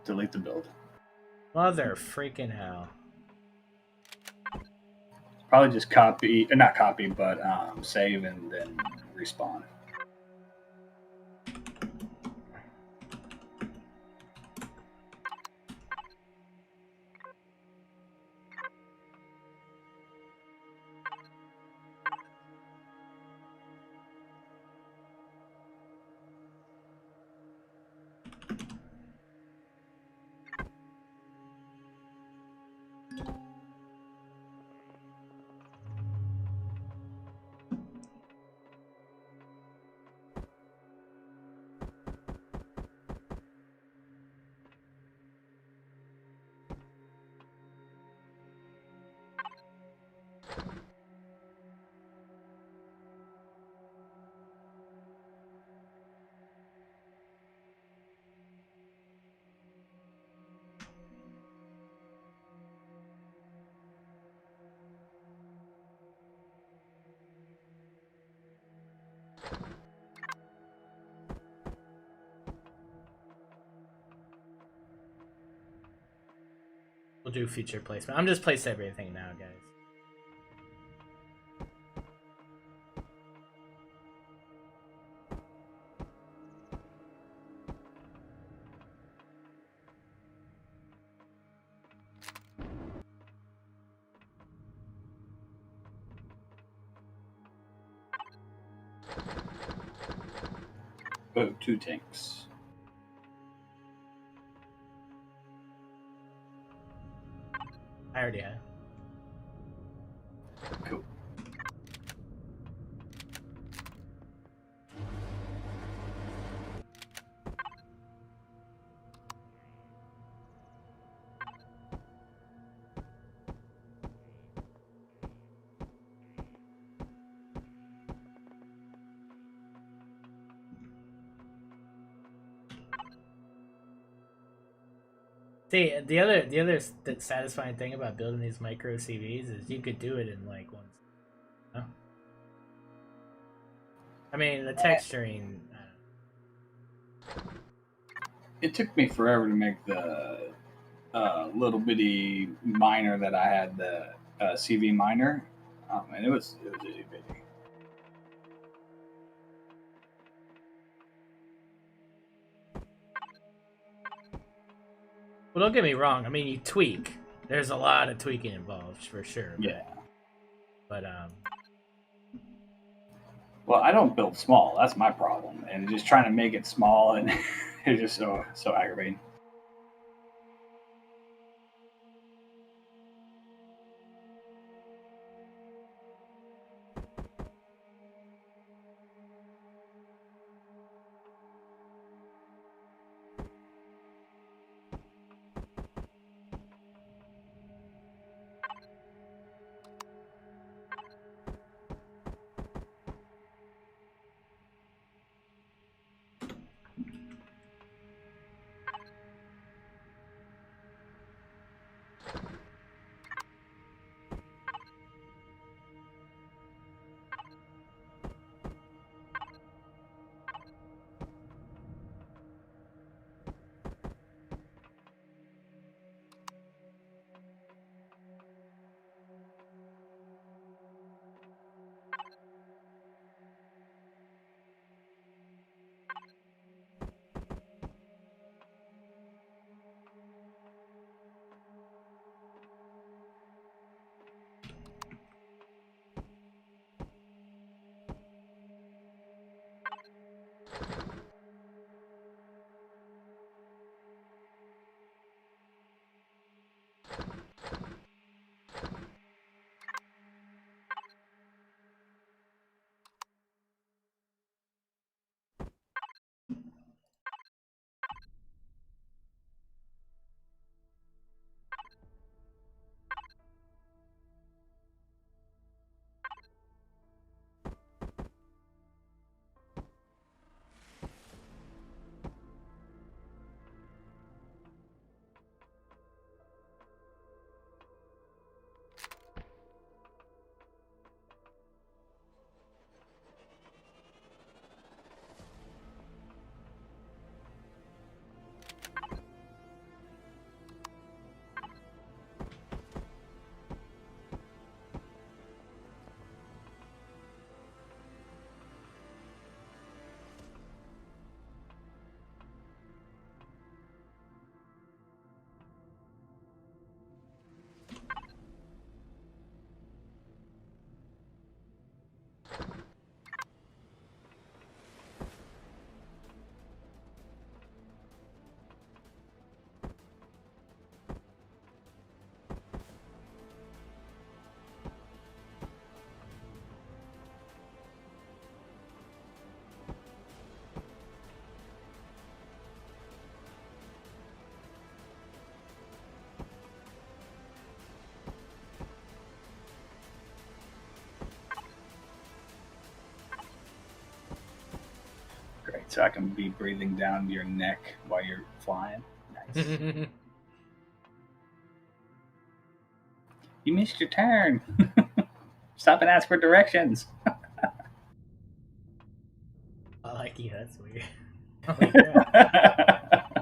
Delete the build. Mother freaking hell. Probably just copy, not copy, but save and then respawn. We'll do future placement. I'm just placing everything now, guys. Oh, 2 tanks. I already have. Cool. See, the other satisfying thing about building these micro CVs is you could do it in like one. No? I mean, the texturing. It took me forever to make the little bitty miner that I had, the CV miner, and it was itty bitty. Well, don't get me wrong. I mean, you tweak. There's a lot of tweaking involved for sure. Yeah. But Well, I don't build small. That's my problem, and just trying to make it small and it's just so aggravating. so I can be breathing down your neck while you're flying. Nice. You missed your turn. Stop and ask for directions. I like you. That's weird. Holy crap.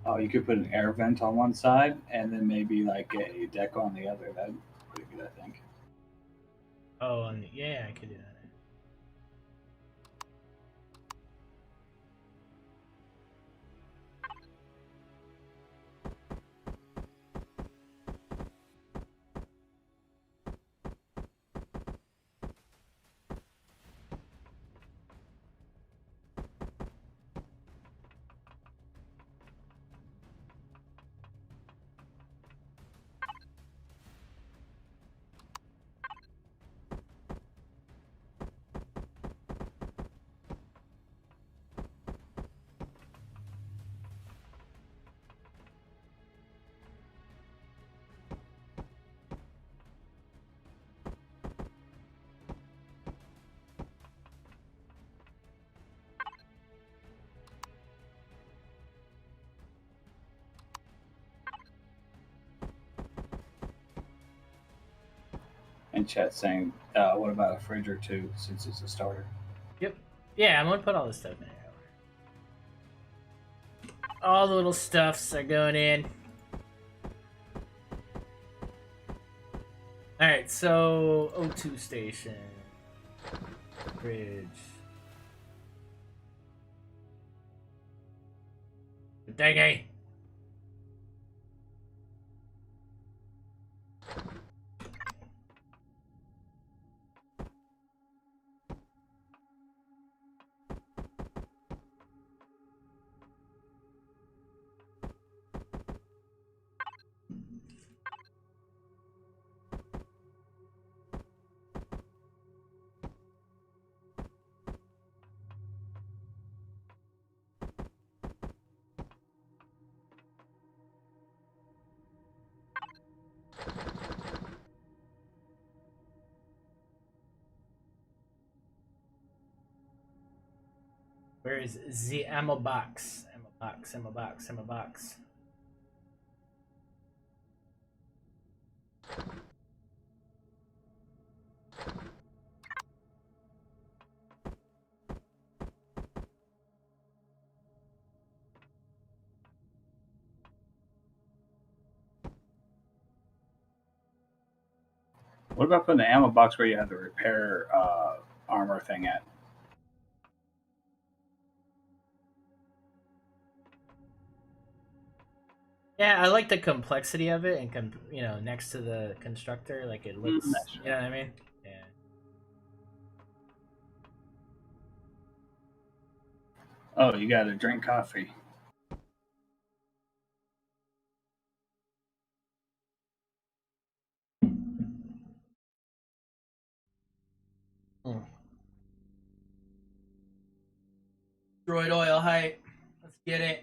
Oh, you could put an air vent on one side and then maybe like a deck on the other. That'd be pretty good, I think. Oh, and yeah, I could do that. And chat saying, what about a fridge or two since it's a starter? Yep. Yeah, I'm gonna put all this stuff in here. All the little stuffs are going in. Alright, so O2 station. Bridge. Dang. Where is the ammo box? Ammo box. What about putting the ammo box where you have the repair armor thing at? Yeah, I like the complexity of it, and next to the constructor, like it looks. That's You know what I mean? Yeah. Oh, you got to drink coffee. Droid oil height. Let's get it.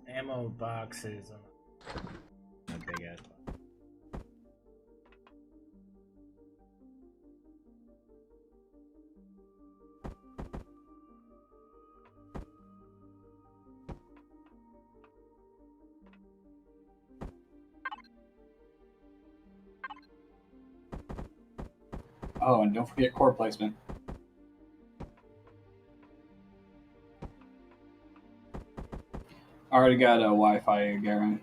Ammo boxes. A big ass box. Oh, and don't forget core placement. Already got a Wi-Fi, Garen.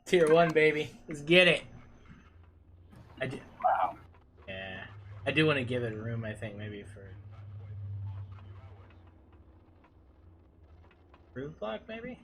Tier 1, baby. Let's get it. I do. Wow. Yeah. I do want to give it a room, I think, maybe for... Roof block, maybe?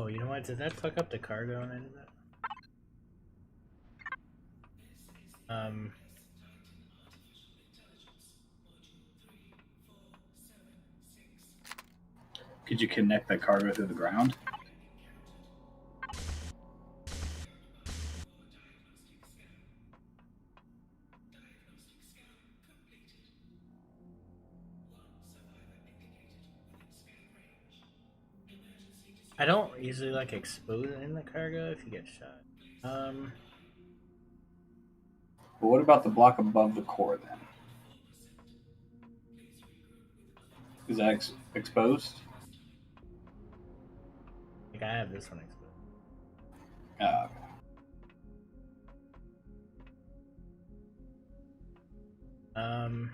Oh, you know what? Did that fuck up the cargo and I did that? Could you connect the cargo through the ground? I don't usually like exposing the cargo if you get shot. But what about the block above the core then? Is that exposed? Like I have this one exposed. Uh, Um,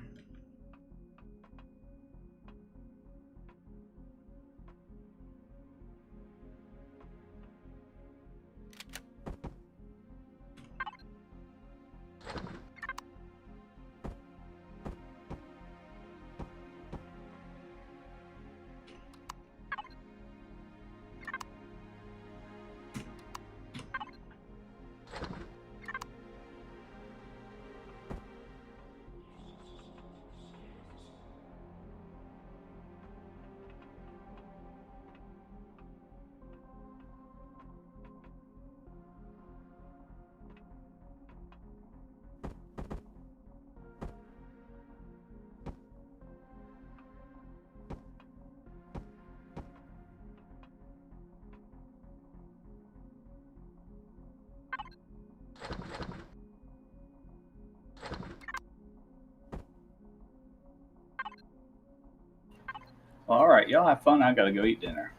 Well, all right, y'all have fun. I gotta go eat dinner.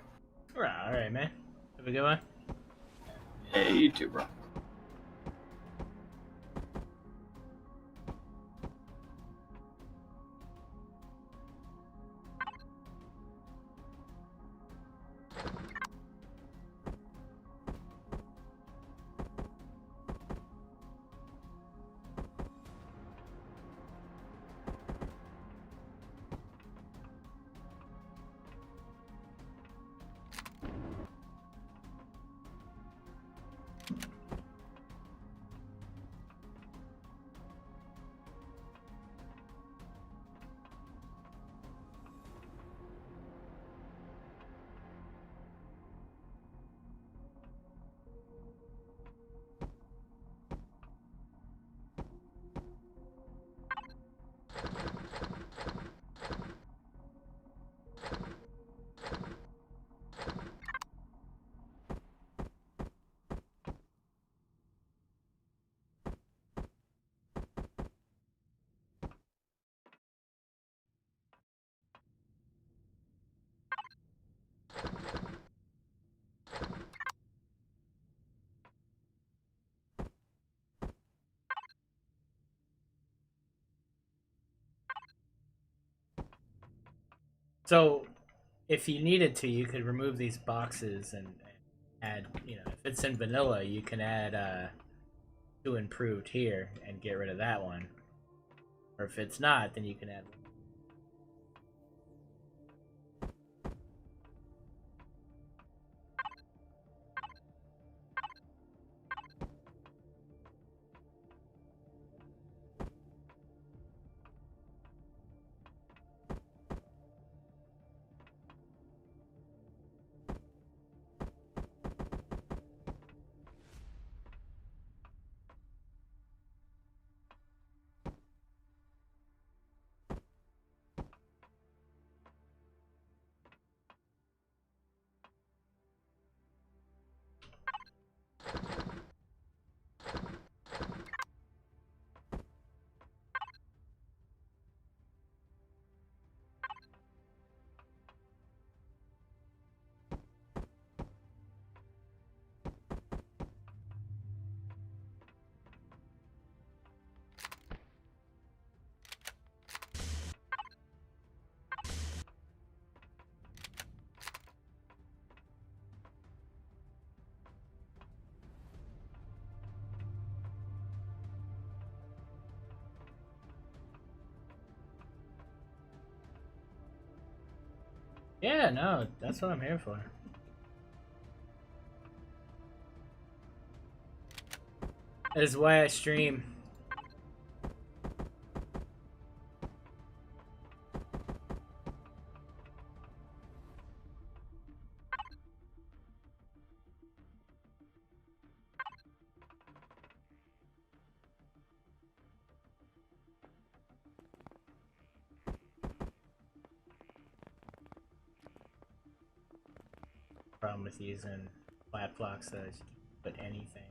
All right, man. Have a good one. Hey, you too, bro. So, if you needed to, you could remove these boxes and add, if it's in vanilla, you can add to improved here and get rid of that one. Or if it's not, then you can add. Yeah, no, that's what I'm here for. That is why I stream. Problem with using flat blocks that you can put anything.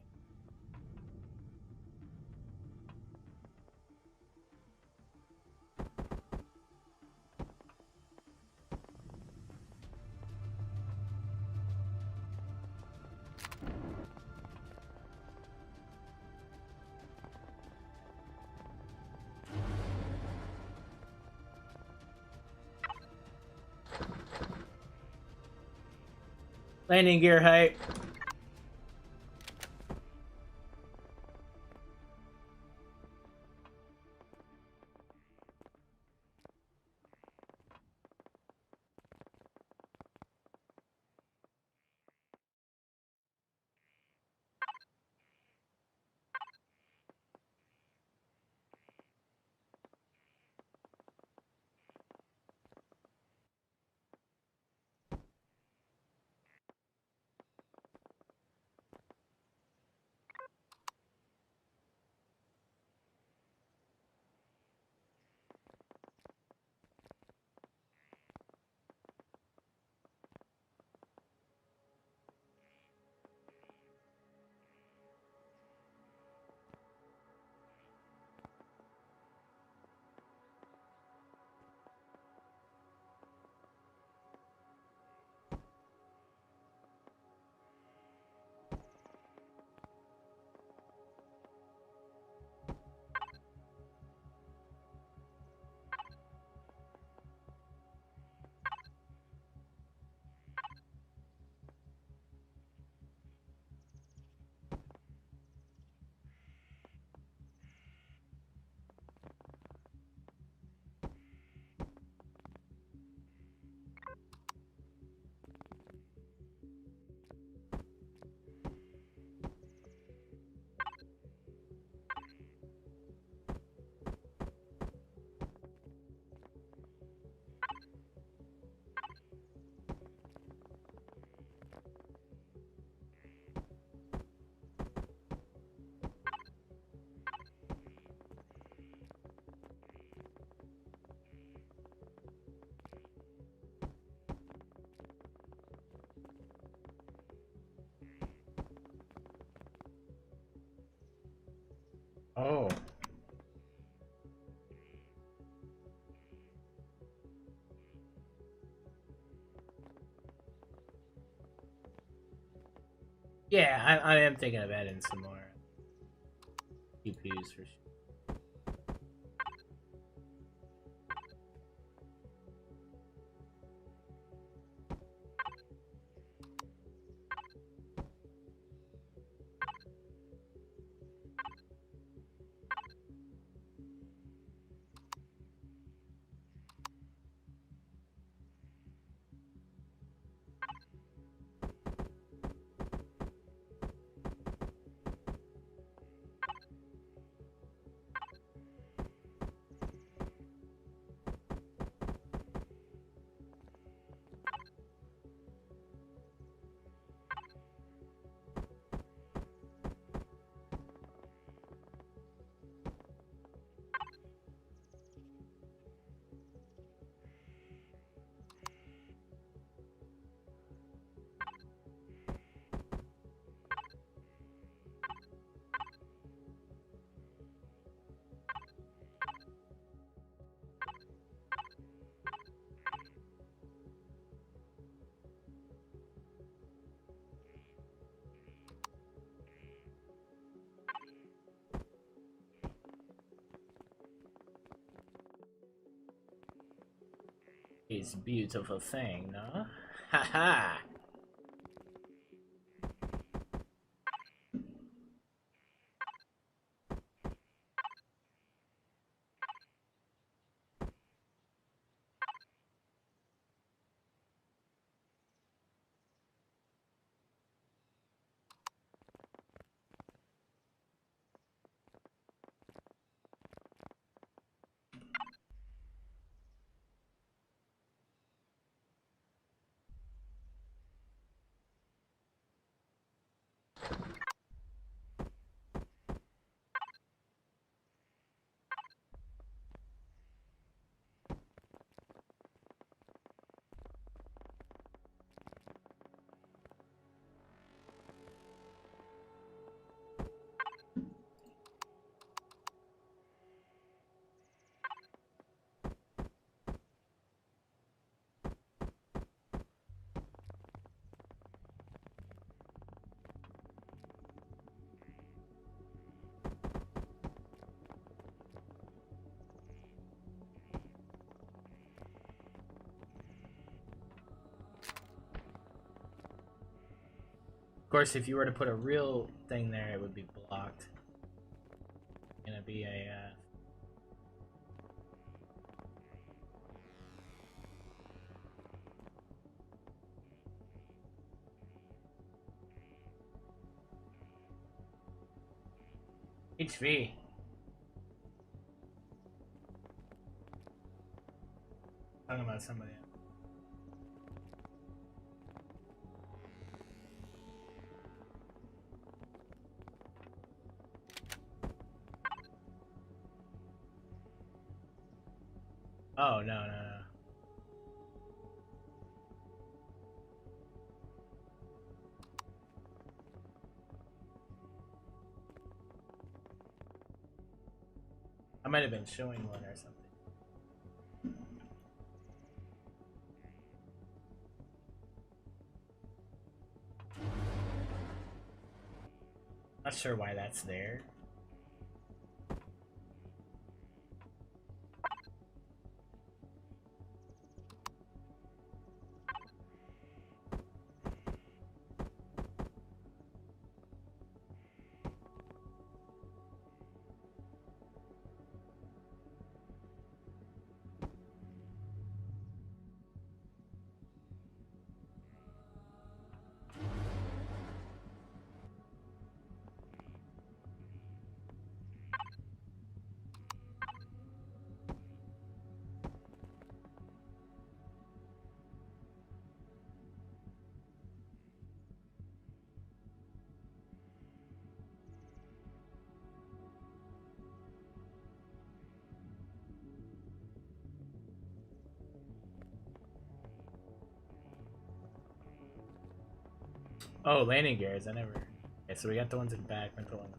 Landing gear height. Oh. Yeah, I am thinking of adding some more CPUs for sure. It's a beautiful thing, no? Haha! Of course, if you were to put a real thing there, it would be blocked. Gonna be a HV. Talking about somebody else. Oh, no, no, no. I might have been showing one or something. Not sure why that's there. Oh, landing gears. I never. Okay, so we got the ones in the back. I'm gonna put one.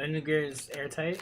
Landing gear is airtight.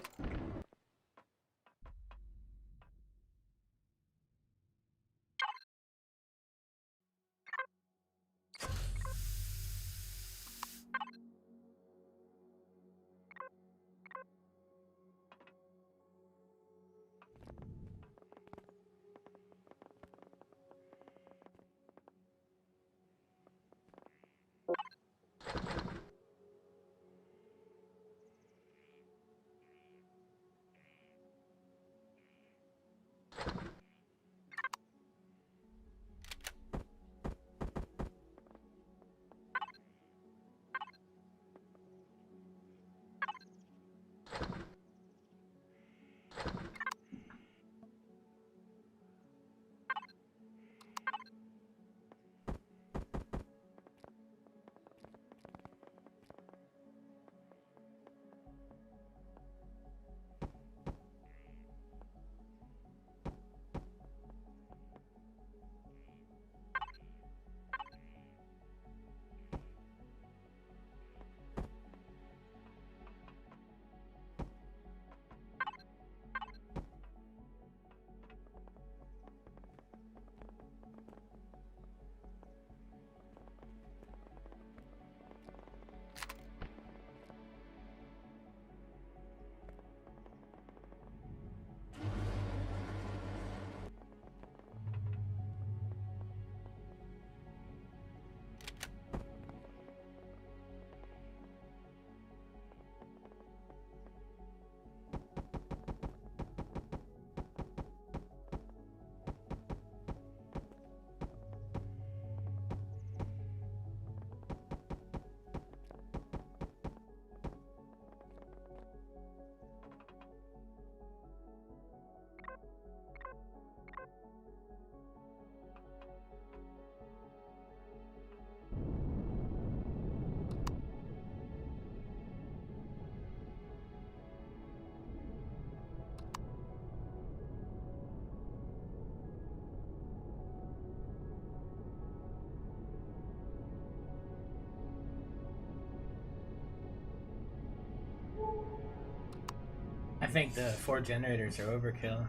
I think the 4 generators are overkill.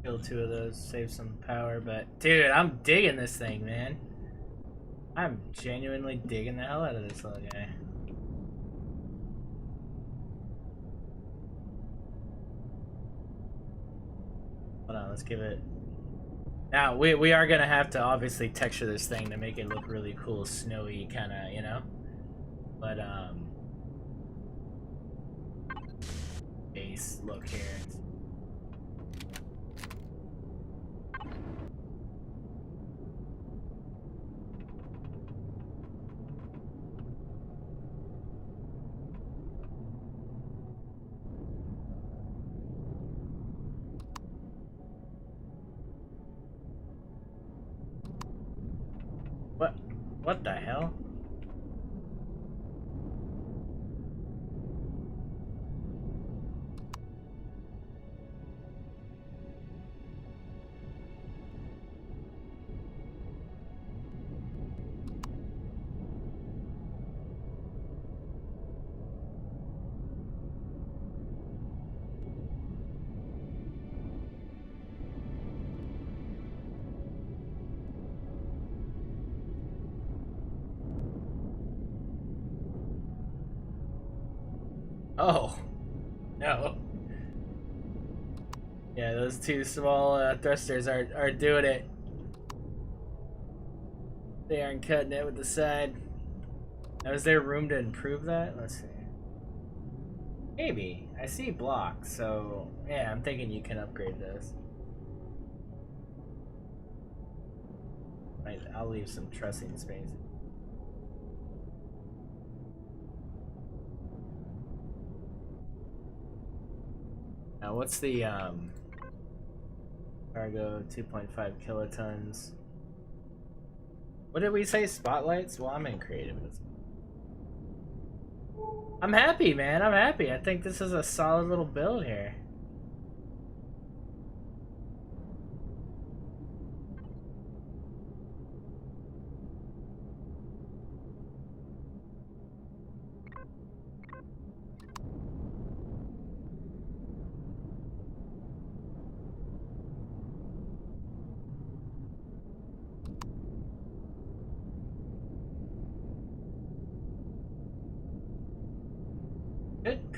Kill 2 of those, save some power, but dude, I'm digging this thing, man. I'm genuinely digging the hell out of this little guy. Hold on, let's give it. Now we are gonna have to obviously texture this thing to make it look really cool, snowy kind of, you know. But base look here. What the hell? Oh, no. Yeah, those 2 small thrusters are doing it. They aren't cutting it with the side. Now, is there room to improve that? Let's see. Maybe. I see blocks, so yeah, I'm thinking you can upgrade this. I'll leave some trussing space. Now, what's the cargo? 2.5 kilotons. What did we say? Spotlights? Well, I'm in creative. I'm happy, man. I'm happy. I think this is a solid little build here.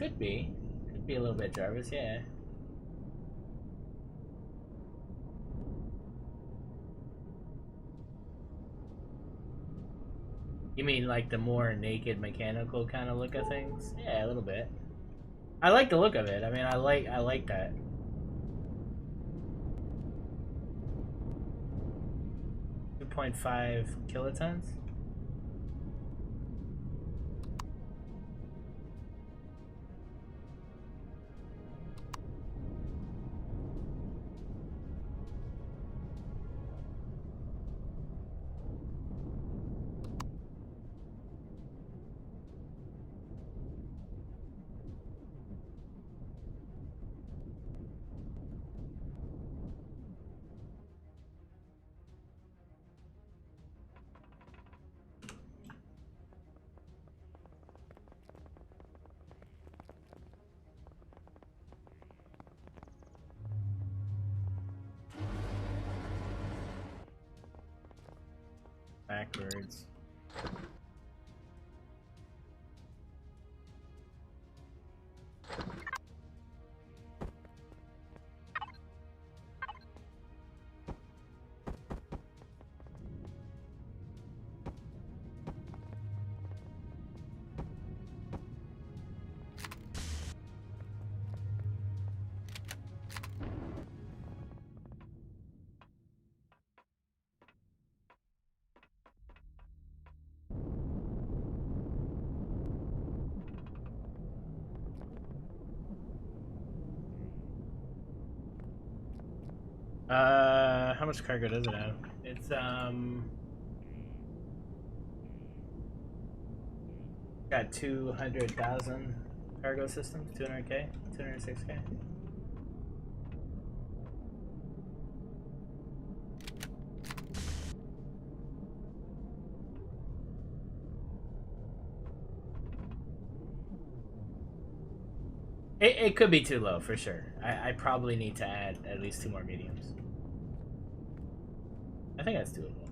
Could be a little bit, Jarvis. Yeah. You mean like the more naked mechanical kind of look of things? Yeah, a little bit. I like the look of it. I mean, I like that. .5 kilotons. Backwards. How much cargo does it have? It's got 200,000 cargo systems, 200k, 206k. It could be too low for sure. I probably need to add at least 2 more mediums. I think that's doable.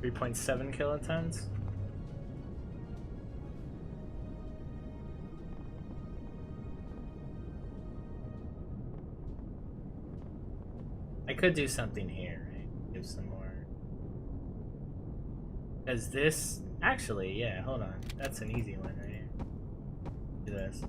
.7 kilotons. I could do something here, right? Give some more. Because this, actually, yeah, hold on. That's an easy one right here. Do this.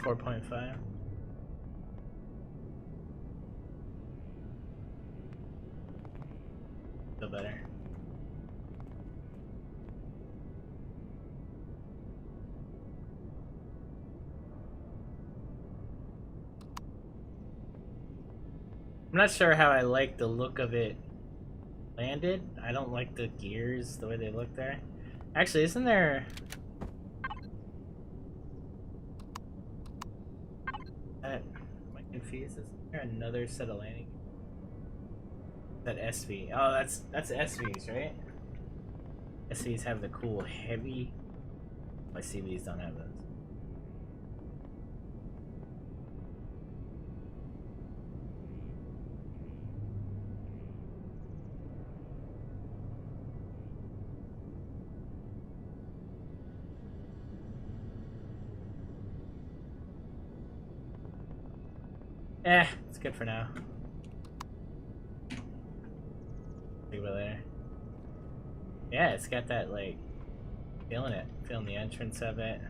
4.5. Feel better. I'm not sure how I like the look of it landed. I don't like the gears, the way they look there. Actually, isn't there... am I confused? Is there another set of landing? That SV. Oh, that's SVs, right? SVs have the cool heavy... My CVs don't have those. It's good for now. Think about it later. Yeah, it's got that, like, feeling it. Feeling the entrance of it.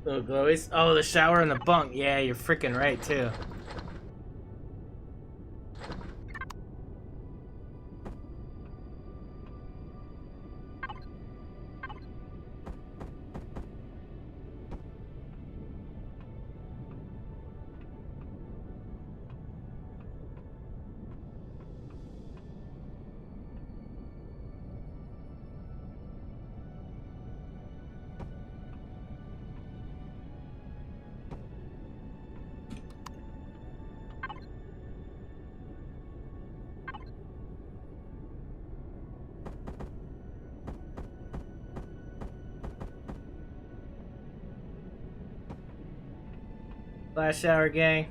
Little glowies. Oh, the shower and the bunk. Yeah, you're freaking right, too. Flash shower, gang.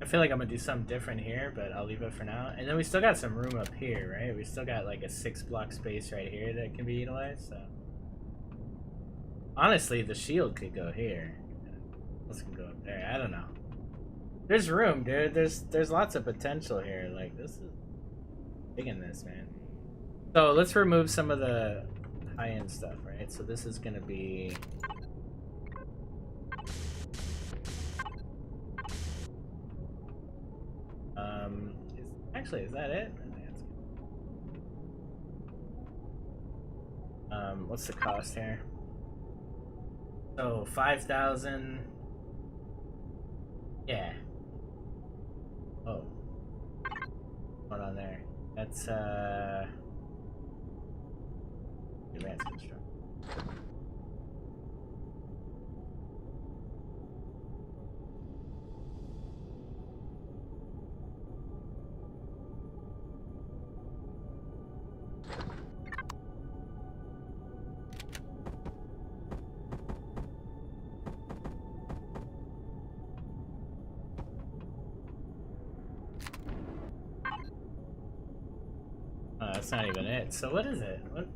I feel like I'm gonna do something different here, but I'll leave it for now. And then we still got some room up here, right? We still got like a 6-block space right here that can be utilized, so. Honestly, the shield could go here. This can go up there, I don't know. There's room, dude. There's lots of potential here. Like, this is big in this, man. So let's remove some of the high-end stuff, right? So this is gonna be... Actually, is that it? I think that's good. What's the cost here? So 5,000. Yeah. Oh. What's going on there? That's advanced construction. That's not even it. So what is it? What?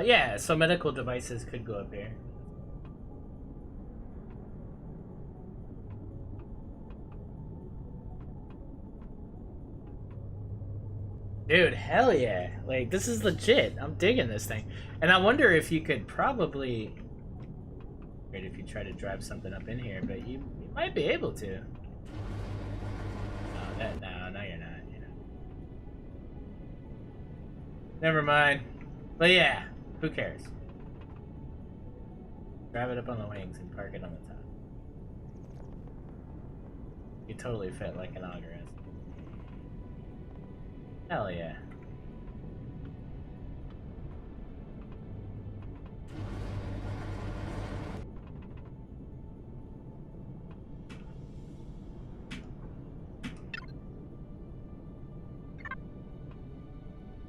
Yeah, so medical devices could go up here. Dude, hell yeah. Like, this is legit. I'm digging this thing. And I wonder if you could probably... Great if you try to drive something up in here, but you might be able to. No, you're not. Never mind. But yeah, who cares? Grab it up on the wings and park it on the top. You totally fit like an auger. Hell yeah.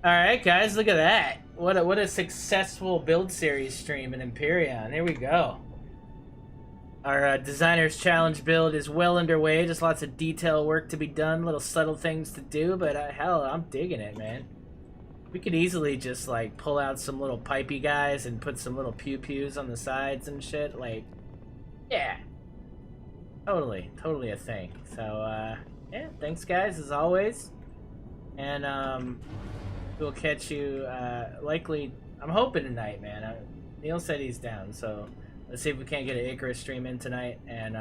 Alright guys, look at that. What a successful build series stream in Empyrion. Here we go. Our Designer's Challenge build is well underway. Just lots of detail work to be done, little subtle things to do, but hell, I'm digging it, man. We could easily just like pull out some little pipey guys and put some little pew-pews on the sides and shit. Like, yeah. Totally a thing. So, yeah, thanks guys as always. And, we'll catch you, likely, I'm hoping tonight, man. Neil said he's down, so let's see if we can't get an Icarus stream in tonight, and,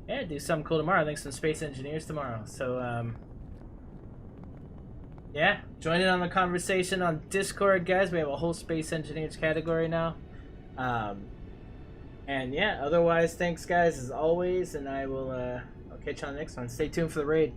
yeah, do something cool tomorrow. Thanks to some Space Engineers tomorrow. So, yeah, join in on the conversation on Discord, guys. We have a whole Space Engineers category now. And, yeah, otherwise, thanks, guys, as always, and I will, I'll catch you on the next one. Stay tuned for the raid.